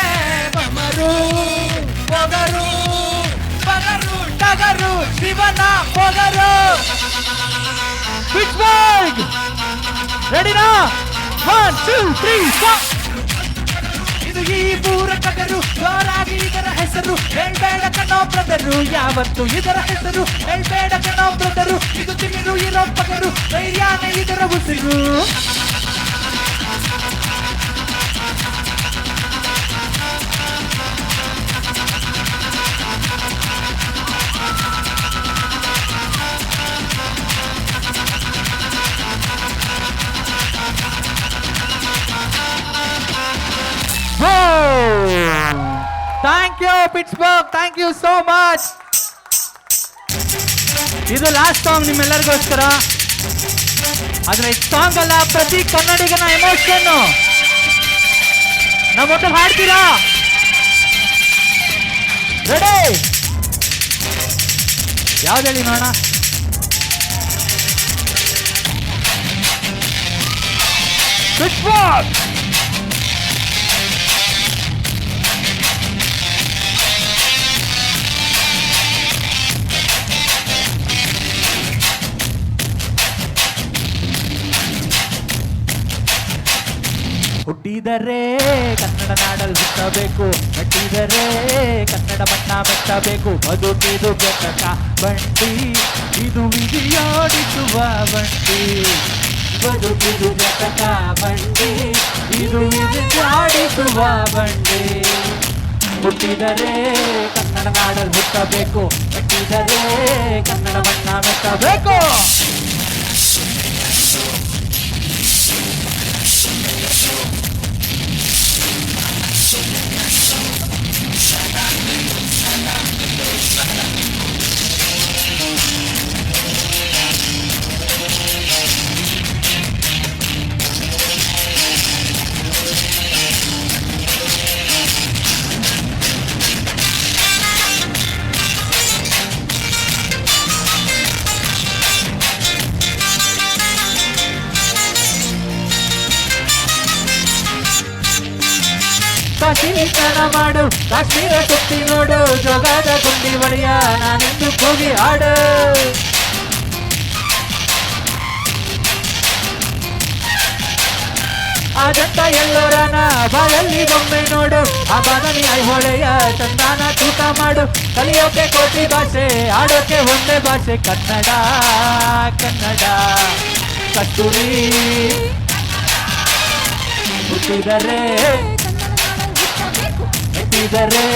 ಬಮರು ಬಗರು ಬಗರು ಟಗರು ಶಿವನ ಪೊಗರು. ಪಿಟ್ಸ್ಬರ್ಗ್ ರೆಡಿನಾ? 1 2 3 4. ಇದು ಈ ಪೂರ ಟಗರು, ಜೋರಾಗಿ ಇದರ ಹೆಸರು ಹೇಳ್ಬೇಡ ಕಣೋ ಬ್ರದರು. ಯಾವತ್ತು ಇದರ ಹೆಸರು ಹೇಳ್ಬೇಡ ಕಣೋ ಬ್ರದರು. ಇದು ತಿಮಿರು ಇರೋ ಪಗರು, ಧೈರ್ಯನೇ ಇದರ ಉಸಿರು. Thank you, Pittsburgh. Thank you so much. ಇದು ಲಾಸ್ಟ್ ಸಾಂಗ್ ನಿಮ್ಮೆಲ್ಲರಿಗೋಸ್ಕರ. ಆದ್ರೆ ಈ ಸಾಂಗ್ ಅಲ್ಲ, ಪ್ರತಿ ಕನ್ನಡಿಗನ ಎಮೋಷನ್. ನಮ್ಮ ಒಟ್ಟು ಹಾಡ್ತೀರಾ? ರೆಡಿ? ಯಾವ್ದು ಹೇಳಿ ನೋಡೋಣ. ಹುಟ್ಟಿದರೆ ಕನ್ನಡ ನಾಡಲ್ಲಿ ಹುಟ್ಟಬೇಕು, ಮೆಟ್ಟಿದರೆ ಕನ್ನಡ ಬಣ್ಣ ಮೆಟ್ಟಬೇಕು. ಬದುಕಿದು ಬೆಟ್ಟಕ ಬಂಡಿ, ಇದು ವಿಧಿಯೋಡಿಸುವ ಬಂಡಿ. ಬದುಕಿದು ಬೆಟ್ಟಕ ಬಂಡಿ, ಇದು ವಿಧಿಯೋಡಿಸುವ ಬಂಡಿ. ಹುಟ್ಟಿದರೆ ಕನ್ನಡ ನಾಡಲ್ಲಿ ಹುಟ್ಟಬೇಕು, ಮೆಟ್ಟಿದರೆ ಕನ್ನಡ ಬಣ್ಣ ಮೆಟ್ಟಬೇಕು. ಕಾಶೀಕರಣ ಮಾಡು, ಕಾಶ್ಮೀರ ಸುತ್ತಿ ನೋಡು, ಜೋಗದ ಗುಂಡಿ ಒಡೆಯ ನಾನೆಂದು ಕೂಗಿ ಹಾಡು. ಅಜಂತ ಎಲ್ಲೋರನ ಬಾಯಲ್ಲಿ ಬೊಮ್ಮೆ ನೋಡು, ಆ ಬಾದನಿ ಐಹೊಳೆಯ ಚಂದಾನ ತೂಕ ಮಾಡು. ಕಲಿಯೋಕೆ ಕೋಟಿ ಭಾಷೆ, ಆಡೋಕೆ ಒಂದೇ ಭಾಷೆ, ಕನ್ನಡ ಕನ್ನಡ ಕಸ್ತೂರಿ. ಹುಟ್ಟಿದರೆ ಮೆಟ್ಟಿದರೆ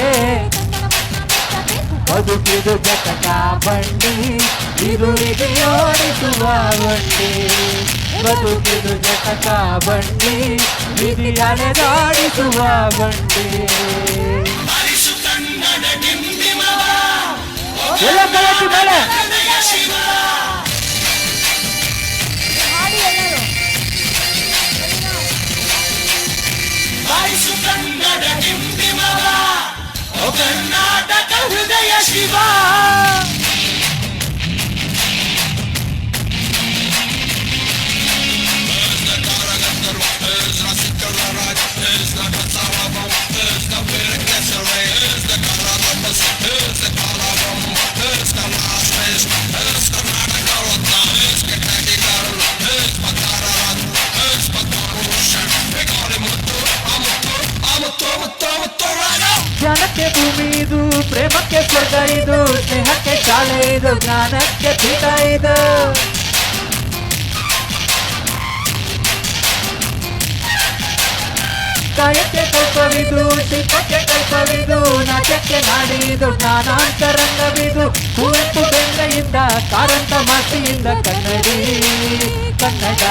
ಬದುಕಿದು ಬೆಟ್ಟಕ ಬಂಡಿ, ಇದು ವಿಧಿಯೋಡಿಸುವ ಬಂಡಿ. ಬದುಕಿದು ಬೆಟ್ಟಕ ಬಂಡಿ, ವಿಧಿ ಅಲೆದಾಡಿಸುವ ಬಂಡಿ. ಎಲ್ಲ ಕಲಸಿ ಮೇಲೆ ಕರ್ನಾಟಕ ಹೃದಯ ಶಿವ. ಜ್ಞಾನಕ್ಕೆ ಭೂಮಿ ಇದು, ಪ್ರೇಮಕ್ಕೆ ಸ್ವರ್ಗ ಇದು, ಸ್ನೇಹಕ್ಕೆ ಶಾಲೆ ಇದು, ಜ್ಞಾನಕ್ಕೆ ಪೀಠ ಇದು. ಕಾಯಕ್ಕೆ ಕಲ್ಪವಿದು, ಶಿಲ್ಪಕ್ಕೆ ಕಲ್ಪವಿದು, ನಾಟ್ಯಕ್ಕೆ ನಾಡಿದು, ಜ್ಞಾನಾಂತರಂಗವಿದು. ಕುವೆಂಪು ಬೆಂಡೆಯಿಂದ, ಕಾರಂತ ಮಾತಿಯಿಂದ, ಕನ್ನಡಿ ಕನ್ನಡ.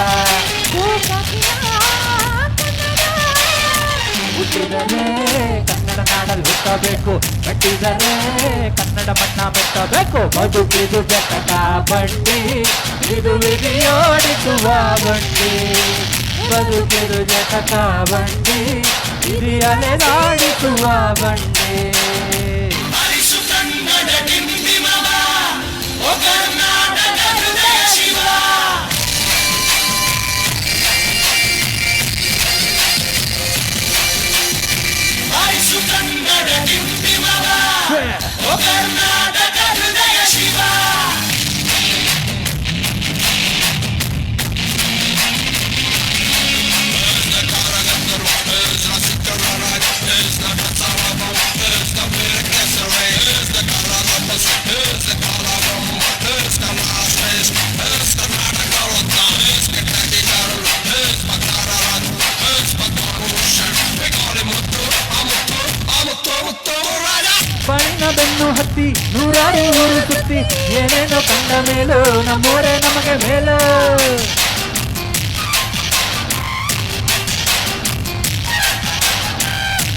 ಹುಟ್ಟಿದರೆ ಕನ್ನಡ ನಾಡಲ್ಲಿ ಹುಟ್ಟಬೇಕು, ಮೆಟ್ಟಿದರೆ ಕನ್ನಡ ಬಣ್ಣ ಮೆಟ್ಟಬೇಕು. ಬದುಕಿದು ಬೆಟ್ಟಕ ಬಂಡಿ, ಇದು ವಿಧಿಯೋಡಿಸುವ ಬಂಡಿ. ಬದುಕಿದು ಬೆಟ್ಟಕ ಬಂಡಿ, ಇದು ಅಲೆದಾಡಿಸುವ ಬಂಡಿ. ಕರ್ನಾಟಕ ಹೃದಯ ಶಿವ. ಬಣ್ಣ ಬೆನ್ನು ಹತ್ತಿ ನೂರಾರು ಊರು ಸುತ್ತಿ, ಏನೇನೋ ಕಂಡ ಮೇಲೂ ನಮ್ಮೂರೇ ನಮಗೆ ಮೇಲು.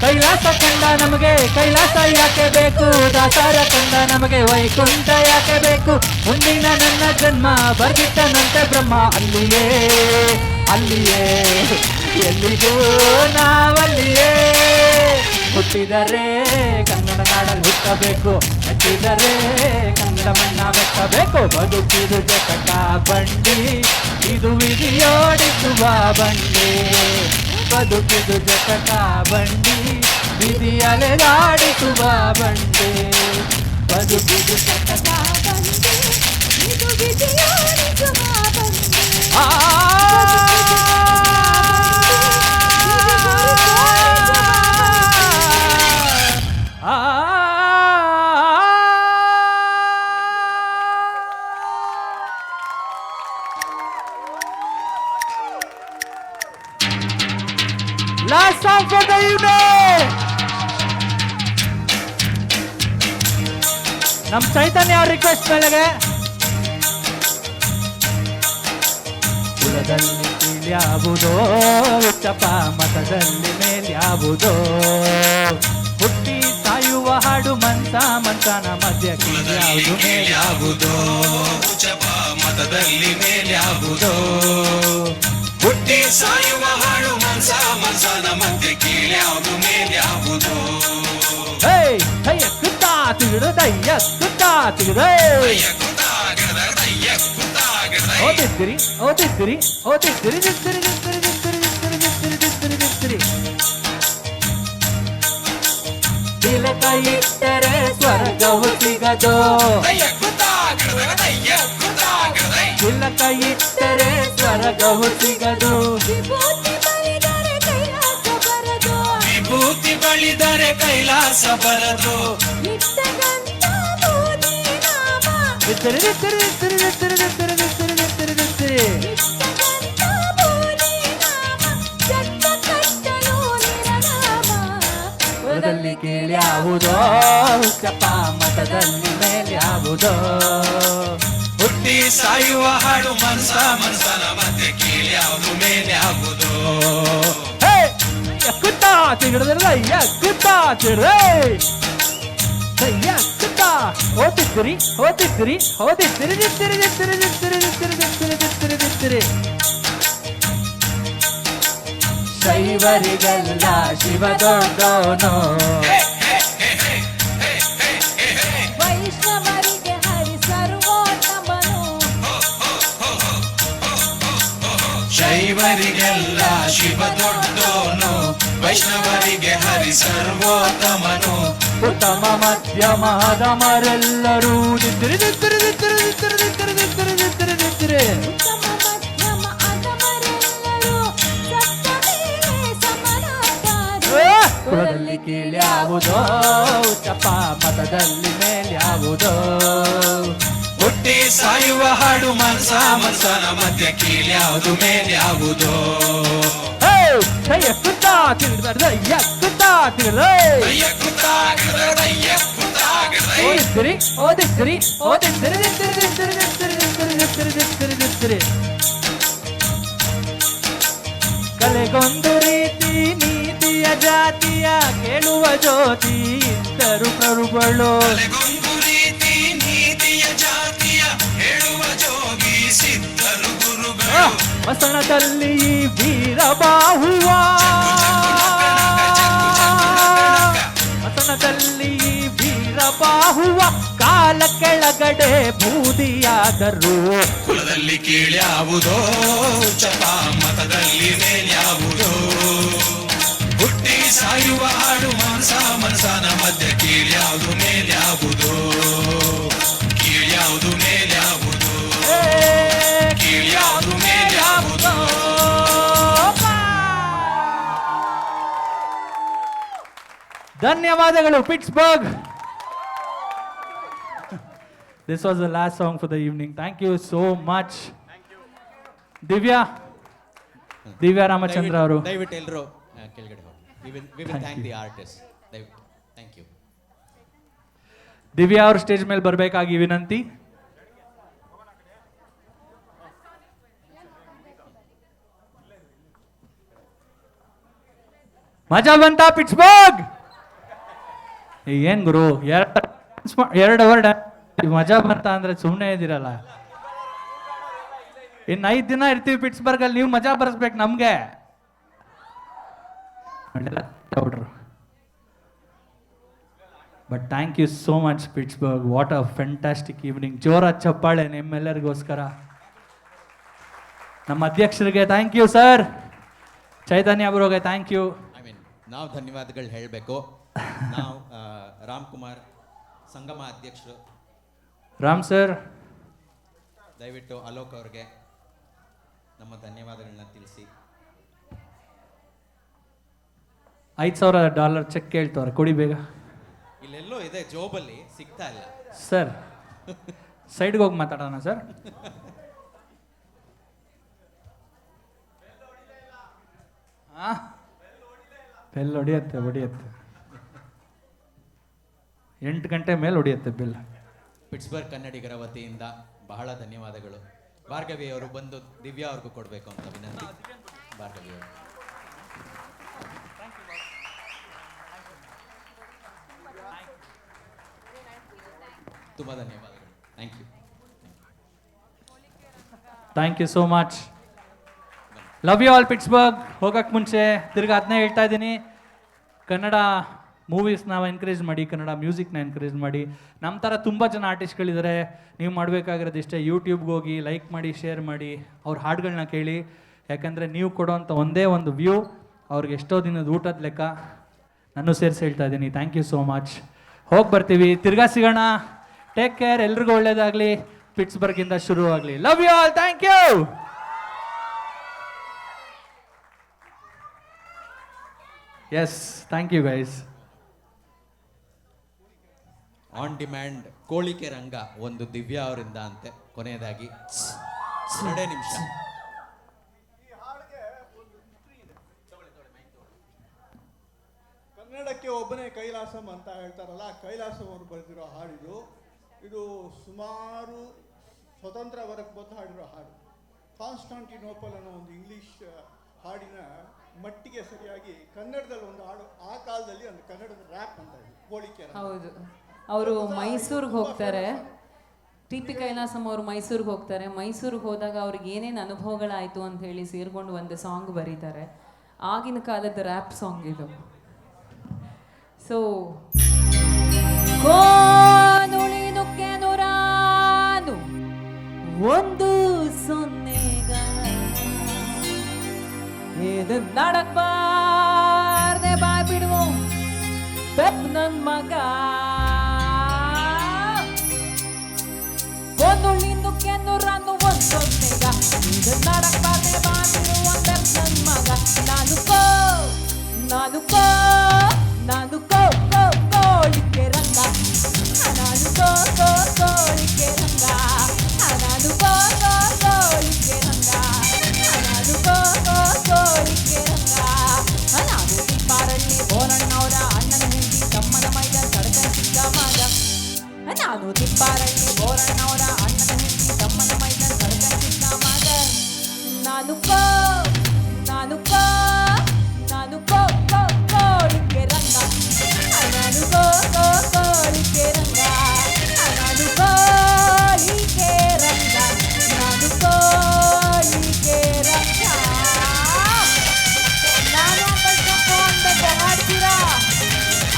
ಕೈಲಾಸ ಕಂಡ ನಮಗೆ ಕೈಲಾಸ ಯಾಕೆ ಬೇಕು, ದಾಸರ ಕಂಡ ನಮಗೆ ವೈಕುಂಠ ಯಾಕೆ ಬೇಕು. ಮುಂದಿನ ನನ್ನ ಜನ್ಮ ಬರ್ಗಿಟ್ಟನಂತೆ ಬ್ರಹ್ಮ, ಅಲ್ಲಿಯೇ ಅಲ್ಲಿಯೇ ಎಲ್ಲಿಗೂ ನಾವಲ್ಲಿಯೇ. ಹುಟ್ಟಿದರೆ ಕನ್ನಡ ನಾಡಲ್ಲಿ ಹುಟ್ಟಬೇಕು, ಮೆಟ್ಟಿದರೆ ಕನ್ನಡ ಮಣ್ಣ ಮೆಟ್ಟಬೇಕು. ಬದುಕಿದು ಜಟಕ ಬಂಡಿ, ಇದು ವಿಧಿಯೋಡಿಸುವ ಬಂಡಿ. ಬದುಕಿದು ಜಟಕ ಬಂಡಿ, ವಿಧಿ ಅಲೆದಾಡಿಸುವ ಬಂಡಿ. ಬದುಕಿದು ಜಟಕ ಬಂಡಿ, ಇದು ವಿಧಿಯೋಡಿಸುವ ಬಂಡಿ. Last song for the evening. ನಮ್ ಚೈತನ್ಯ ಅವ್ರ ರಿಕ್ವೆಸ್ಟ್ ಮೇಲೆಗೆ ಕುಲದಲ್ಲಿ ಕೀಳ್ಯಾವುದೋ, ಉಚ್ಚಪ ಮತದಲ್ಲಿ ಮೇಲ್ಯಾವುದೋ. ಹುಟ್ಟಿ ಸಾಯುವ ಹಾಡು ಮನ್ಸ ಮನ್ಸನ ಮಧ್ಯ ಕೀಳ್ಯಾವುದು ಮೇಲ್ಯಾವುದೋ, ಉಚ್ಚಪ ಮತದಲ್ಲಿ ಮೇಲ್ಯಾವುದೋ. ಹುಟ್ಟಿ ಸಾಯುವ ಹಾಡು ಮನ್ಸ ಮನ್ಸನ ಮಧ್ಯೆ ಕೀಳ್ಯಾವುದು ಮೇಲ್ಯಾವುದೋ. ಹೇಯ್ ಹಯ್ಯ ಕುತ್ತಾ ತಿರುಡು ದಯ್ಯ ಕುತ್ತಾ ತಿರುಡು. ಓದಿದ್ದಿರಿ ಓದಿದ್ದಿರಿ ಓದಿದ್ದಿರಿ ದಿತ್ತಿರಿ ದಿತ್ತಿರಿ ದಿತ್ತಿರಿ ದಿತ್ತಿರಿ ದಿತ್ತಿರಿ ದಿತ್ತಿರಿ ದಿತ್ತಿರಿ. ತಿಲಕ ಇಟ್ಟರೆ ಸ್ವರ್ಗವು ಸಿಗದೋ, ತಿಲಕ ಇಟ್ಟರೆ ಸ್ವರ್ಗವು ಸಿಗದು. ವಿಭೂತಿ ಬಲಿದರೆ ಕೈಲಾಸ ಬರದು, ವಿಭೂತಿ ಬಳಿದರೆ ಕೈಲಾಸ ಬರದು. ಇಟ್ಟಗಂತ ಬೂದಿ ನಾಮ, ದಿತ್ತಿರಿ ದಿತ್ತಿರಿ ದಿತ್ತಿರಿ ದಿತ್ತಿರಿ ದಿತ್ತಿರಿ ದಿತ್ತಿರಿ ದಿತ್ತಿರಿ ದಿತ್ತಿರಿ. ಇಟ್ಟಗಂತ ಬೂದಿ ನಾಮ, ಜಟ್ಟ ಕಟ್ಟಲು ನಿರನಾಮ. ಕುಲದಲ್ಲಿ ಕೀಳ್ಯಾವುದೋ, ಚಪ ಮತದಲ್ಲಿ ಮೇಲ್ಯಾವುದೋ. ಹುಟ್ಟಿ ಸಾಯುವ ಹಾಡು ಮನ್ಸ ಮನ್ಸನ ಮಧ್ಯೆ ಕೀಳ್ಯಾವುದು ಮೇಲ್ಯಾವುದೋ. ಕುತ್ತಾ ತಿರುಗಿದ್ರೆ ಕುತ್ತಾ ತಿರುಗ್ರೆ ಕುತ್ತಾ. ಓದಿದ್ದಿರಿ ಓದಿದ್ದಿರಿ ಓದಿದ್ದಿರಿ ದಿತ್ತಿರಿ ದಿತ್ತಿರಿ ದಿತ್ತಿರಿ ದಿತ್ತಿರಿ ದಿತ್ತಿರಿ ದಿತ್ತಿರಿ ದಿತ್ತಿರಿ. ಶೈವರಿಗೆಲ್ಲ ಶಿವ ದೊಡ್ಡೋನು, ವೈಷ್ಣವರಿಗೆ ಹರಿ ಸರ್ವೋತ್ತಮನು. ಶೈವರಿಗೆಲ್ಲ ಶಿವ ದೊಡ್ಡೋನು, ವೈಷ್ಣವರಿಗೆ ಹರಿ ಸರ್ವೋತ್ತಮನು. ಉತ್ತಮ ಮಧ್ಯಮದಮರೆಲ್ಲರೂ ದಿತ್ತಿರಿ ದಿತ್ತಿರಿ ದಿತ್ತಿರಿ ದಿತ್ತಿರಿ ದಿತ್ತಿರಿ ದಿತ್ತಿರಿ ದಿತ್ತಿರಿ ದಿತ್ತಿರಿ. ಉತ್ತಮ ಮಧ್ಯಮ ಅಧಮರೆಲ್ಲರೂ ಸತ್ತ ಮೇಲೆ ಸಮನಾಗ್ತಾರೆ. ಕುಲದಲ್ಲಿ ಕೀಳ್ಯಾವುದೋ, ಚಪ ಮತದಲ್ಲಿ ಮೇಲ್ಯಾವುದೋ. ಹುಟ್ಟಿ ಸಾಯುವ ಹಾಡು ಮನ್ಸ ಮನ್ಸನ ಮಧ್ಯೆ ಕೀಳ್ಯಾವುದು ಮೇಲ್ಯಾವುದೋ. ಕೈಯ ಕುತ್ತಾ ತಿರುಗಿದ್ರೆ ಕುತ್ತಾ ತಿರುಗ್ರೆ. ಓದಿದ್ದಿರಿ ಓದಿದ್ದಿರಿ ಓದಿದ್ದಿರಿ ದಿತ್ತಿರಿ ದಿತ್ತಿರಿ ದಿತ್ತಿರಿ ದಿತ್ತಿರಿ ದಿತ್ತಿರಿ ದಿತ್ತಿರಿ ದಿತ್ತಿರಿ. ಕಲೆಗೊಂದು ರೀತಿ ನೀತಿಯ ಜಾತಿಯ ಕೇಳುವ ಜ್ಯೋತಿ ಇದ್ದರು ಪ್ರಭುಗಳು. ಕಲೆಗೊಂದು ರೀತಿ ನೀತಿಯ ಜಾತಿಯ ಹೇಳುವ ಜೋಗಿ ಸಿದ್ಧರು ಗುರುಗಳು. ವಸಣದಲ್ಲಿ ವೀರಬಾಹುವ, ವಸಣದಲ್ಲಿ ವೀರಬಾಹುವ ಕಾಲ ಕೆಳಗಡೆ ಬೂದಿಯಾದರು. ಕುಲದಲ್ಲಿ ಕೀಳ್ಯಾವುದೋ, ಚಪ ಮತದಲ್ಲಿ ಮೇಲ್ಯಾವುದೋ. ಹುಟ್ಟಿ ಸಾಯುವ ಹಾಡು ಮಾಂಸ ಮನಸನ ಮಧ್ಯೆ ಕೀಳ್ಯಾವುದು ಮೇಲ್ಯಾವುದೋ. ಕೀಳ್ಯಾವುದು ಮೇಲ್ಯಾವುದೋ, ಕೀಳ್ಯಾವುದು ಮೇಲ್ಯಾವುದೋ. ಧನ್ಯವಾದಗಳು Pittsburgh. This was the last song for the evening. Thank you so much. Divya Ramachandra ಅವರು ದಯವಿಟ್ಟು ಎಲ್ಲರೂ ಕೆಳಗಡೆ ಹೋಗಿ. We will thank the artist. ದಯವಿಟ್ಟು ಥ್ಯಾಂಕ್ ಯು. ದಿವ್ಯಾ ಅವರು ಸ್ಟೇಜ್ ಮೇಲೆ ಬರಬೇಕಾಗಿ ವಿನಂತಿ. ಮಜಾ ಬಂತಾ ಪಿಟ್ಸ್ಬರ್ಗ್? ಏನ್ ಗುರು ಎರಡು ಅವರ್ ಮಜಾ ಬಂತ ಅಂದ್ರೆ ಸುಮ್ಮನೆ ಇದ್ದೀರಲ್ಲ. ಇನ್ನು 5 ದಿನ ಇರ್ತೀವಿ ಪಿಟ್ಸ್ಬರ್ಗ್ ಅಲ್ಲಿ, ನೀವು ಮಜಾ ಬರ್ಸ್ಬೇಕು ನಮ್ಗೆ. But thank you so much Pittsburgh, what a fantastic evening. ಜೋರ ಚಪ್ಪಾಳೆ ನಿಮ್ಮೆಲ್ಲರಿಗೋಸ್ಕರ. ನಮ್ಮ ಅಧ್ಯಕ್ಷರಿಗೆ ಥ್ಯಾಂಕ್ ಯು ಸರ್, ಚೈತನ್ಯ ಅವರಿಗೆ ಥ್ಯಾಂಕ್ ಯು. ನಾವು ಧನ್ಯವಾದಗಳು ಹೇಳಬೇಕು. ನಾವು ರಾಮ್ ಕುಮಾರ್ ಸಂಗಮ ಅಧ್ಯಕ್ಷರು, ರಾಮ್ ಸರ್, ದಯವಿಟ್ಟು ಅಲೋಕ್ ಅವ್ರಿಗೆ ನಮ್ಮ ಧನ್ಯವಾದಗಳನ್ನ ತಿಳಿಸಿ. $5,000 ಚೆಕ್ ಕೇಳ್ತವ್ರೆ, ಕೊಡಿ ಬೇಗ. ಇಲ್ಲೆಲ್ಲೋ ಇದೆ ಜೋಬಲ್ಲಿ, ಸಿಗ್ತಾ ಇಲ್ಲ ಸರ್. ಸೈಡ್ಗೆ ಹೋಗಿ ಮಾತಾಡೋಣ ಸರ್. ಬೆಲ್ ಹೊಡಿಯತ್ತೆ 8 ಗಂಟೆ ಮೇಲೆ ಹೊಡಿಯತ್ತೆ ಬೆಲ್. ಪಿಟ್ಸ್ಬರ್ಗ್ ಕನ್ನಡಿಗರ ವತಿಯಿಂದ ಬಹಳ ಧನ್ಯವಾದಗಳು. ಭಾರ್ಗವಿ ಅವರು ಬಂದು ದಿವ್ಯಾ ಅವ್ರಿಗೂ ಕೊಡಬೇಕು ಅಂತ ವಿನಂತಿ. ಭಾರ್ಗವಿ ಅವರು ತುಂಬ ಧನ್ಯವಾದಗಳು. Thank you. Thank you so much. Love you all Pittsburgh. ಹೋಗಕ್ಕೆ ಮುಂಚೆ ತಿರ್ಗಿ ಅದನ್ನೇ ಹೇಳ್ತಾ ಇದ್ದೀನಿ, ಕನ್ನಡ ಮೂವೀಸ್ನ ಎನ್ಕರೇಜ್ ಮಾಡಿ, ಕನ್ನಡ ಮ್ಯೂಸಿಕ್ನ ಎನ್ಕರೇಜ್ ಮಾಡಿ. ನಮ್ಮ ಥರ ತುಂಬ ಜನ ಆರ್ಟಿಸ್ಟ್ಗಳಿದ್ದಾರೆ. ನೀವು ಮಾಡಬೇಕಾಗಿರೋದು ಇಷ್ಟೇ, ಯೂಟ್ಯೂಬ್ಗೆ ಹೋಗಿ ಲೈಕ್ ಮಾಡಿ, ಶೇರ್ ಮಾಡಿ, ಅವ್ರ ಹಾಡುಗಳನ್ನ ಕೇಳಿ. ಯಾಕಂದರೆ ನೀವು ಕೊಡೋವಂಥ ಒಂದೇ ಒಂದು ವ್ಯೂ ಅವ್ರಿಗೆ ಎಷ್ಟೋ ದಿನದ ಊಟದ ಲೆಕ್ಕ. ನಾನು ಸೇರಿಸಿ ಹೇಳ್ತಾ ಇದ್ದೀನಿ. Thank you so much. ಹೋಗಿ ಬರ್ತೀವಿ, ತಿರ್ಗಾ ಸಿಗೋಣ. ಟೇಕ್ ಕೇರ್, ಎಲ್ರಿಗೂ ಒಳ್ಳೇದಾಗಲಿ. ಪಿಟ್ಸ್ಬರ್ಗಿಂದ ಶುರು ಆಗಲಿ. Love you all. Thank you. Yes, thank you guys. On demand Kolike Ranga ಒಂದು ದಿವ್ಯಾ ಅವರಿಂದ ಅಂತೆ. ಕೊನೆಯದಾಗಿ 2 ನಿಮಿಷ. ಕನ್ನಡಕ್ಕೆ ಒಬ್ಬನೇ ಕೈಲಾಸಂ ಅಂತ ಹೇಳ್ತಾರಲ್ಲ, ಕೈಲಾಸಂ ಅವರು ಬರೆದಿರೋ ಹಾಡಿದು. ಇದು ಸುಮಾರು ಸ್ವತಂತ್ರ ವರಕ್ಕೆ ಬಂದು ಹಾಡಿರೋ ಹಾಡು. ಕಾನ್ಸ್ಟಾಂಟಿನೋಪಲ್ ಅನ್ನೋ ಒಂದು ಇಂಗ್ಲಿಷ್ ಹಾಡಿನ ಮಟ್ಟಿಗೆ ಸರಿಯಾಗಿ ಕನ್ನಡದಲ್ಲಿ ಒಂದು ಹಾಡು ಆ ಕಾಲದಲ್ಲಿ ಒಂದು ಕನ್ನಡದ ರ್ಯಾಪ್ ಅಂತ ಇದೆ, ಕೋಳಿಕೆ. ಹೌದು, ಅವರು ಮೈಸೂರಿಗೆ ಹೋಗ್ತಾರೆ. ಟಿ.ಪಿ. ಕೈಲಾಸಂ ಅವರು ಮೈಸೂರಿಗೆ ಹೋಗ್ತಾರೆ. ಮೈಸೂರಿಗೆ ಹೋದಾಗ ಅವ್ರಿಗೆ ಏನೇನು ಅನುಭವಗಳಾಯಿತು ಅಂತ ಹೇಳಿ ಸೇರ್ಕೊಂಡು ಒಂದು ಸಾಂಗ್ ಬರೀತಾರೆ. ಆಗಿನ ಕಾಲದ ರ್ಯಾಪ್ ಸಾಂಗ್ ಇದು. ಸೊ ಕೋನುಳಿನುಕ್ಕೆ ನೂರಾನು ಒಂದು ಸೊನ್ನೆಗಳ ಇದು ನಡಕ್ಬಾರ್ದೆ ಬಾಯ್ ಬಿಡುವ ಬೆಪ್ ನನ್ ಮಗ. ಕೋನುಳಿನುಕ್ಕೆ ನೂರಾನು ಒಂದು ಸೊನ್ನೆಗ ಇದು ನಡಕ್ಬಾರ್ದೆ ಬಾಯ್ ಬಿಡುವ ಬೆಪ್ ನನ್ ಮಗ. ನಾನು ಕೋಳಿಕೆ ರಂಗ, ನಾನು ಕೋಳಿಕೆ ರಂಗ, ನಾನು ಕೋಳಿಕೆ ರಂಗ, ನಾನು ಕೋಳಿಕೆ ರಂಗ. ನಾನು ತಿಪ್ಪಾರಳ್ಳಿ ಬೋರಣ್ಣವರ ಅಣ್ಣನ ಹೆಂಡತಿ ತಮ್ಮನ ಮೈದ ಸಡಕ ಸಿಕ್ಕ ಮಗ. ನಾನು ತಿಪ್ಪಾರಳ್ಳಿ ಬೋರಣ್ಣವರ ಅಣ್ಣನ ಹೆಂಡತಿ ತಮ್ಮನ ಮೈದ ಸಡಕ ಸಿಕ್ಕ ಮಗ. ನಾನು ಕೋಳಿಕೆ ರಂಗ, ನಾನು ಕೋಳಿಕೆ ರಂಗ, ನಾನು ಕೋಳಿಕೆ ರಂಗ, ನಾನು ಕೋಳಿಕೆ ರಂಗ. ನಾನು ಅಂಬೇಕು ಹಾಡ್ತೀರಾ?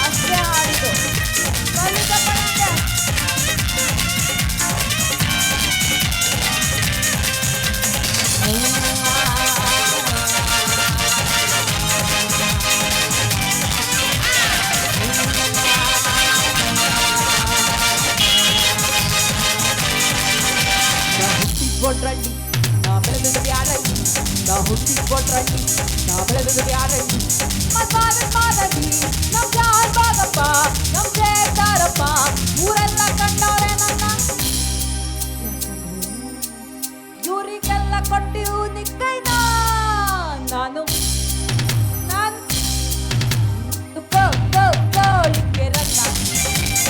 ಅಷ್ಟೇ ಹಾಡಿದ್ದು. ಕೊಟ್ರಳ್ಳಿ ನಾ ಬೆಳೆದ ಬ್ಯಾಡಳ್ಳಿ, ನಾ ಹುಟ್ಟಿ ಕೊಟ್ರಳ್ಳಿ ನಾ ಬೆಳೆದ ಬ್ಯಾಡಳ್ಳಿ. ಮಾದರಿ ನಮ್ ಯಾರ್ ಬಾಗಪ್ಪ, ನಮ್ ಜೇತಾರಪ್ಪ, ಊರೆಲ್ಲ ಕಂಡವ್ರೆ ನನ್ನ. ಇವ್ರಿಗೆಲ್ಲ ಕೊಟ್ಟಿವು ನಿಕ್ಕೈನ. ನಾನು ಕೋಳಿಕೆ ರಂಗ,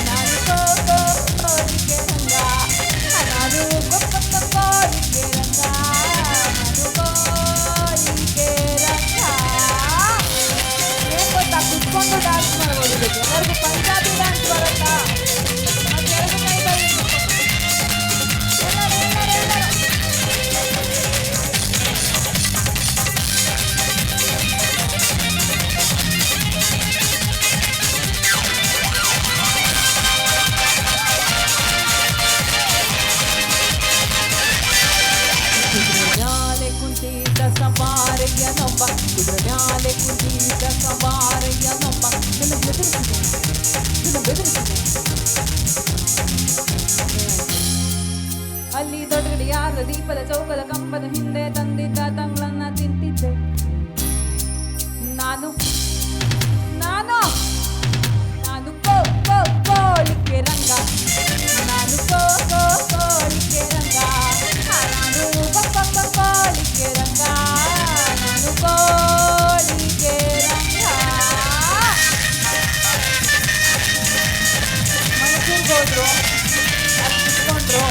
ನಾನು ಕೋಳಿಕೆ ರಂಗ, ನಾನು ಕೋಳಿಕೆ ರಂಗ, ನಾನು ಕೋಳಿಕೆ ರಂಗ. ಸವಾರಯ್ಯನೊಬ್ಬ ಕುದುರೆ ಮ್ಯಾಲೆ ಕುಂತಿದ್ದ ಸವಾರಯ್ಯನೊಬ್ಬ ನನ್ನ ಬೆದರಿಸಿದ ನನ್ನ ಬೆದರಿಸಿದ ಅಲ್ಲಿ ದೊಡ್ಡಗಡಿಯಾರ ದೀಪದ ಚೌಕದ ಕಂಬದ ಹಿಂದೆ ತಂದಿದ್ದ ತಂಗ್ಳನ್ನ ತಿಂತಿದ್ದೆ ನಾನು ನಾನು ನಾನು ಕೋಳಿಕೆ ರಂಗ ನಾನು ಕೋಳಿಕೆ ರಂಗ ನಾನು ಕೋಳಿಕೆ ರಂಗ ನಾನು ಕೋಳಿಕೆ ರಂಗ ಮೈಸೂರಿಗೆ ಹೋದ್ರು ಅರ್ಪಿಸ್ಕೊಂಡ್ರು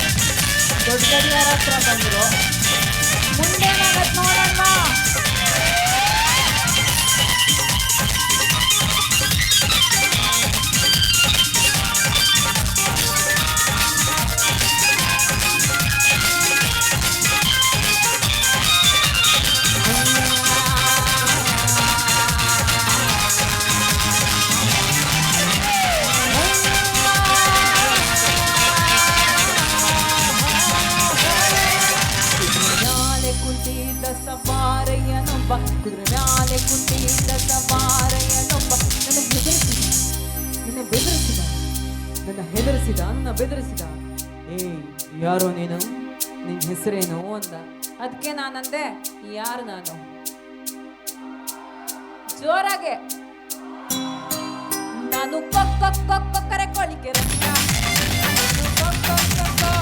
ದೊಡ್ಡ ಗಡಿಯಾರ ಹತ್ರ ಬಂದ್ರು ಮುಂದೆ ನಾಗತ್ ನೋಡೋಣ ಸವಾರಯ್ಯನೊಬ್ಬ ಕುದುರೆ ಮ್ಯಾಲೆ ಕುಂತಿದ್ದ ಸವಾರಯ್ಯನೊಬ್ಬ ನನ್ನ ಬೆದರಿಸಿದ ನನ್ನ ಹೆದರಿಸಿದ ನನ್ನ ಬೆದರಿಸಿದ ಏಯ್ ಯಾರೋ ನೀನು ನಿನ್ನ ಹೆಸರೇನು ಅಂದ ಅದಕ್ಕೆ ನಾನಂದೆ ಯಾರು ನಾನು ಜೋರಾಗೆ ನಾನು ಕೊಕ್ಕರೆ ಕೊಳಿಕೆ ರಂಗ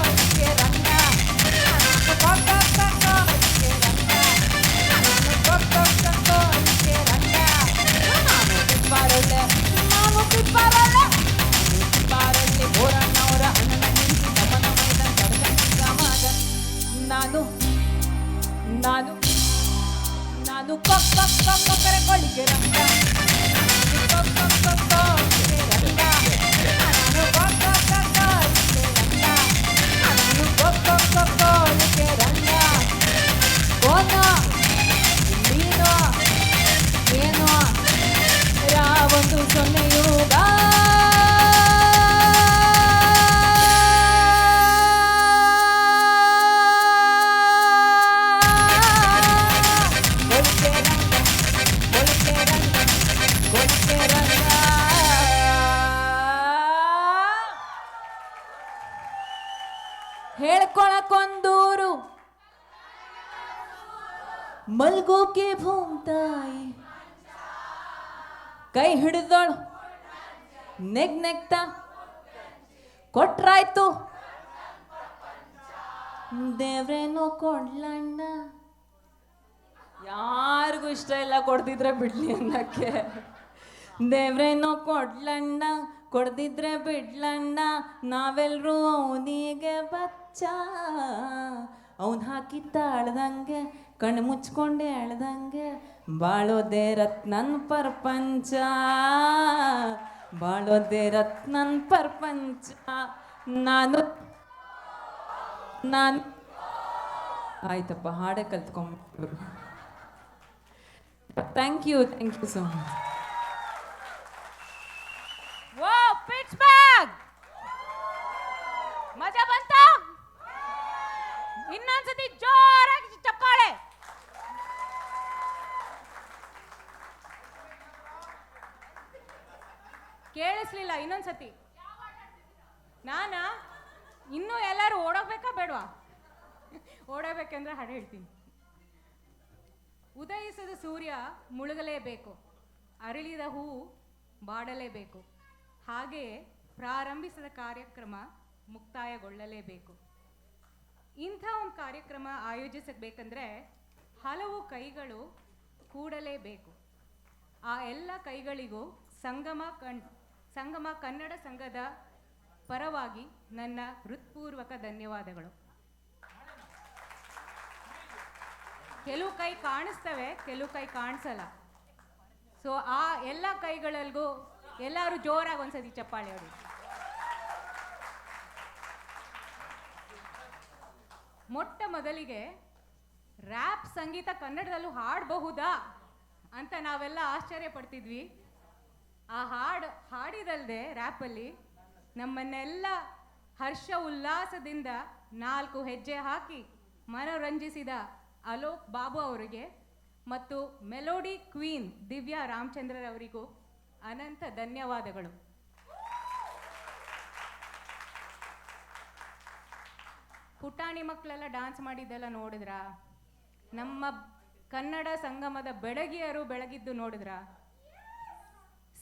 ಕೊಳಿಕೆ ರಂಗ ನಾನು ನಾನು ನಾನು ಕೊಕ್ಕರೆ ಕೊಳಿಕೆ ರಂಗ ಒಂದು ಸೊನ್ನೆಯುಗ ಹೇಳ್ಕೊಳಕೊಂದೂರು ಮಲ್ಗೋಕೆ ಭೂಮ್ತಾಯಿ ಕೈ ಹಿಡಿದೋಳು ನೆಗ್ತಾ ಕೊಟ್ರಾಯ್ತು ದೇವ್ರೇನೋ ಕೊಡ್ಲಣ್ಣ ಯಾರಿಗೂ ಇಷ್ಟ ಇಲ್ಲ ಕೊಡ್ದಿದ್ರೆ ಬಿಡ್ಲಿ ಅನ್ನಕ್ಕೆ ದೇವ್ರೇನೋ ಕೊಡ್ಲಣ್ಣ ಕೊಡ್ದಿದ್ರೆ ಬಿಡ್ಲಣ್ಣ ನಾವೆಲ್ಲರೂ ಅವನಿಗೆ ಬಚ್ಚ ಅವನ್ ಹಾಕಿ ತಾಳ್ದಂಗೆ ಕಣ್ಣು ಮುಚ್ಕೊಂಡೆ ಎಳ್ದಂಗೆ ಬಾಳೋದೆ ರತ್ನನ್ ಪ್ರಪಂಚ ಬಾಳೋದೆ ರತ್ನನ್ ಪ್ರಪಂಚ ನಾನು ಆಯ್ತಪ್ಪ ಹಾಡೇ ಕಲ್ತ್ಕೊಂಡ್ಬಿಟ್ರು ಥ್ಯಾಂಕ್ ಯು ಸೊ ಮಚ್ ಓ ಪಿಟ್ಸ್ಬರ್ಗ್ ಮಜಾ ಬಂತ ಇನ್ನೊಂದ್ಸತಿ ಜೋರಾಗಿ ಚಪ್ಪಾಳೆ ಕೇಳಿಸ್ಲಿಲ್ಲ ಇನ್ನೊಂದ್ಸತಿ ನಾನಾ ಇನ್ನೂ ಎಲ್ಲರೂ ಓಡೋಗ್ಬೇಕಾ ಬೇಡವಾ ಓಡೋಗ್ಬೇಕಂದ್ರೆ ಹಾಡು ಹೇಳ್ತೀನಿ ಉದಯಿಸಿದ ಸೂರ್ಯ ಮುಳುಗಲೇಬೇಕು ಅರಳಿದ ಹೂವು ಬಾಡಲೇಬೇಕು ಹಾಗೆಯೇ ಪ್ರಾರಂಭಿಸಿದ ಕಾರ್ಯಕ್ರಮ ಮುಕ್ತಾಯಗೊಳ್ಳಲೇಬೇಕು ಇಂಥ ಒಂದು ಕಾರ್ಯಕ್ರಮ ಆಯೋಜಿಸಬೇಕಂದ್ರೆ ಹಲವು ಕೈಗಳು ಕೂಡಲೇಬೇಕು ಆ ಎಲ್ಲ ಕೈಗಳಿಗೂ ಸಂಗಮ ಕನ್ನಡ ಸಂಘದ ಪರವಾಗಿ ನನ್ನ ಹೃತ್ಪೂರ್ವಕ ಧನ್ಯವಾದಗಳು. ಕೆಲವು ಕೈ ಕಾಣಿಸ್ತವೆ, ಕೆಲವು ಕೈ ಕಾಣಿಸಲ್ಲ. ಸೊ ಆ ಎಲ್ಲ ಕೈಗಳಲ್ಗೂ ಎಲ್ಲರೂ ಜೋರಾಗಿ ಒಂದ್ಸತಿ ಚಪ್ಪಾಳೆ ಹೊಡಿ. ಮೊಟ್ಟ ಮೊದಲಿಗೆ ರ್ಯಾಪ್ ಸಂಗೀತ ಕನ್ನಡದಲ್ಲೂ ಹಾಡಬಹುದಾ ಅಂತ ನಾವೆಲ್ಲ ಆಶ್ಚರ್ಯ ಪಡ್ತಿದ್ವಿ. ಆ ಹಾಡಿದಲ್ದೆ ರ್ಯಾಪಲ್ಲಿ ನಮ್ಮನ್ನೆಲ್ಲ ಹರ್ಷ ಉಲ್ಲಾಸದಿಂದ 4 ಹೆಜ್ಜೆ ಹಾಕಿ ಮನೋರಂಜಿಸಿದ ಅಲೋಕ್ ಬಾಬು ಅವರಿಗೆ ಮತ್ತು ಮೆಲೋಡಿ ಕ್ವೀನ್ ದಿವ್ಯಾ ರಾಮಚಂದ್ರರವರಿಗೂ ಅನಂತ ಧನ್ಯವಾದಗಳು. ಪುಟಾಣಿ ಮಕ್ಕಳೆಲ್ಲ ಡಾನ್ಸ್ ಮಾಡಿದ್ದೆಲ್ಲ ನೋಡಿದ್ರಾ? ನಮ್ಮ ಕನ್ನಡ ಸಂಗಮದ ಬೆಳಗಿಯರು ಬೆಳಗಿದ್ದು ನೋಡಿದ್ರಾ?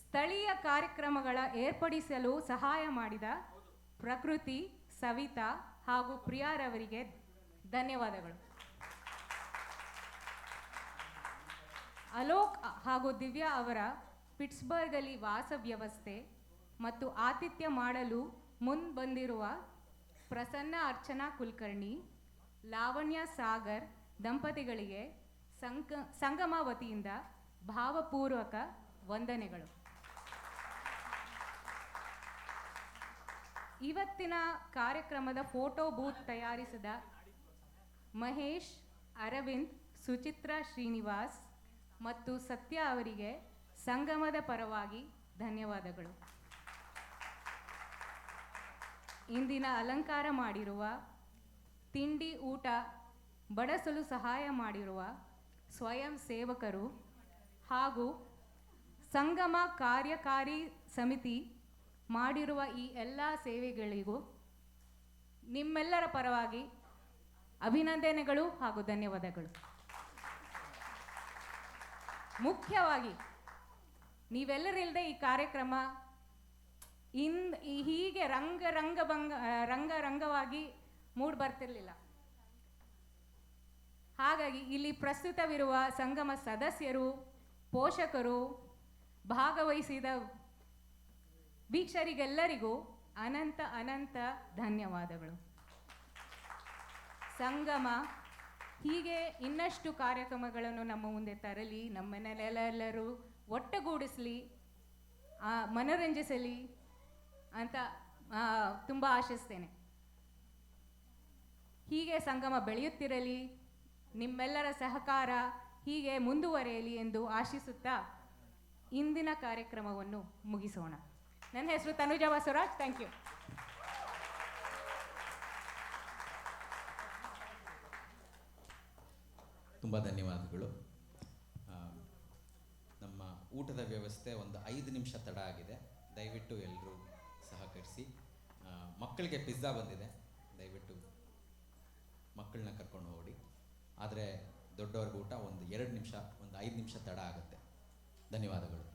ಸ್ಥಳೀಯ ಕಾರ್ಯಕ್ರಮಗಳ ಏರ್ಪಡಿಸಲು ಸಹಾಯ ಮಾಡಿದ ಪ್ರಕೃತಿ, ಸವಿತಾ ಹಾಗೂ ಪ್ರಿಯಾರವರಿಗೆ ಧನ್ಯವಾದಗಳು. ಅಲೋಕ್ ಹಾಗೂ ದಿವ್ಯಾ ಅವರ ಪಿಟ್ಸ್ಬರ್ಗಲ್ಲಿ ವಾಸ ವ್ಯವಸ್ಥೆ ಮತ್ತು ಆತಿಥ್ಯ ಮಾಡಲು ಬಂದಿರುವ ಪ್ರಸನ್ನ ಅರ್ಚನಾ ಕುಲಕರ್ಣಿ, ಲಾವಣ್ಯ ಸಾಗರ್ ದಂಪತಿಗಳಿಗೆ ಸಂಗಮ ವತಿಯಿಂದ ಭಾವಪೂರ್ವಕ ವಂದನೆಗಳು. ಇವತ್ತಿನ ಕಾರ್ಯಕ್ರಮದ ಫೋಟೋ ಬೂತ್ ತಯಾರಿಸಿದ ಮಹೇಶ್, ಅರವಿಂದ್, ಸುಚಿತ್ರಾ ಶ್ರೀನಿವಾಸ್ ಮತ್ತು ಸತ್ಯ ಅವರಿಗೆ ಸಂಗಮದ ಪರವಾಗಿ ಧನ್ಯವಾದಗಳು. ಇಂದಿನ ಅಲಂಕಾರ ಮಾಡಿರುವ, ತಿಂಡಿ ಊಟ ಬಡಿಸಲು ಸಹಾಯ ಮಾಡಿರುವ ಸ್ವಯಂ ಸೇವಕರು ಹಾಗೂ ಸಂಗಮ ಕಾರ್ಯಕಾರಿ ಸಮಿತಿ ಮಾಡಿರುವ ಈ ಎಲ್ಲ ಸೇವೆಗಳಿಗೂ ನಿಮ್ಮೆಲ್ಲರ ಪರವಾಗಿ ಅಭಿನಂದನೆಗಳು ಹಾಗೂ ಧನ್ಯವಾದಗಳು. ಮುಖ್ಯವಾಗಿ ನೀವೆಲ್ಲರಿಲ್ಲದೆ ಈ ಕಾರ್ಯಕ್ರಮ ಹೀಗೆ ರಂಗವಾಗಿ ಮೂಡ್ ಬರ್ತಿರ್ಲಿಲ್ಲ. ಹಾಗಾಗಿ ಇಲ್ಲಿ ಪ್ರಸ್ತುತವಿರುವ ಸಂಗಮ ಸದಸ್ಯರು, ಪೋಷಕರು, ಭಾಗವಹಿಸಿದ ವೀಕ್ಷಕರಿಗೆಲ್ಲರಿಗೂ ಅನಂತ ಅನಂತ ಧನ್ಯವಾದಗಳು. ಸಂಗಮ ಹೀಗೆ ಇನ್ನಷ್ಟು ಕಾರ್ಯಕ್ರಮಗಳನ್ನು ನಮ್ಮ ಮುಂದೆ ತರಲಿ, ನಮ್ಮನ್ನೆಲ್ಲರೂ ಒಟ್ಟುಗೂಡಿಸಲಿ, ಮನೋರಂಜಿಸಲಿ ಅಂತ ತುಂಬ ಆಶಿಸ್ತೇನೆ. ಹೀಗೆ ಸಂಗಮ ಬೆಳೆಯುತ್ತಿರಲಿ, ನಿಮ್ಮೆಲ್ಲರ ಸಹಕಾರ ಹೀಗೆ ಮುಂದುವರೆಯಲಿ ಎಂದು ಆಶಿಸುತ್ತಾ ಇಂದಿನ ಕಾರ್ಯಕ್ರಮವನ್ನು ಮುಗಿಸೋಣ. ನನ್ನ ಹೆಸರು ತನುಜಾ ಬಸವರಾಜ್. Thank you. ತುಂಬ ಧನ್ಯವಾದಗಳು. ನಮ್ಮ ಊಟದ ವ್ಯವಸ್ಥೆ ಒಂದು 5 ನಿಮಿಷ ತಡ ಆಗಿದೆ. ದಯವಿಟ್ಟು ಎಲ್ಲರೂ ಸಹಕರಿಸಿ. ಮಕ್ಕಳಿಗೆ ಪಿಜ್ಜಾ ಬಂದಿದೆ, ದಯವಿಟ್ಟು ಮಕ್ಕಳನ್ನ ಕರ್ಕೊಂಡು ಹೋಗಿ. ಆದರೆ ದೊಡ್ಡವ್ರಿಗೆ ಊಟ ಒಂದು 2 ನಿಮಿಷ, ಒಂದು 5 ನಿಮಿಷ ತಡ ಆಗುತ್ತೆ. ಧನ್ಯವಾದಗಳು.